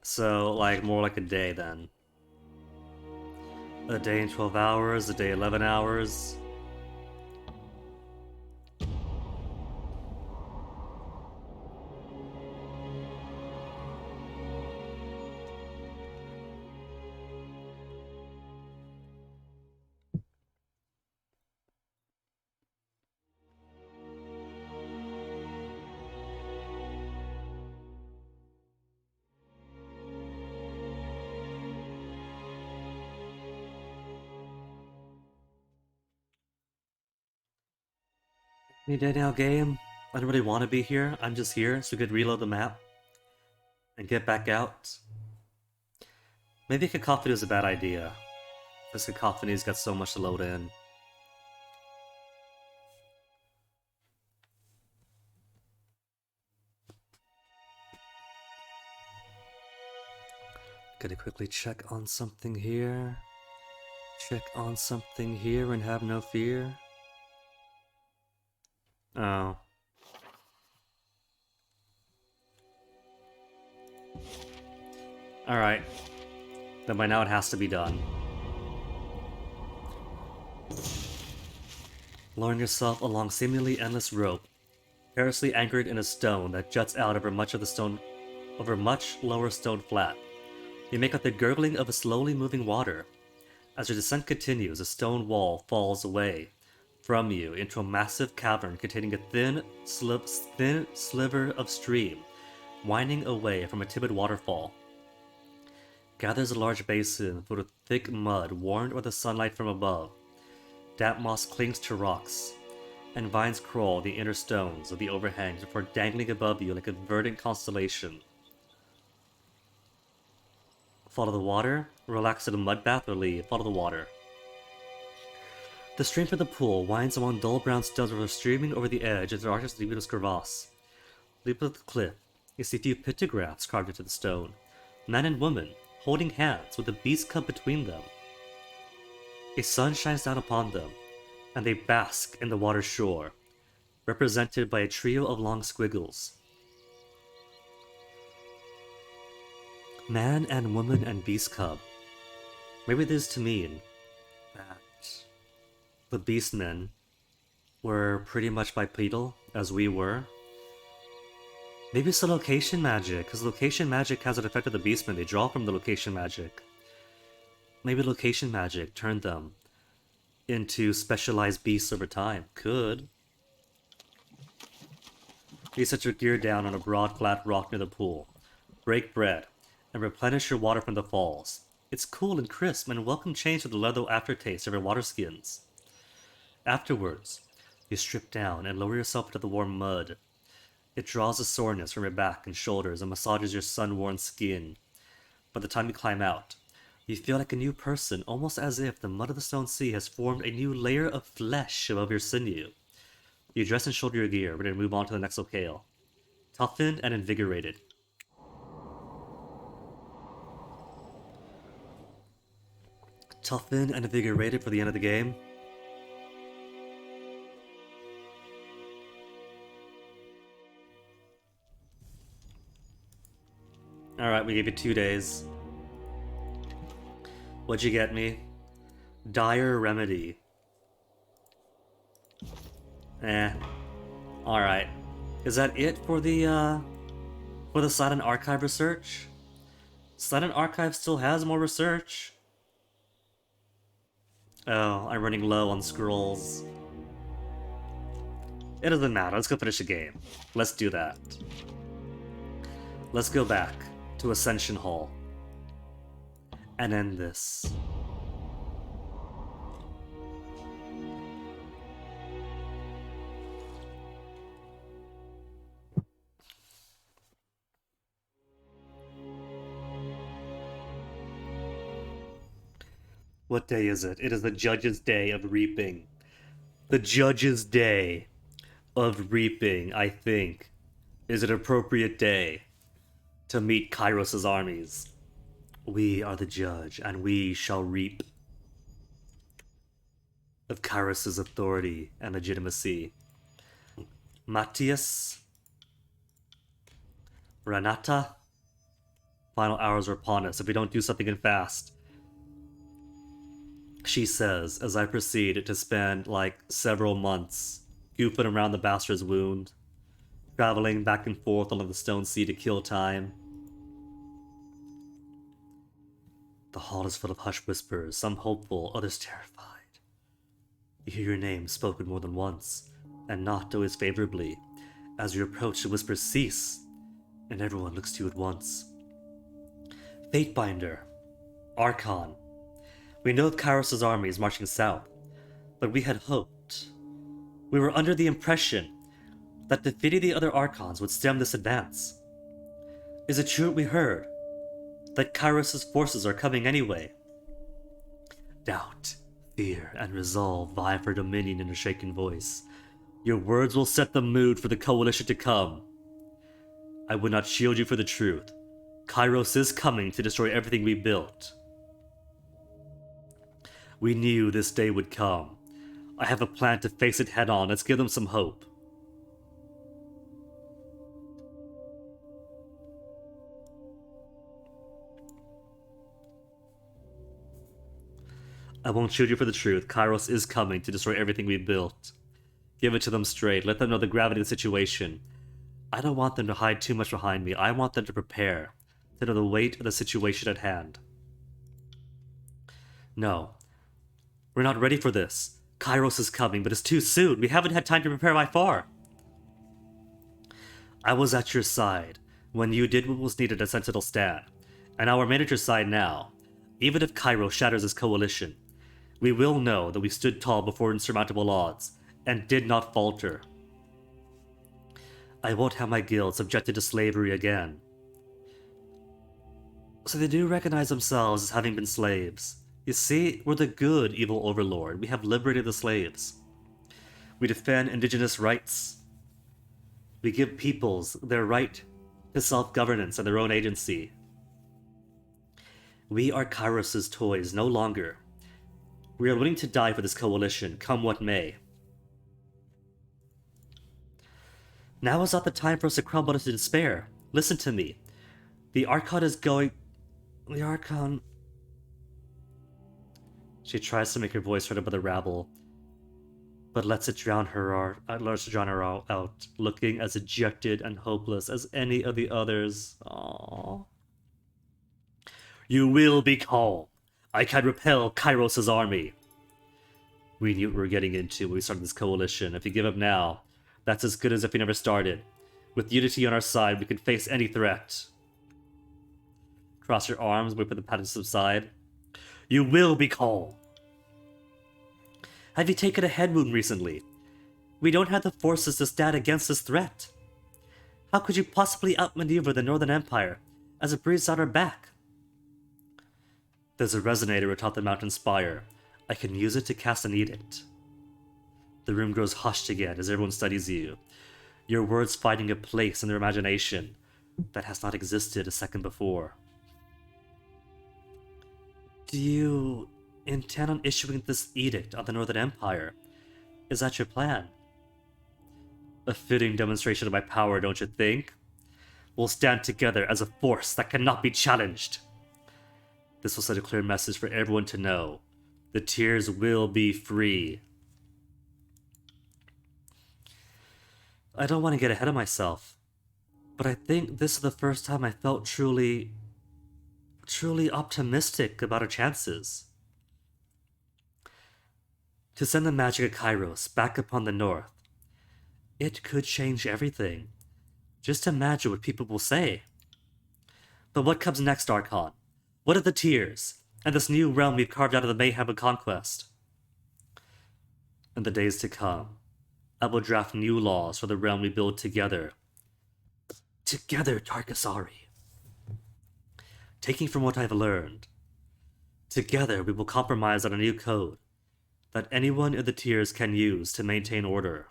Speaker 1: So, like, more like a day then. A day in 12 hours, a day 11 hours. Any day now, game. I don't really want to be here. I'm just here so we could reload the map and get back out. Maybe Cacophony is a bad idea. This Cacophony's got so much to load in. Gotta quickly check on something here. Check on something here and have no fear. Oh. Alright. Then by now it has to be done. Lowering yourself along seemingly endless rope, perilously anchored in a stone that juts out over much lower stone flat. You make out the gurgling of a slowly moving water. As your descent continues, a stone wall falls away from you into a massive cavern containing a thin sliver of stream, winding away from a timid waterfall. Gathers a large basin filled with thick mud warmed by the sunlight from above. Damp moss clings to rocks, and vines crawl the inner stones of the overhangs before dangling above you like a verdant constellation. Follow the water, relax in a mud bath, or leave. Follow the water. The stream from the pool winds among dull brown stones before streaming over the edge into the arches of the crevasse. Leap of the cliff, you see a few pictographs carved into the stone. Man and woman, holding hands with a beast cub between them. A sun shines down upon them, and they bask in the water's shore, represented by a trio of long squiggles. Man and woman and beast cub. Maybe this is to mean that the beastmen were pretty much bipedal, as we were. Maybe it's the location magic, because location magic has an effect of the beastmen. They draw from the location magic. Maybe location magic turned them into specialized beasts over time. Could. You set your gear down on a broad, flat rock near the pool. Break bread, and replenish your water from the falls. It's cool and crisp, and a welcome change to the leather aftertaste of your water skins. Afterwards, you strip down and lower yourself into the warm mud. It draws the soreness from your back and shoulders and massages your sun-worn skin. By the time you climb out, you feel like a new person, almost as if the mud of the stone sea has formed a new layer of flesh above your sinew. You dress and shoulder your gear, ready to move on to the next locale. Toughened and invigorated. Toughened and invigorated for the end of the game. Alright, we gave you 2 days. What'd you get me? Dire Remedy. Alright. Is that it for the Silent Archive research? Silent Archive still has more research. Oh, I'm running low on scrolls. It doesn't matter, let's go finish the game. Let's do that. Let's go back to Ascension Hall and end this. What day is it? It is the Judge's Day of Reaping. The Judge's Day of Reaping, I think, is an appropriate day to meet Kyros' armies. We are the judge, and we shall reap of Kyros' authority and legitimacy. Matthias, Renata, final hours are upon us if we don't do something in fast. She says, as I proceed to spend like several months goofing around the bastard's wound, traveling back and forth along the stone sea to kill time. The hall is full of hushed whispers, some hopeful, others terrified. You hear your name spoken more than once, and not always favorably. As you approach, the whispers cease, and everyone looks to you at once. Fatebinder, Archon. We know Kyros' army is marching south, but we had hoped. We were under the impression that defeating the other Archons would stem this advance. Is it true what we heard? That Kyros' forces are coming anyway? Doubt, fear, and resolve vie for dominion in a shaken voice. Your words will set the mood for the coalition to come. I would not shield you for the truth. Kyros is coming to destroy everything we built. We knew this day would come. I have a plan to face it head on. Let's give them some hope. I won't shoot you for the truth. Kyros is coming to destroy everything we built. Give it to them straight. Let them know the gravity of the situation. I don't want them to hide too much behind me. I want them to prepare, to know the weight of the situation at hand. No. We're not ready for this. Kyros is coming, but it's too soon. We haven't had time to prepare by far. I was at your side when you did what was needed at Sentinel Stand, and I'll remain at your side now. Even if Kyros shatters his coalition, we will know that we stood tall before insurmountable odds, and did not falter. I won't have my guild subjected to slavery again. So they do recognize themselves as having been slaves. You see, we're the good evil overlord. We have liberated the slaves. We defend indigenous rights. We give peoples their right to self-governance and their own agency. We are Kyros' toys, no longer. We are willing to die for this coalition, come what may. Now is not the time for us to crumble into despair. Listen to me. The Archon is going... The Archon... She tries to make her voice heard above the rabble, but lets it drown her out, looking as dejected and hopeless as any of the others. Aww. You will be calm. I can repel Kyros' army. We knew what we were getting into when we started this coalition. If you give up now, that's as good as if we never started. With unity on our side, we can face any threat. Cross your arms, wait for the pattern to subside. You will be calm. Have you taken a head wound recently? We don't have the forces to stand against this threat. How could you possibly outmaneuver the Northern Empire as it breathes out our back? There's a resonator atop the mountain spire. I can use it to cast an edict. The room grows hushed again as everyone studies you. Your words finding a place in their imagination that has not existed a second before. Do you intend on issuing this edict on the Northern Empire? Is that your plan? A fitting demonstration of my power, don't you think? We'll stand together as a force that cannot be challenged. This will send a clear message for everyone to know. The tears will be free. I don't want to get ahead of myself, but I think this is the first time I felt truly optimistic about our chances. To send the magic of Kyros back upon the north, it could change everything. Just imagine what people will say. But what comes next, Archon? What are the tears, and this new realm we've carved out of the mayhem of conquest? In the days to come, I will draft new laws for the realm we build together. Together, Tarkasari. Taking from what I've learned, together we will compromise on a new code that anyone in the tiers can use to maintain order.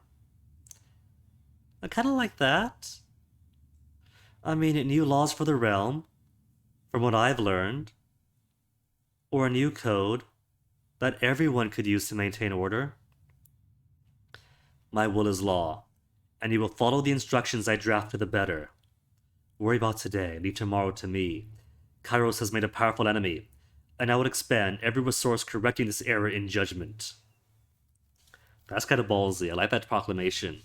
Speaker 1: I kind of like that. I mean, new laws for the realm, from what I've learned, or a new code that everyone could use to maintain order. My will is law, and you will follow the instructions I draft for the better. Worry about today, leave tomorrow to me. Kyros has made a powerful enemy, and I would expend every resource correcting this error in judgment. That's kind of ballsy. I like that proclamation.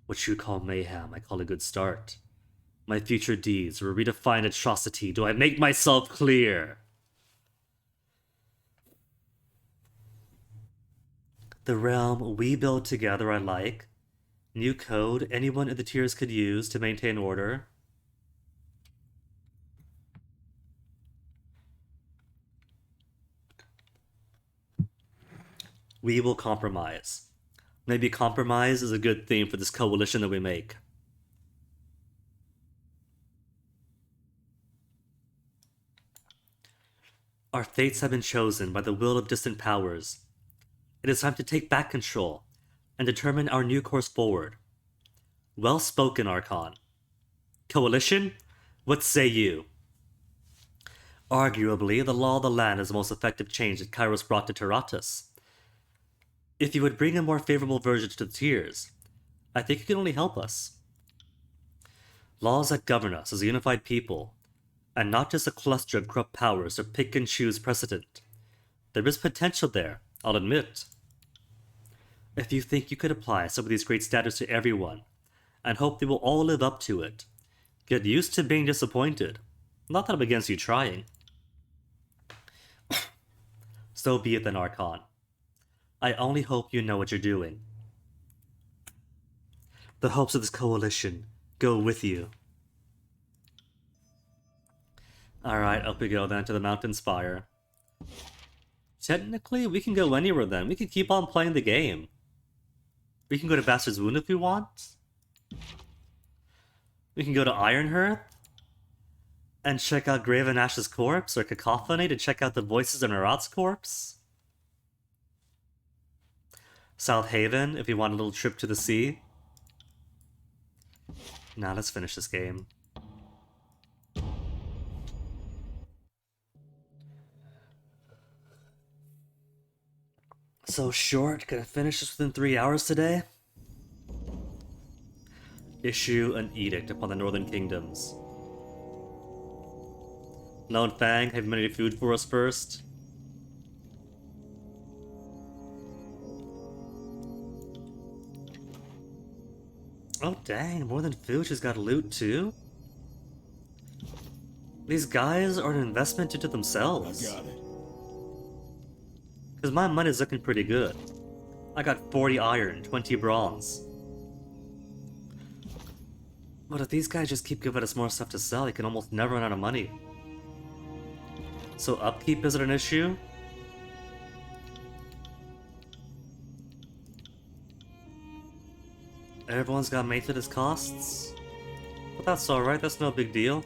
Speaker 1: What you call mayhem, I call a good start. My future deeds will redefine atrocity. Do I make myself clear? The realm we build together I like. New code anyone in the tiers could use to maintain order. We will compromise. Maybe compromise is a good theme for this coalition that we make. Our fates have been chosen by the will of distant powers. It is time to take back control and determine our new course forward. Well spoken, Archon. Coalition? What say you? Arguably, the law of the land is the most effective change that Kyros brought to Terratus. If you would bring a more favorable version to the tiers, I think it can only help us. Laws that govern us as a unified people, and not just a cluster of corrupt powers to pick and choose precedent. There is potential there, I'll admit. If you think you could apply some of these great standards to everyone, and hope they will all live up to it, get used to being disappointed. Not that I'm against you trying. So be it then, Archon. I only hope you know what you're doing. The hopes of this coalition go with you. Alright, up we go then to the mountain spire. Technically, we can go anywhere then. We can keep on playing the game. We can go to Bastard's Wound if we want. We can go to Ironhearth. And check out Graven Ash's corpse, or Cacophony to check out the voices in Arat's corpse? South Haven, if you want a little trip to the sea? Now let's finish this game. So short, gonna finish this within 3 hours today? Issue an edict upon the northern kingdoms. Lone Fang, have you made any food for us first? Oh dang, more than food, she's got loot too? These guys are an investment into
Speaker 4: I
Speaker 1: themselves.
Speaker 4: got it.
Speaker 1: Because my money's looking pretty good. I got 40 iron, 20 bronze. But if these guys just keep giving us more stuff to sell, you can almost never run out of money. So upkeep isn't an issue? Everyone's got maintenance costs? But that's alright, that's no big deal.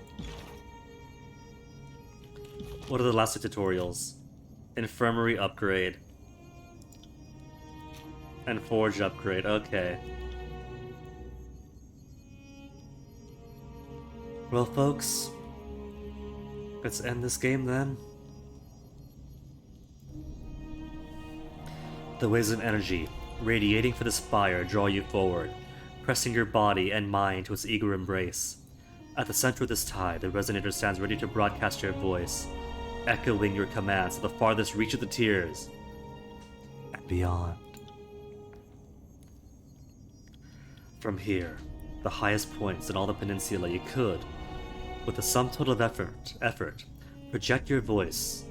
Speaker 1: What are the last two tutorials? Infirmary upgrade. And Forge upgrade, okay. Well folks, let's end this game then. The waves of energy, radiating from the spire, draw you forward, pressing your body and mind to its eager embrace. At the center of this tide, the resonator stands ready to broadcast your voice, echoing your commands to the farthest reach of the tiers and beyond. From here, the highest points in all the peninsula, you could, with the sum total of effort, project your voice,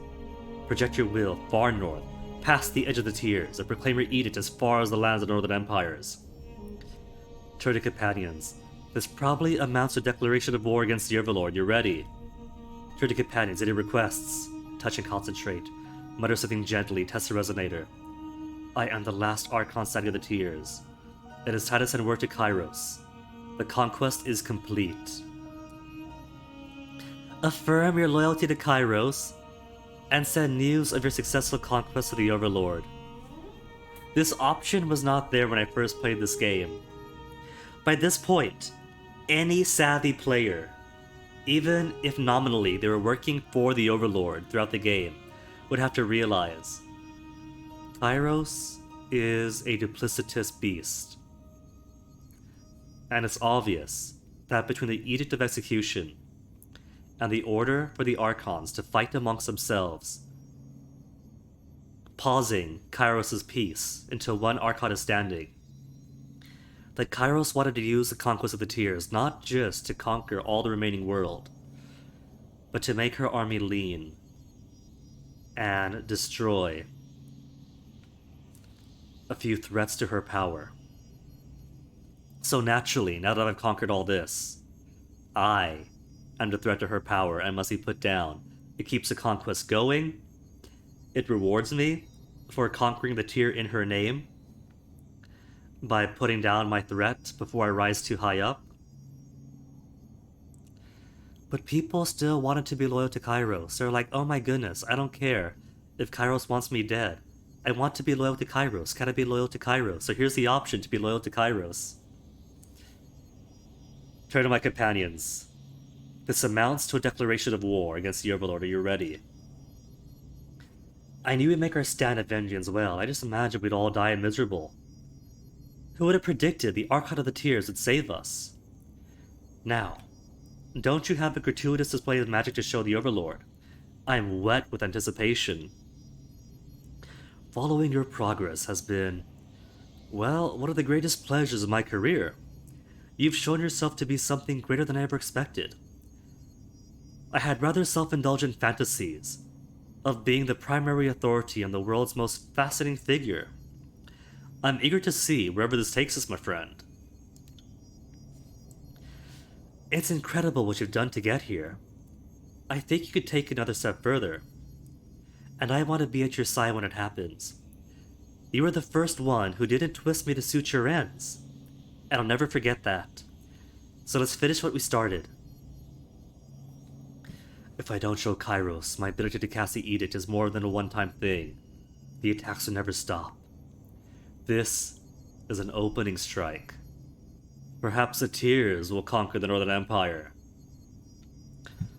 Speaker 1: project your will far north, past the edge of the tiers, and proclaim your edict as far as the lands of the northern empires. Turn to companions. This probably amounts to a declaration of war against the Overlord. You're ready. Turn to companions. Any requests? Touch and concentrate. Mutter something gently. Test the resonator. I am the last Archon standing of the tiers. It is time to send word to Kyros. The conquest is complete. Affirm your loyalty to Kyros, and send news of your successful conquest of the Overlord. This option was not there when I first played this game. By this point, any savvy player, even if nominally they were working for the Overlord throughout the game, would have to realize Kyros is a duplicitous beast. And it's obvious that between the Edict of Execution and the order for the Archons to fight amongst themselves, pausing Kyros' peace until one Archon is standing, that Kyros wanted to use the conquest of the tiers not just to conquer all the remaining world, but to make her army lean and destroy a few threats to her power. So naturally, now that I've conquered all this, I am the threat to her power and must be put down. It keeps the conquest going. It rewards me for conquering the tier in her name by putting down my threat before I rise too high up. But people still wanted to be loyal to Kyros. They're like, oh my goodness, I don't care if Kyros wants me dead. I want to be loyal to Kyros. Can I be loyal to Kyros? So here's the option to be loyal to Kyros. Turn to my companions. This amounts to a declaration of war against the Overlord. Are you ready? I knew we'd make our stand at vengeance well. I just imagined we'd all die miserable. Who would have predicted the Archon of the Tiers would save us? Now, don't you have a gratuitous display of magic to show the Overlord? I am wet with anticipation. Following your progress has been, well, one of the greatest pleasures of my career. You've shown yourself to be something greater than I ever expected. I had rather self-indulgent fantasies of being the primary authority on the world's most fascinating figure. I'm eager to see wherever this takes us, my friend. It's incredible what you've done to get here. I think you could take another step further. And I want to be at your side when it happens. You were the first one who didn't twist me to suit your ends. And I'll never forget that. So let's finish what we started. If I don't show Kyros, my ability to cast the edict is more than a one-time thing. The attacks will never stop. This is an opening strike. Perhaps the Tears will conquer the Northern Empire.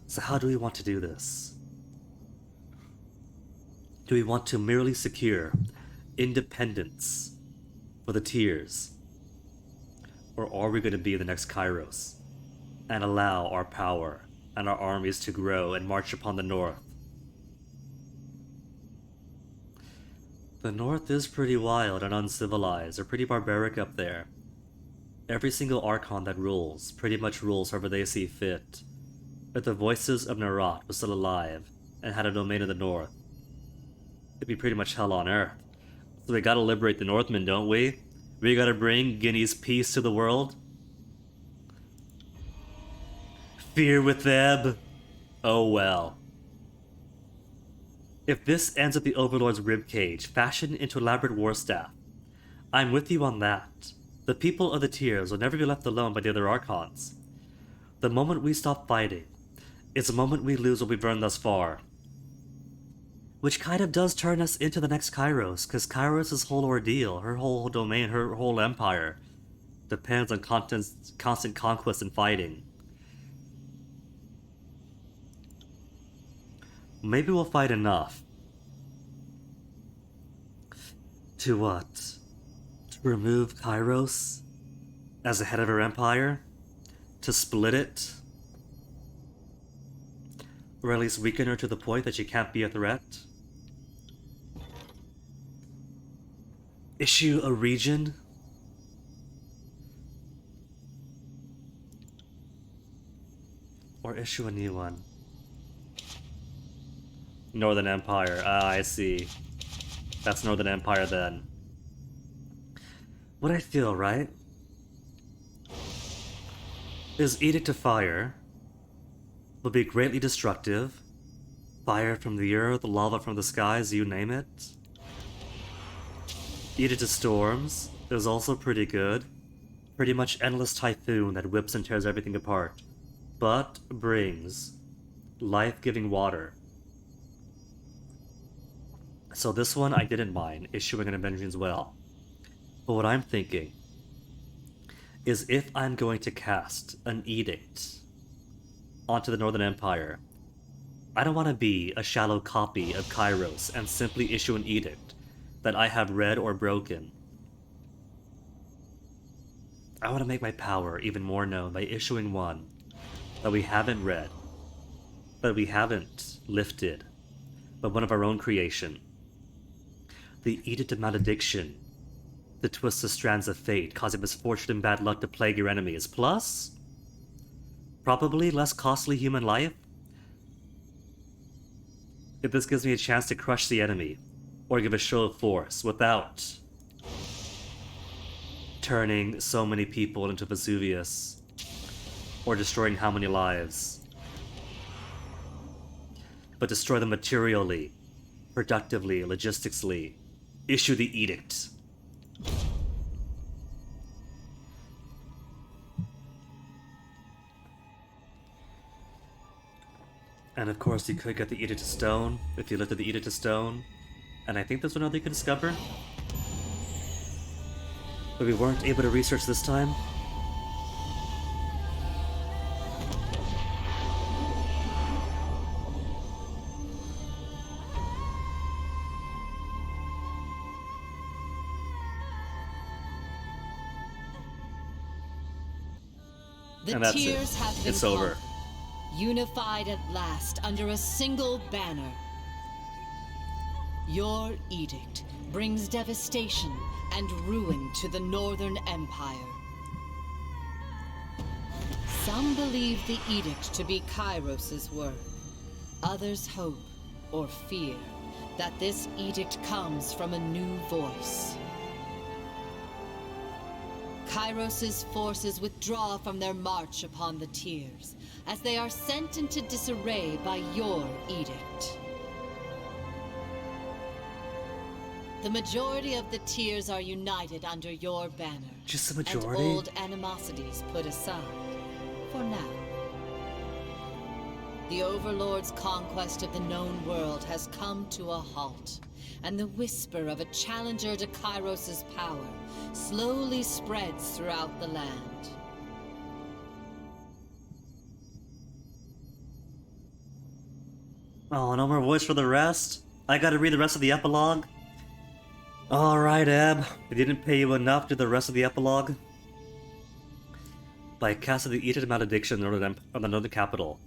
Speaker 1: So how do we want to do this? Do we want to merely secure independence for the Tears? Or are we going to be the next Kyros and allow our power and our armies to grow and march upon the North? The North is pretty wild and uncivilized. They're pretty barbaric up there. Every single Archon that rules pretty much rules however they see fit. If the voices of Narat was still alive and had a domain in the North, it'd be pretty much hell on Earth. So we gotta liberate the Northmen, don't we? We gotta bring Guinea's peace to the world. Fear with them? Oh well. If this ends at the Overlord's ribcage, fashioned into elaborate war staff, I'm with you on that. The people of the Tears will never be left alone by the other Archons. The moment we stop fighting, it's the moment we lose what we've earned thus far. Which kind of does turn us into the next Kyros, because Kyros' whole ordeal, her whole domain, her whole empire, depends on constant conquest and fighting. Maybe we'll fight enough. To what? To remove Kyros as the head of her empire? To split it? Or at least weaken her to the point that she can't be a threat? Issue a region? Or issue a new one? Northern Empire. Ah, I see. That's Northern Empire then. What I feel, right? Is Edict of Fire will be greatly destructive. Fire from the earth, lava from the skies, you name it. Edict of Storms is also pretty good. Pretty much endless typhoon that whips and tears everything apart. But brings life-giving water. So this one I didn't mind issuing an Avenging Well. But what I'm thinking is if I'm going to cast an edict onto the Northern Empire, I don't want to be a shallow copy of Kyros and simply issue an edict that I have read or broken. I want to make my power even more known by issuing one that we haven't read, that we haven't lifted, but one of our own creation. The Edict of Malediction, to twist the strands of fate, causing misfortune and bad luck to plague your enemies. Plus, probably less costly human life. If this gives me a chance to crush the enemy, or give a show of force without turning so many people into Vesuvius, or destroying how many lives, but destroy them materially, productively, logistically. Issue the edict. And of course you could get the Edict of Stone, if you lifted the Edict of Stone. And I think there's another you can discover. But we weren't able to research this time.
Speaker 5: The
Speaker 1: And that's
Speaker 5: Tears
Speaker 1: it.
Speaker 5: have been
Speaker 1: It's over.
Speaker 5: conquered, unified at last under a single banner. Your edict brings devastation and ruin to the Northern Empire. Some believe the edict to be Kyros' work. Others hope, or fear, that this edict comes from a new voice. Kyros' forces withdraw from their march upon the Tears, as they are sent into disarray by your edict. The majority of the Tears are united under your banner.
Speaker 1: Just the majority?
Speaker 5: And old animosities put aside, for now. The Overlord's conquest of the known world has come to a halt, and the whisper of a challenger to Kyros' power slowly spreads throughout the land.
Speaker 1: Oh, no more voice for the rest? I gotta read the rest of the epilogue? Alright, Ab. I didn't pay you enough to do the rest of the epilogue. By casting the Edict of Malediction on the Northern Capital.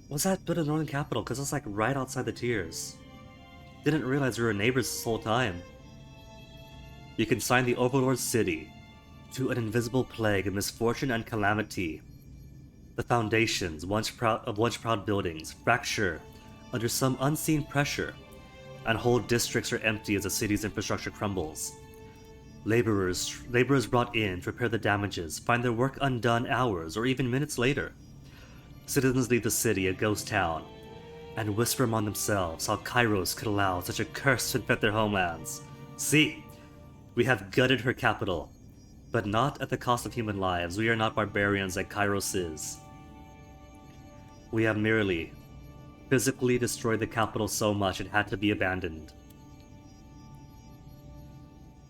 Speaker 1: What's that bit of Northern Capital? Because it's like right outside the Tiers. Didn't realize we were neighbors this whole time. You consign the Overlord's city to an invisible plague of misfortune and calamity. The foundations, once proud buildings, fracture under some unseen pressure, and whole districts are empty as the city's infrastructure crumbles. Laborers brought in to repair the damages find their work undone hours or even minutes later. Citizens leave the city a ghost town, and whisper among themselves how Kyros could allow such a curse to infect their homelands. See, we have gutted her capital, but not at the cost of human lives. We are not barbarians like Kyros is. We have merely physically destroyed the capital so much it had to be abandoned.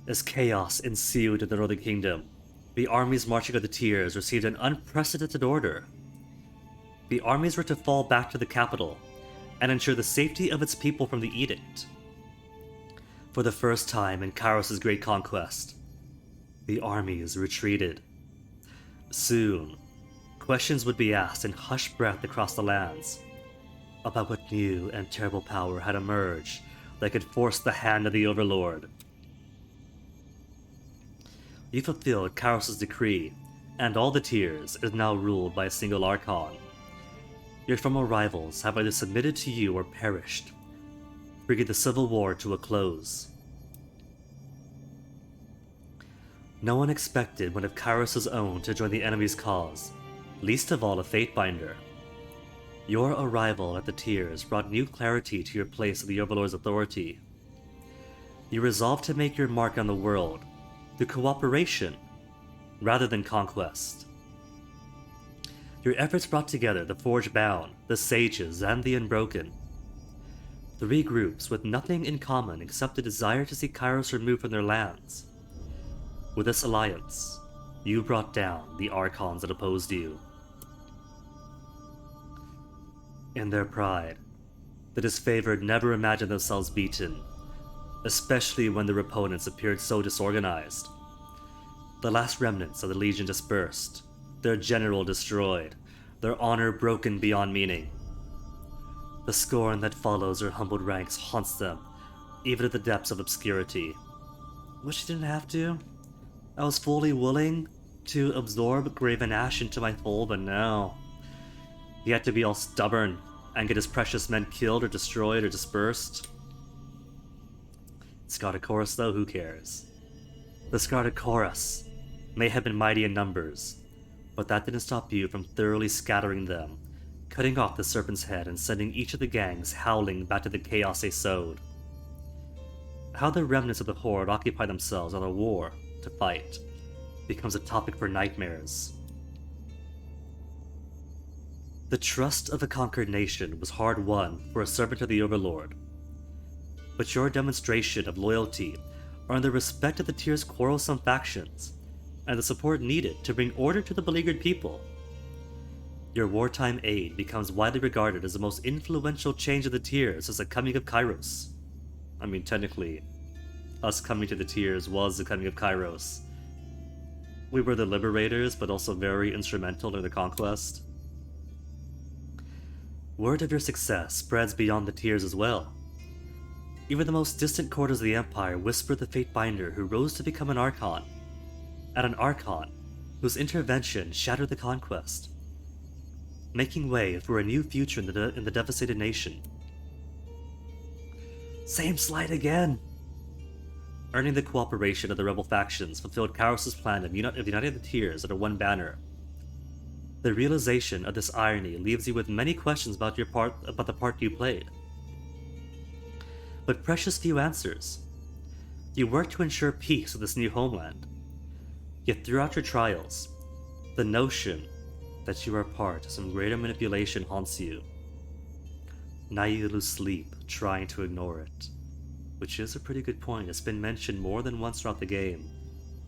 Speaker 1: As chaos ensued in the Northern Kingdom, the armies marching of the Tiers received an unprecedented order. The armies were to fall back to the capital and ensure the safety of its people from the edict. For the first time in Kyros' great conquest, the armies retreated. Soon, questions would be asked in hushed breath across the lands about what new and terrible power had emerged that could force the hand of the Overlord. You fulfilled Kyros' decree, and all the Tiers is now ruled by a single Archon. Your former rivals have either submitted to you or perished, bringing the civil war to a close. No one expected one of Kyros' own to join the enemy's cause, least of all a Fatebinder. Your arrival at the Tiers brought new clarity to your place of the Overlord's authority. You resolved to make your mark on the world through cooperation rather than conquest. Your efforts brought together the Forge Bound, the Sages, and the Unbroken. 3 groups with nothing in common except the desire to see Kyros removed from their lands. With this alliance, you brought down the Archons that opposed you. In their pride, the disfavored never imagined themselves beaten, especially when their opponents appeared so disorganized. The last remnants of the Legion dispersed, their general destroyed, their honor broken beyond meaning. The scorn that follows their humbled ranks haunts them, even at the depths of obscurity. Which you didn't have to. I was fully willing to absorb Graven Ash into my fold, but no. He had to be all stubborn and get his precious men killed or destroyed or dispersed. Scarred Chorus, though, who cares? The Scarred Chorus may have been mighty in numbers, but that didn't stop you from thoroughly scattering them, cutting off the Serpent's head and sending each of the gangs howling back to the chaos they sowed. How the remnants of the Horde occupy themselves on a war to fight becomes a topic for nightmares. The trust of a conquered nation was hard won for a servant of the Overlord, but your demonstration of loyalty earned the respect of the Tiers' quarrelsome factions, and the support needed to bring order to the beleaguered people. Your wartime aid becomes widely regarded as the most influential change of the Tiers since the coming of Kyros. I mean, technically, us coming to the Tiers was the coming of Kyros. We were the liberators, but also very instrumental in the conquest. Word of your success spreads beyond the Tiers as well. Even the most distant quarters of the Empire whisper the Fatebinder who rose to become an Archon, and an Archon whose intervention shattered the conquest, making way for a new future in the devastated nation. Same slide again! Earning the cooperation of the rebel factions fulfilled Kyros' plan of uniting the Tiers under one banner. The realization of this irony leaves you with many questions about the part you played, but precious few answers. You worked to ensure peace with this new homeland, yet throughout your trials, the notion that you are part of some greater manipulation haunts you. Now you lose sleep trying to ignore it. Which is a pretty good point. It's been mentioned more than once throughout the game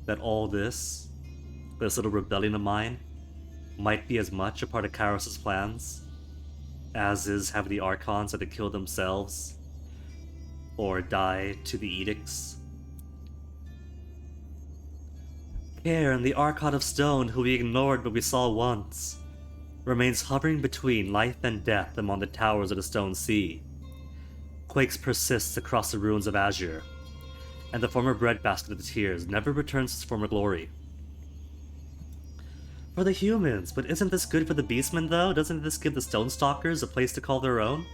Speaker 1: that all this little rebellion of mine, might be as much a part of Kyros' plans as is having the Archons either kill themselves or die to the edicts. Cairn, the Archon of Stone, who we ignored but we saw once, remains hovering between life and death among the towers of the Stone Sea. Quakes persists across the ruins of Azure, and the former breadbasket of the Tears never returns to its former glory. For the humans, but isn't this good for the Beastmen though? Doesn't this give the Stonestalkers a place to call their own?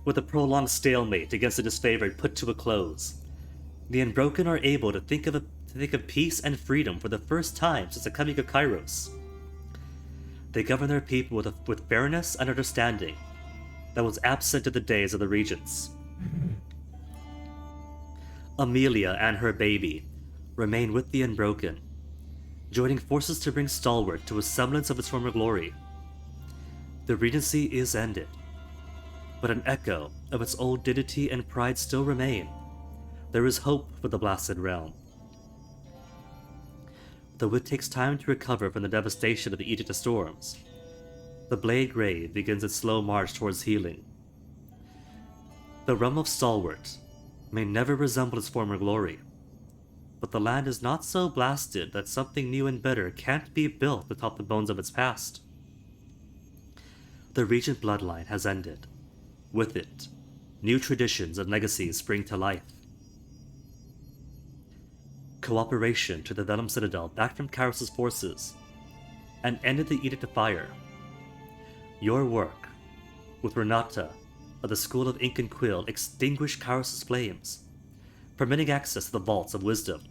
Speaker 1: With a prolonged stalemate against the disfavored put to a close, the Unbroken are able to think of peace and freedom for the first time since the coming of Kyros. They govern their people with fairness and understanding that was absent in the days of the regents. Amelia and her baby remain with the Unbroken, joining forces to bring Stalwart to a semblance of its former glory. The Regency is ended, but an echo of its old dignity and pride still remain. There is hope for the Blasted Realm. Though it takes time to recover from the devastation of the Edict of Storms, the Blade Grave begins its slow march towards healing. The realm of Stalwart may never resemble its former glory, but the land is not so blasted that something new and better can't be built atop the bones of its past. The Regent bloodline has ended. With it, new traditions and legacies spring to life. Cooperation to the Vellum Citadel back from Kyros' forces, and ended the Edict of Fire. Your work, with Renata of the School of Ink and Quill, extinguished Kyros' flames, permitting access to the Vaults of Wisdom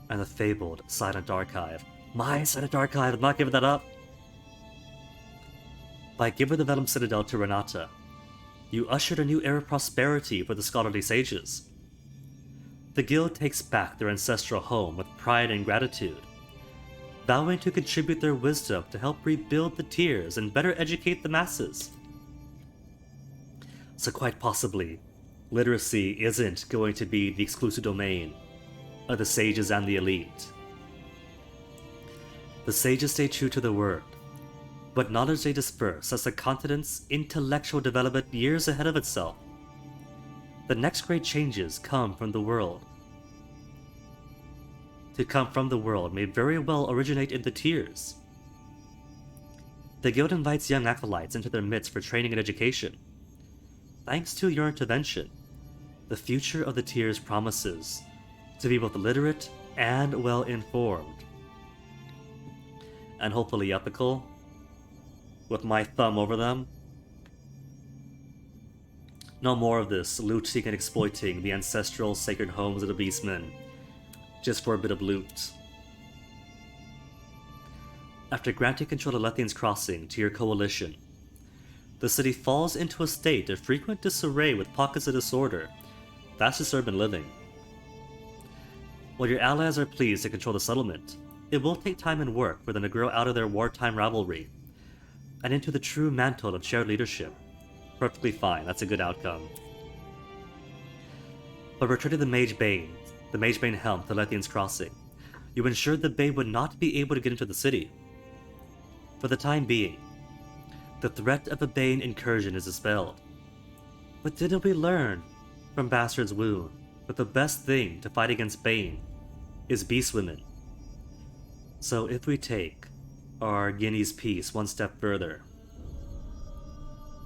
Speaker 1: and the fabled Silent Archive. My Silent Archive, I'm not giving that up! By giving the Vellum Citadel to Renata, you ushered a new era of prosperity for the scholarly sages. The guild takes back their ancestral home with pride and gratitude, vowing to contribute their wisdom to help rebuild the Tears and better educate the masses. So quite possibly, literacy isn't going to be the exclusive domain of the sages and the elite. The sages stay true to their word, but knowledge they disperse as the continent's intellectual development years ahead of itself. The next great changes come from the world. To come from the world may very well originate in the Tears. The guild invites young acolytes into their midst for training and education. Thanks to your intervention, the future of the Tears promises to be both literate and well-informed. And hopefully ethical, with my thumb over them. No more of this looting and exploiting the ancestral sacred homes of the Beastmen, just for a bit of loot. After granting control of Lethian's Crossing to your coalition, the city falls into a state of frequent disarray with pockets of disorder. That's just urban living. While your allies are pleased to control the settlement, it will take time and work for them to grow out of their wartime rivalry and into the true mantle of shared leadership. Perfectly fine, that's a good outcome. But returning the Mage Bane helm to Lethian's Crossing, you ensured the Bane would not be able to get into the city. For the time being, the threat of a Bane incursion is dispelled. But didn't we learn from Bastard's Wound that the best thing to fight against Bane is beastwomen? So if we take our Guinea's Peace one step further,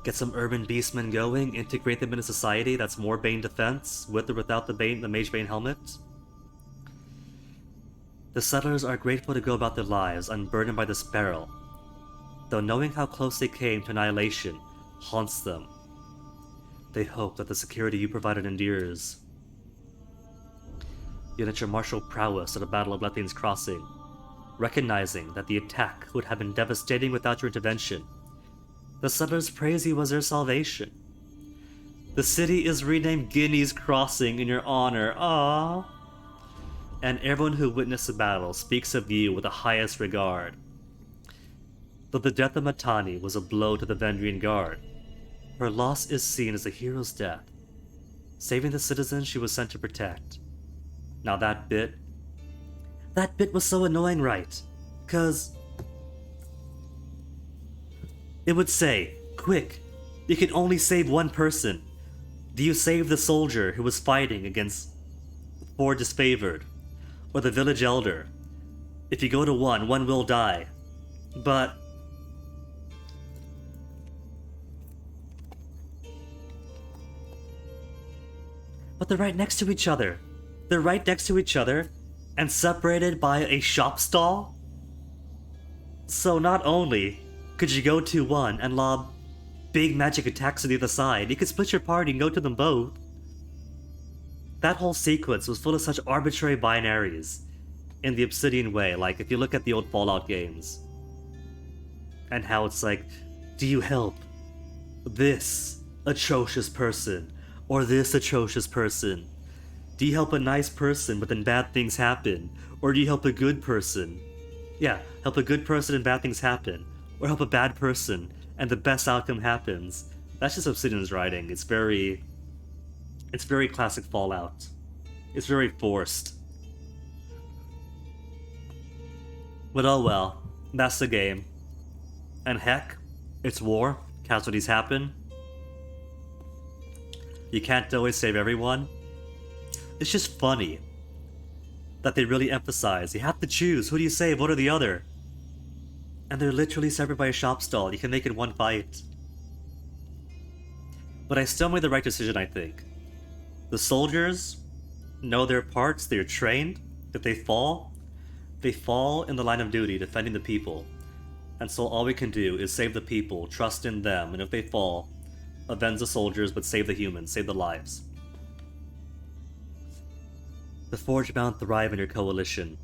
Speaker 1: get some urban beastmen going, integrate them into society that's more Bane defense, with or without the Mage Bane helmet. The settlers are grateful to go about their lives unburdened by this peril, though knowing how close they came to annihilation haunts them. They hope that the security you provided endures. You lent your martial prowess at the Battle of Lethian's Crossing, recognizing that the attack would have been devastating without your intervention. The settlers praise you as their salvation. The city is renamed Guinea's Crossing in your honor. Aww. And everyone who witnessed the battle speaks of you with the highest regard. Though the death of Matani was a blow to the Vendrian Guard, her loss is seen as a hero's death, saving the citizens she was sent to protect. Now that bit was so annoying, right? 'Cause it would say, quick, you can only save one person. Do you save the soldier who was fighting against 4 disfavored? Or the village elder? If you go to one will die. But they're right next to each other. They're right next to each other and separated by a shop stall. So not only could you go to one and lob big magic attacks to the other side, you could split your party and go to them both. That whole sequence was full of such arbitrary binaries in the Obsidian way, like if you look at the old Fallout games. And how it's like, do you help this atrocious person or this atrocious person? Do you help a nice person but then bad things happen? Or do you help a good person? Yeah, help a good person and bad things happen. Or help a bad person and the best outcome happens. That's just Obsidian's writing. It's very classic Fallout. It's very forced. But oh well, that's the game. And heck, it's war, casualties happen. You can't always save everyone. It's just funny that they really emphasize you have to choose who do you save, one or the other. And they're literally separated by a shop stall. You can make it one fight. But I still made the right decision, I think. The soldiers know their parts, they're trained. If they fall in the line of duty defending the people. And so all we can do is save the people, trust in them, and if they fall, avenge the soldiers, but save the humans, save the lives. The Forge-bound thrive in your coalition.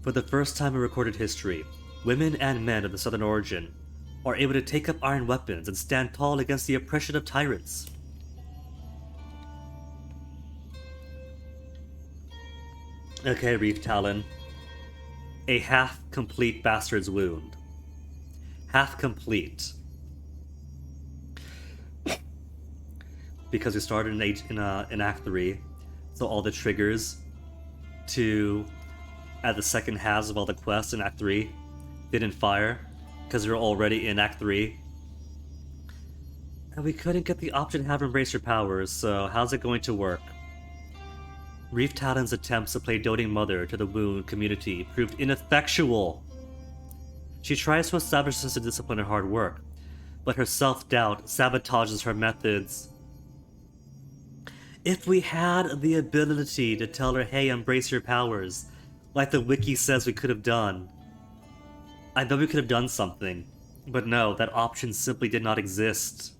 Speaker 1: For the first time in recorded history, women and men of the Southern origin are able to take up iron weapons and stand tall against the oppression of tyrants. Okay, Reef Talon. A half-complete bastard's wound. Half-complete. Because we started in Act 3, so all the triggers to add the second halves of all the quests in Act 3 didn't fire, because we were already in Act 3. And we couldn't get the option to have Embrace Your Powers, so how's it going to work? Reef Talon's attempts to play doting mother to the wound community proved ineffectual. She tries to establish a sense of discipline and hard work, but her self-doubt sabotages her methods. If we had the ability to tell her, hey, embrace your powers, like the wiki says we could have done, I know we could have done something, but no, that option simply did not exist.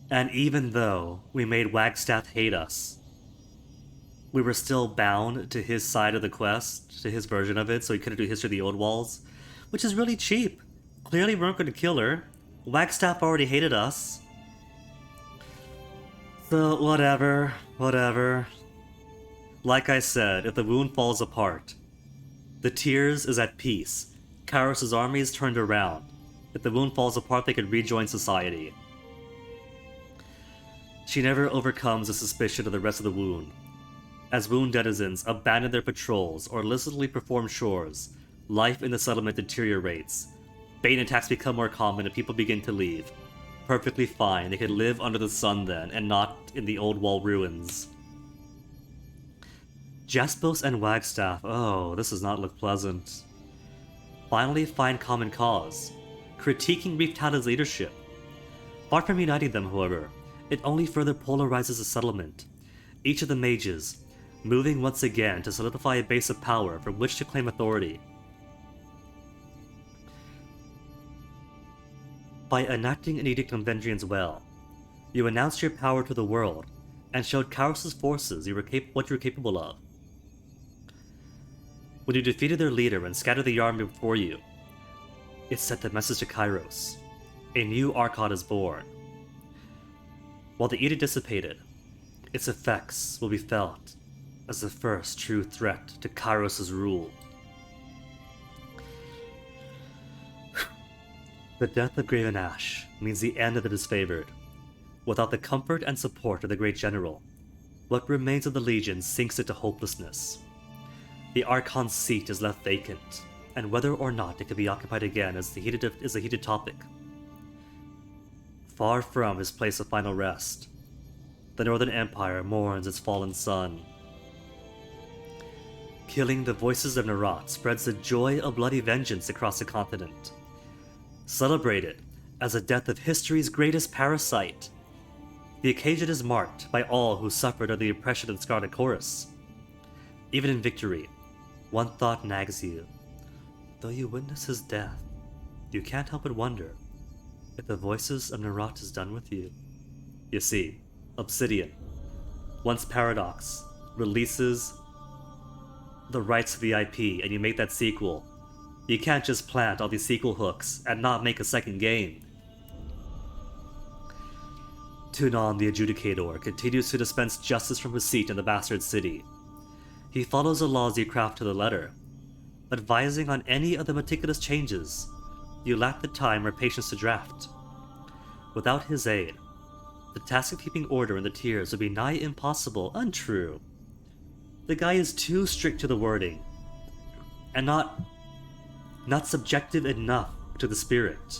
Speaker 1: And even though we made Wagstaff hate us, we were still bound to his side of the quest, to his version of it, so he couldn't do History of the Old Walls, which is really cheap. Clearly we weren't going to kill her. Wagstaff already hated us. So, whatever. Like I said, if the wound falls apart, the Tears is at peace. Kyros' army is turned around. If the wound falls apart, they could rejoin society. She never overcomes the suspicion of the rest of the wound. As wound denizens abandon their patrols or illicitly perform chores, life in the settlement deteriorates. Bane attacks become more common and people begin to leave. Perfectly fine, they could live under the sun then, and not in the old wall ruins. Jaspos and Wagstaff, oh, this does not look pleasant. Finally find common cause, critiquing Reef Talon's leadership. Far from uniting them, however, it only further polarizes the settlement. Each of the mages, moving once again to solidify a base of power from which to claim authority. By enacting an edict on Vendrian's Well, you announced your power to the world, and showed Kyros' forces what you were capable of. When you defeated their leader and scattered the army before you, it sent the message to Kyros. A new Archon is born. While the edict dissipated, its effects will be felt as the first true threat to Kyros' rule. The death of Graven Ash means the end of the disfavored. Without the comfort and support of the great general, what remains of the Legion sinks into hopelessness. The Archon's seat is left vacant, and whether or not it can be occupied again is a heated topic. Far from his place of final rest, the Northern Empire mourns its fallen son. Killing the voices of Nerat spreads the joy of bloody vengeance across the continent. Celebrate it as the death of history's greatest parasite. The occasion is marked by all who suffered under the oppression of the Scarlet Chorus. Even in victory, one thought nags you. Though you witness his death, you can't help but wonder if the voices of Nerat is done with you. You see, Obsidian, once Paradox, releases the rights to the IP and you make that sequel, you can't just plant all these sequel hooks and not make a second game. Tunon the Adjudicator continues to dispense justice from his seat in the Bastard City. He follows the laws you craft to the letter, advising on any of the meticulous changes you lack the time or patience to draft. Without his aid, the task of keeping order in the tiers would be nigh impossible. Untrue. The guy is too strict to the wording, and not subjective enough to the spirit.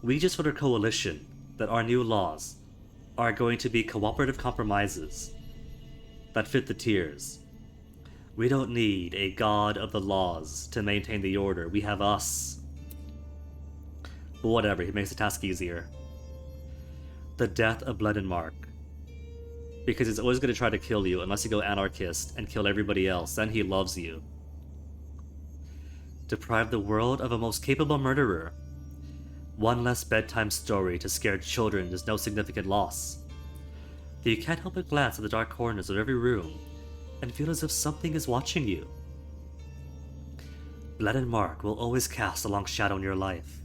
Speaker 1: We just want a coalition that our new laws are going to be cooperative compromises that fit the tiers. We don't need a god of the laws to maintain the order. We have us. But whatever, he makes the task easier. The death of Bledenmark. Because he's always going to try to kill you unless you go anarchist and kill everybody else, then he loves you. Deprive the world of a most capable murderer. One less bedtime story to scare children is no significant loss. Though you can't help but glance at the dark corners of every room and feel as if something is watching you. Bledenmark will always cast a long shadow in your life.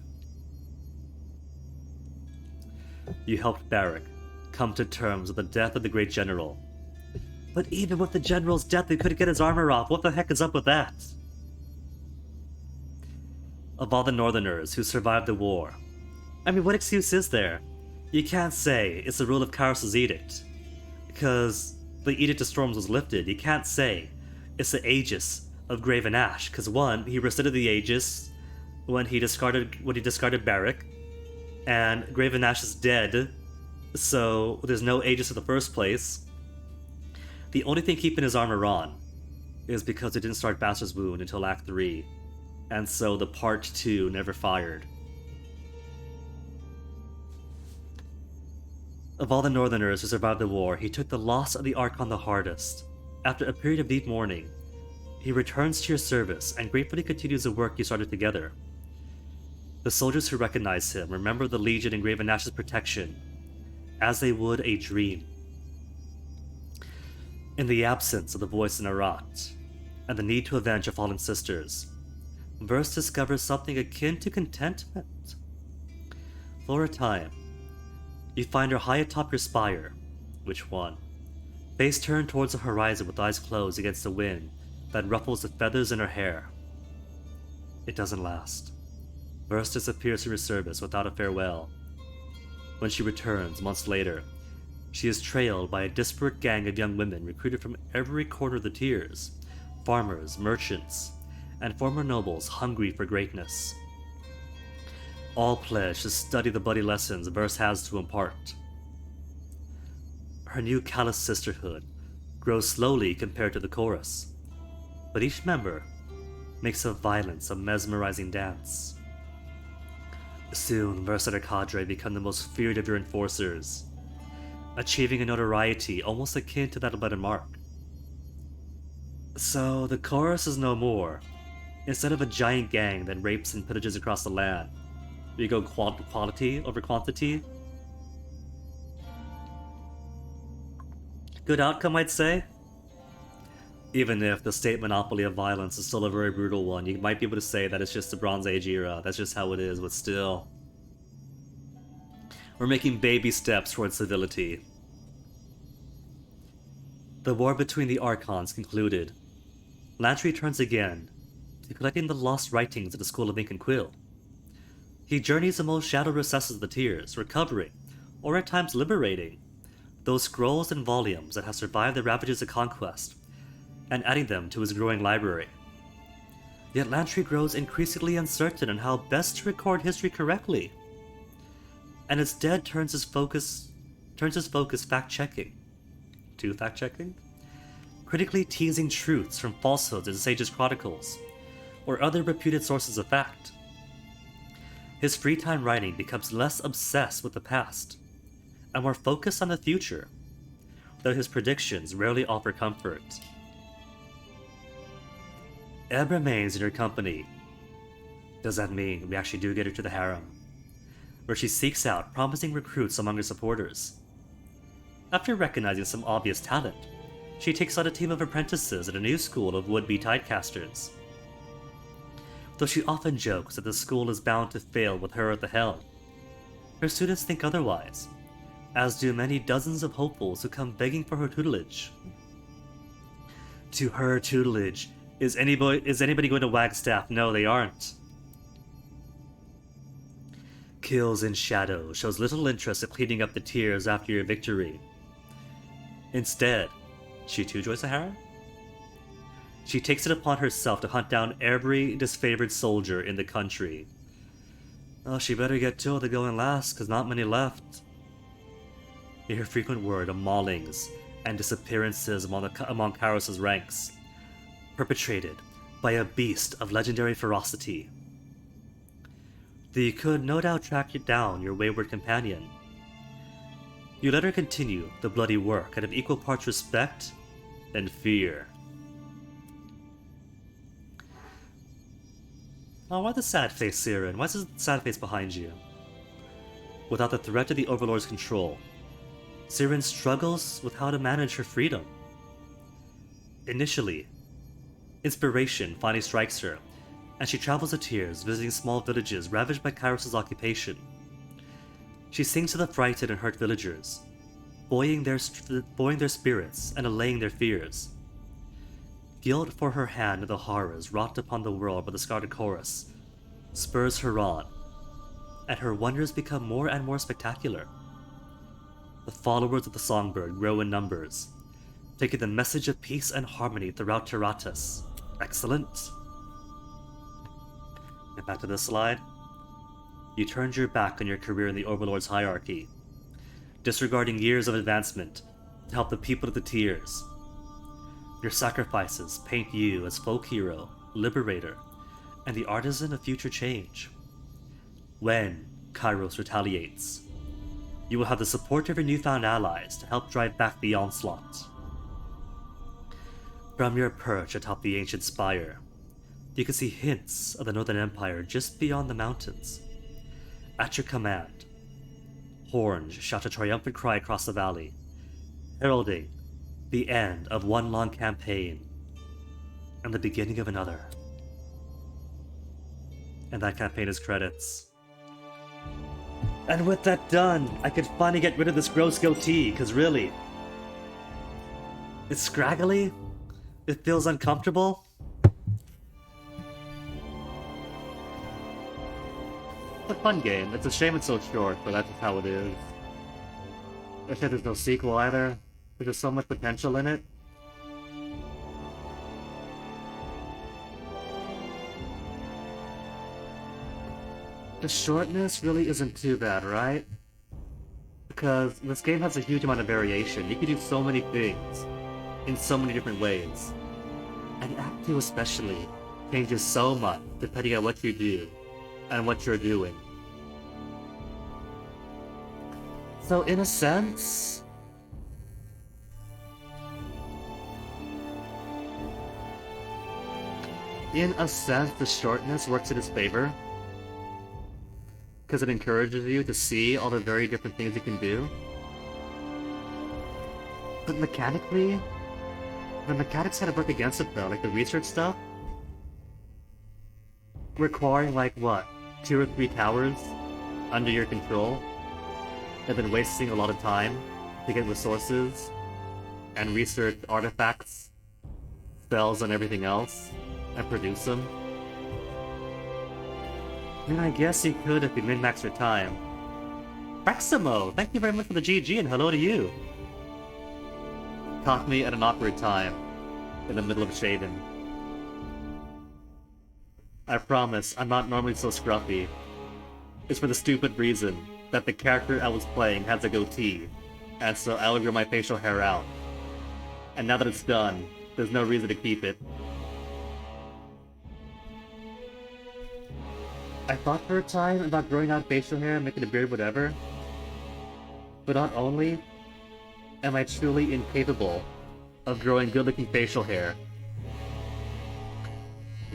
Speaker 1: You helped Barrack come to terms with the death of the great general. But even with the general's death, he couldn't get his armor off. What the heck is up with that? Of all the Northerners who survived the war, I mean, what excuse is there? You can't say it's the rule of Kyros' edict, because the Edict of Storms was lifted. You can't say it's the Aegis of Graven Ash, because one, he rescinded the Aegis when he discarded Barrack, and Graven Ash is dead, so there's no Aegis in the first place. The only thing keeping his armor on is because it didn't start Bastard's Wound until Act 3, and so the Part 2 never fired. Of all the Northerners who survived the war, he took the loss of the Archon the hardest. After a period of deep mourning, he returns to your service and gratefully continues the work you started together. The soldiers who recognize him remember the Legion and Graven Ash's protection, as they would a dream. In the absence of the voice in Nerat, and the need to avenge her fallen sisters, Verse discovers something akin to contentment. For a time, you find her high atop your spire. Which one? Face turned towards the horizon with eyes closed against the wind that ruffles the feathers in her hair. It doesn't last. Verse disappears from your service without a farewell. When she returns, months later, she is trailed by a disparate gang of young women recruited from every corner of the tiers, farmers, merchants, and former nobles hungry for greatness. All pledged to study the bloody lessons Verse has to impart. Her new callous sisterhood grows slowly compared to the chorus, but each member makes of violence a mesmerizing dance. Soon, Verse and her cadre become the most feared of your enforcers, achieving a notoriety almost akin to that of Bledenmark. So, the chorus is no more. Instead of a giant gang that rapes and pillages across the land, we go quality over quantity. Good outcome, I'd say. Even if the state monopoly of violence is still a very brutal one, you might be able to say that it's just the Bronze Age era. That's just how it is, but still. We're making baby steps towards civility. The war between the Archons concluded. Lantry turns again to collecting the lost writings of the School of Ink and Quill. He journeys the most shadowed recesses of the Tears, recovering, or at times liberating, those scrolls and volumes that have survived the ravages of conquest, and adding them to his growing library. Yet Lantry grows increasingly uncertain on how best to record history correctly, and instead turns his focus fact-checking. To fact-checking? Critically teasing truths from falsehoods in Sage's chronicles, or other reputed sources of fact. His free time writing becomes less obsessed with the past, and more focused on the future, though his predictions rarely offer comfort. Ebb remains in her company. Does that mean we actually do get her to the harem, where she seeks out promising recruits among her supporters? After recognizing some obvious talent, she takes on a team of apprentices at a new school of would-be tidecasters. Though she often jokes that the school is bound to fail with her at the helm, her students think otherwise, as do many dozens of hopefuls who come begging for her tutelage. To her tutelage, is anybody going to Wagstaff? No, they aren't. Kills in Shadow shows little interest in cleaning up the tears after your victory. Instead, she too joins the harem? She takes it upon herself to hunt down every disfavored soldier in the country. Oh, she better get to it to going last, cause not many left. You hear frequent word of maulings and disappearances among Kyros' ranks, perpetrated by a beast of legendary ferocity. Thee could no doubt track down your wayward companion. You let her continue the bloody work out of equal parts respect and fear. Oh, why the sad face, Siren? Why's the sad face behind you? Without the threat of the Overlord's control, Siren struggles with how to manage her freedom. Initially, inspiration finally strikes her, and she travels to Tears, visiting small villages ravaged by Kyros' occupation. She sings to the frightened and hurt villagers, buoying their spirits and allaying their fears. Guilt for her hand in the horrors wrought upon the world by the Scarlet Chorus spurs her on, and her wonders become more and more spectacular. The followers of the Songbird grow in numbers, taking the message of peace and harmony throughout Teratus. Excellent. And back to this slide. You turned your back on your career in the Overlord's hierarchy, disregarding years of advancement to help the people of the Tears. Your sacrifices paint you as folk hero, liberator, and the artisan of future change. When Kyros retaliates, you will have the support of your newfound allies to help drive back the onslaught. From your perch atop the ancient spire, you can see hints of the Northern Empire just beyond the mountains. At your command, horns shout a triumphant cry across the valley, heralding the end of one long campaign and the beginning of another. And that campaign is credits. And with that done, I could finally get rid of this gross goatee, because really, it's scraggly, it feels uncomfortable. It's a fun game. It's a shame it's so short, but that's just how it is. I said there's no sequel either. There's just so much potential in it. The shortness really isn't too bad, right? Because this game has a huge amount of variation. You can do so many things in so many different ways. And Act 2 especially changes so much depending on what you do and what you're doing. So in a sense, the shortness works in its favor, because it encourages you to see all the very different things you can do. But mechanically, the mechanics kind of work against it though, like the research stuff. Requiring like, what, 2 or 3 towers under your control, and then wasting a lot of time to get resources, and research artifacts, spells, and everything else, and produce them. I mean, I guess you could if you min-max your time. Praximo, thank you very much for the GG, and hello to you. Caught me at an awkward time, in the middle of shaving. I promise, I'm not normally so scruffy. It's for the stupid reason that the character I was playing has a goatee, and so I would grow my facial hair out. And now that it's done, there's no reason to keep it. I thought for a time about growing out facial hair, making a beard, whatever. But not only am I truly incapable of growing good-looking facial hair,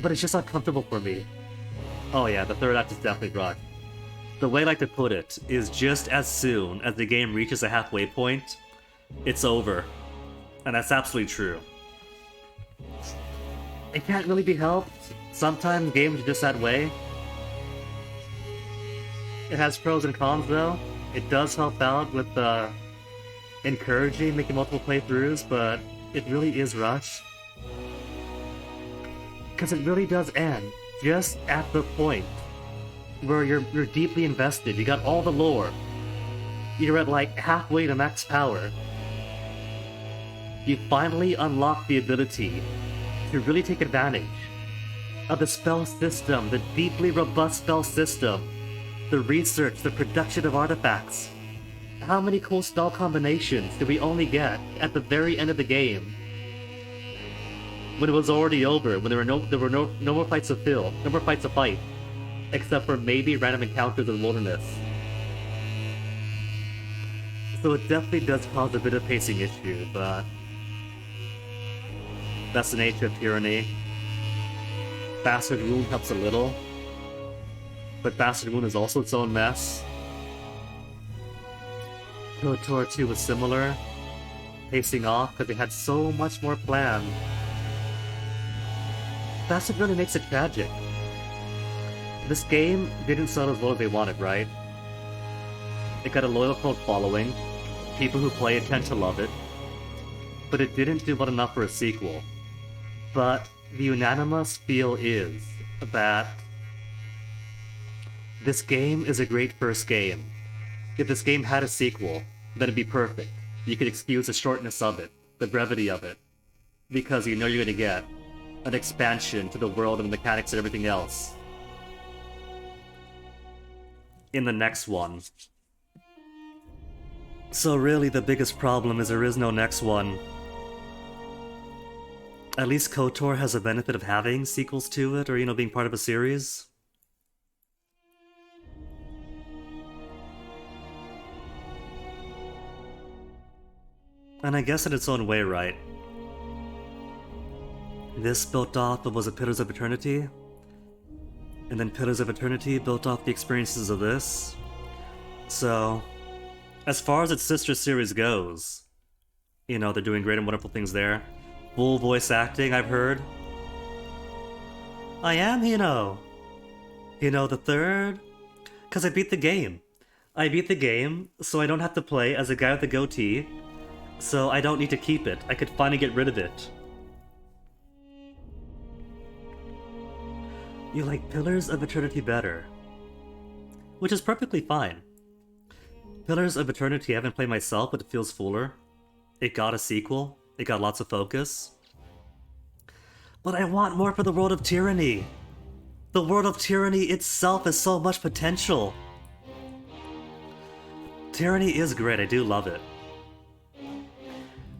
Speaker 1: but it's just not comfortable for me. Oh yeah, the third act is definitely rough. The way I like to put it is just as soon as the game reaches a halfway point, it's over. And that's absolutely true. It can't really be helped. Sometimes games are just that way. It has pros and cons though. It does help out with encouraging making multiple playthroughs, but it really is rushed. Because it really does end just at the point where you're deeply invested. You got all the lore. You're at like halfway to max power. You finally unlock the ability to really take advantage of the spell system, the deeply robust spell system, the research, the production of artifacts. How many cool spell combinations did we only get at the very end of the game? When it was already over, when there were no more fights to fill, no more fights to fight, except for maybe random encounters in the wilderness. So it definitely does cause a bit of pacing issue, but that's the nature of tyranny. Bastard Wound helps a little, but Bastard Wound is also its own mess. KOTOR 2 was similar, pacing off because they had so much more planned. Bastard really makes it tragic. This game didn't sell as well as they wanted, right? It got a loyal cult following, people who play it tend to love it, but it didn't do well enough for a sequel. But the unanimous feel is that this game is a great first game. If this game had a sequel, then it'd be perfect. You could excuse the shortness of it, the brevity of it, because you know you're gonna get an expansion to the world and the mechanics and everything else in the next one. So really the biggest problem is there is no next one. At least KOTOR has the benefit of having sequels to it, or, you know, being part of a series. And I guess in its own way, right? This built off of, was it Pillars of Eternity? And then Pillars of Eternity built off the experiences of this. So, as far as its sister series goes, you know, they're doing great and wonderful things there. Full voice acting, I've heard. I am Hino. Hino the third? Because I beat the game. I beat the game, so I don't have to play as a guy with a goatee. So I don't need to keep it. I could finally get rid of it. You like Pillars of Eternity better. Which is perfectly fine. Pillars of Eternity I haven't played myself, but it feels fuller. It got a sequel. It got lots of focus. But I want more for the World of Tyranny. The World of Tyranny itself has so much potential. Tyranny is great, I do love it.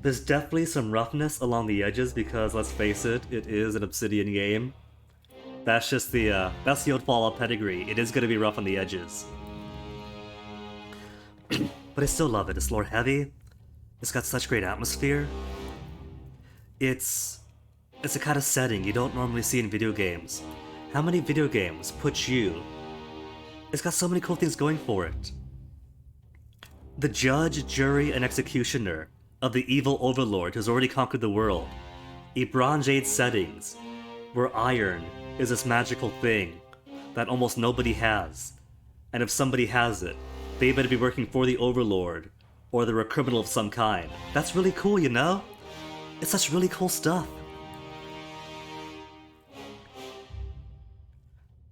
Speaker 1: There's definitely some roughness along the edges because, let's face it, it is an Obsidian game. That's just that's the old Fallout pedigree. It is going to be rough on the edges. But I still love it. It's lore heavy. It's got such great atmosphere. It's a kind of setting you don't normally see in video games. How many video games put you? It's got so many cool things going for it. The judge, jury, and executioner of the evil overlord has already conquered the world. A Bronze Age settings, where iron is this magical thing that almost nobody has. And if somebody has it, they better be working for the overlord, or they're a criminal of some kind. That's really cool, you know? It's such really cool stuff.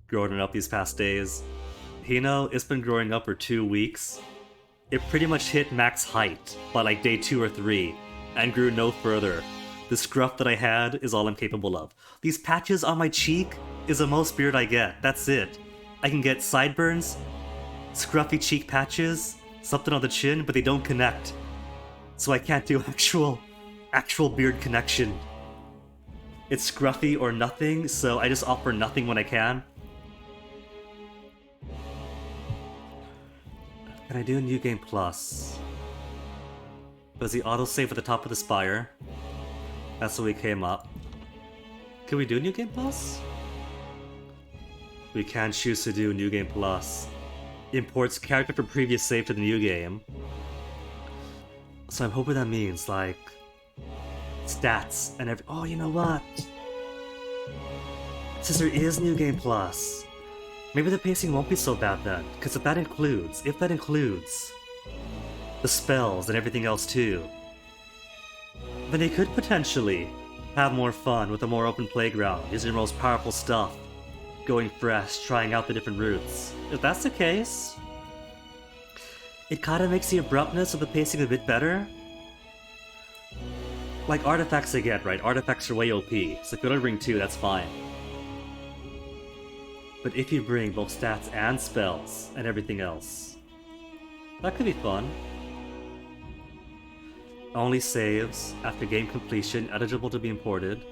Speaker 1: Growing up these past days. It's been growing up for 2 weeks. It pretty much hit max height by like day 2 or 3, and grew no further. The scruff that I had is all I'm capable of. These patches on my cheek is the most beard I get, that's it. I can get sideburns, scruffy cheek patches, something on the chin, but they don't connect. So I can't do actual beard connection. It's scruffy or nothing, so I just opt for nothing when I can. Can I do a New Game Plus? Was the autosave at the top of the Spire? That's what we came up. Can we do New Game Plus? We can choose to do New Game Plus. Imports character from previous save to the new game. So I'm hoping that means, like, stats and every— oh, you know what? Since there is New Game Plus, maybe the pacing won't be so bad then, because if that includes the spells and everything else too, then they could potentially have more fun with a more open playground, using your most powerful stuff, going fresh, trying out the different routes. If that's the case, it kinda makes the abruptness of the pacing a bit better. Like artifacts I get, right? Artifacts are way OP, so if you don't bring 2, that's fine. But if you bring both stats and spells and everything else, that could be fun. Only saves after game completion, eligible to be imported.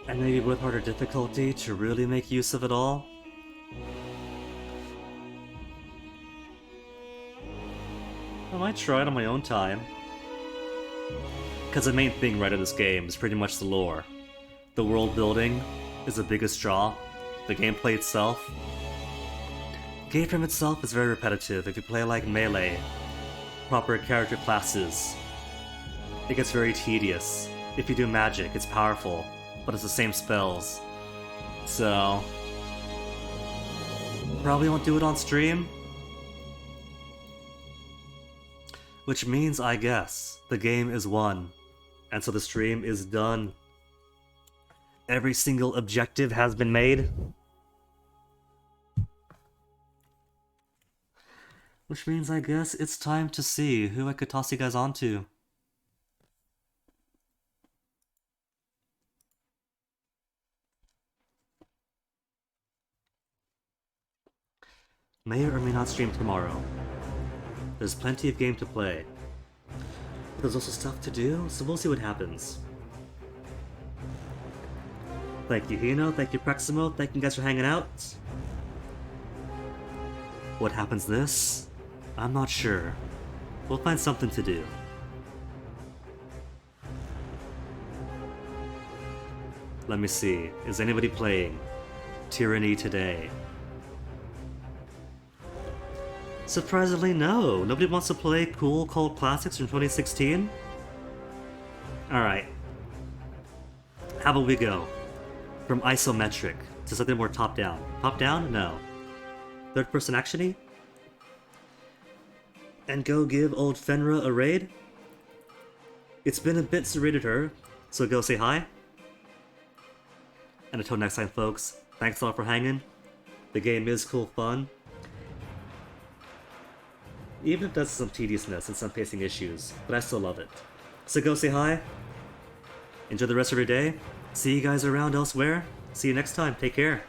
Speaker 1: And maybe with harder difficulty to really make use of it all. I might try it on my own time. Because the main thing right of this game is pretty much the lore. The world building is the biggest draw. The gameplay itself. Game from itself is very repetitive. If you play like Melee, proper character classes, it gets very tedious. If you do magic, it's powerful, but it's the same spells. So, probably won't do it on stream. Which means, I guess, the game is won. And so the stream is done. Every single objective has been made. Which means, I guess, it's time to see who I could toss you guys onto. May or may not stream tomorrow. There's plenty of game to play. But there's also stuff to do, so we'll see what happens. Thank you, Hino. Thank you, Preximo. Thank you guys for hanging out. What happens this? I'm not sure. We'll find something to do. Let me see. Is anybody playing Tyranny today? Surprisingly, no. Nobody wants to play cool cult classics from 2016? Alright. How about we go from isometric to something more top-down? Top-down? No. Third-person action-y? And go give old Fenra a raid? It's been a bit since raided her, so go say hi. And until next time, folks, thanks a lot for hanging. The game is cool fun. Even if there's some tediousness and some pacing issues, but I still love it. So go say hi. Enjoy the rest of your day. See you guys around elsewhere. See you next time. Take care.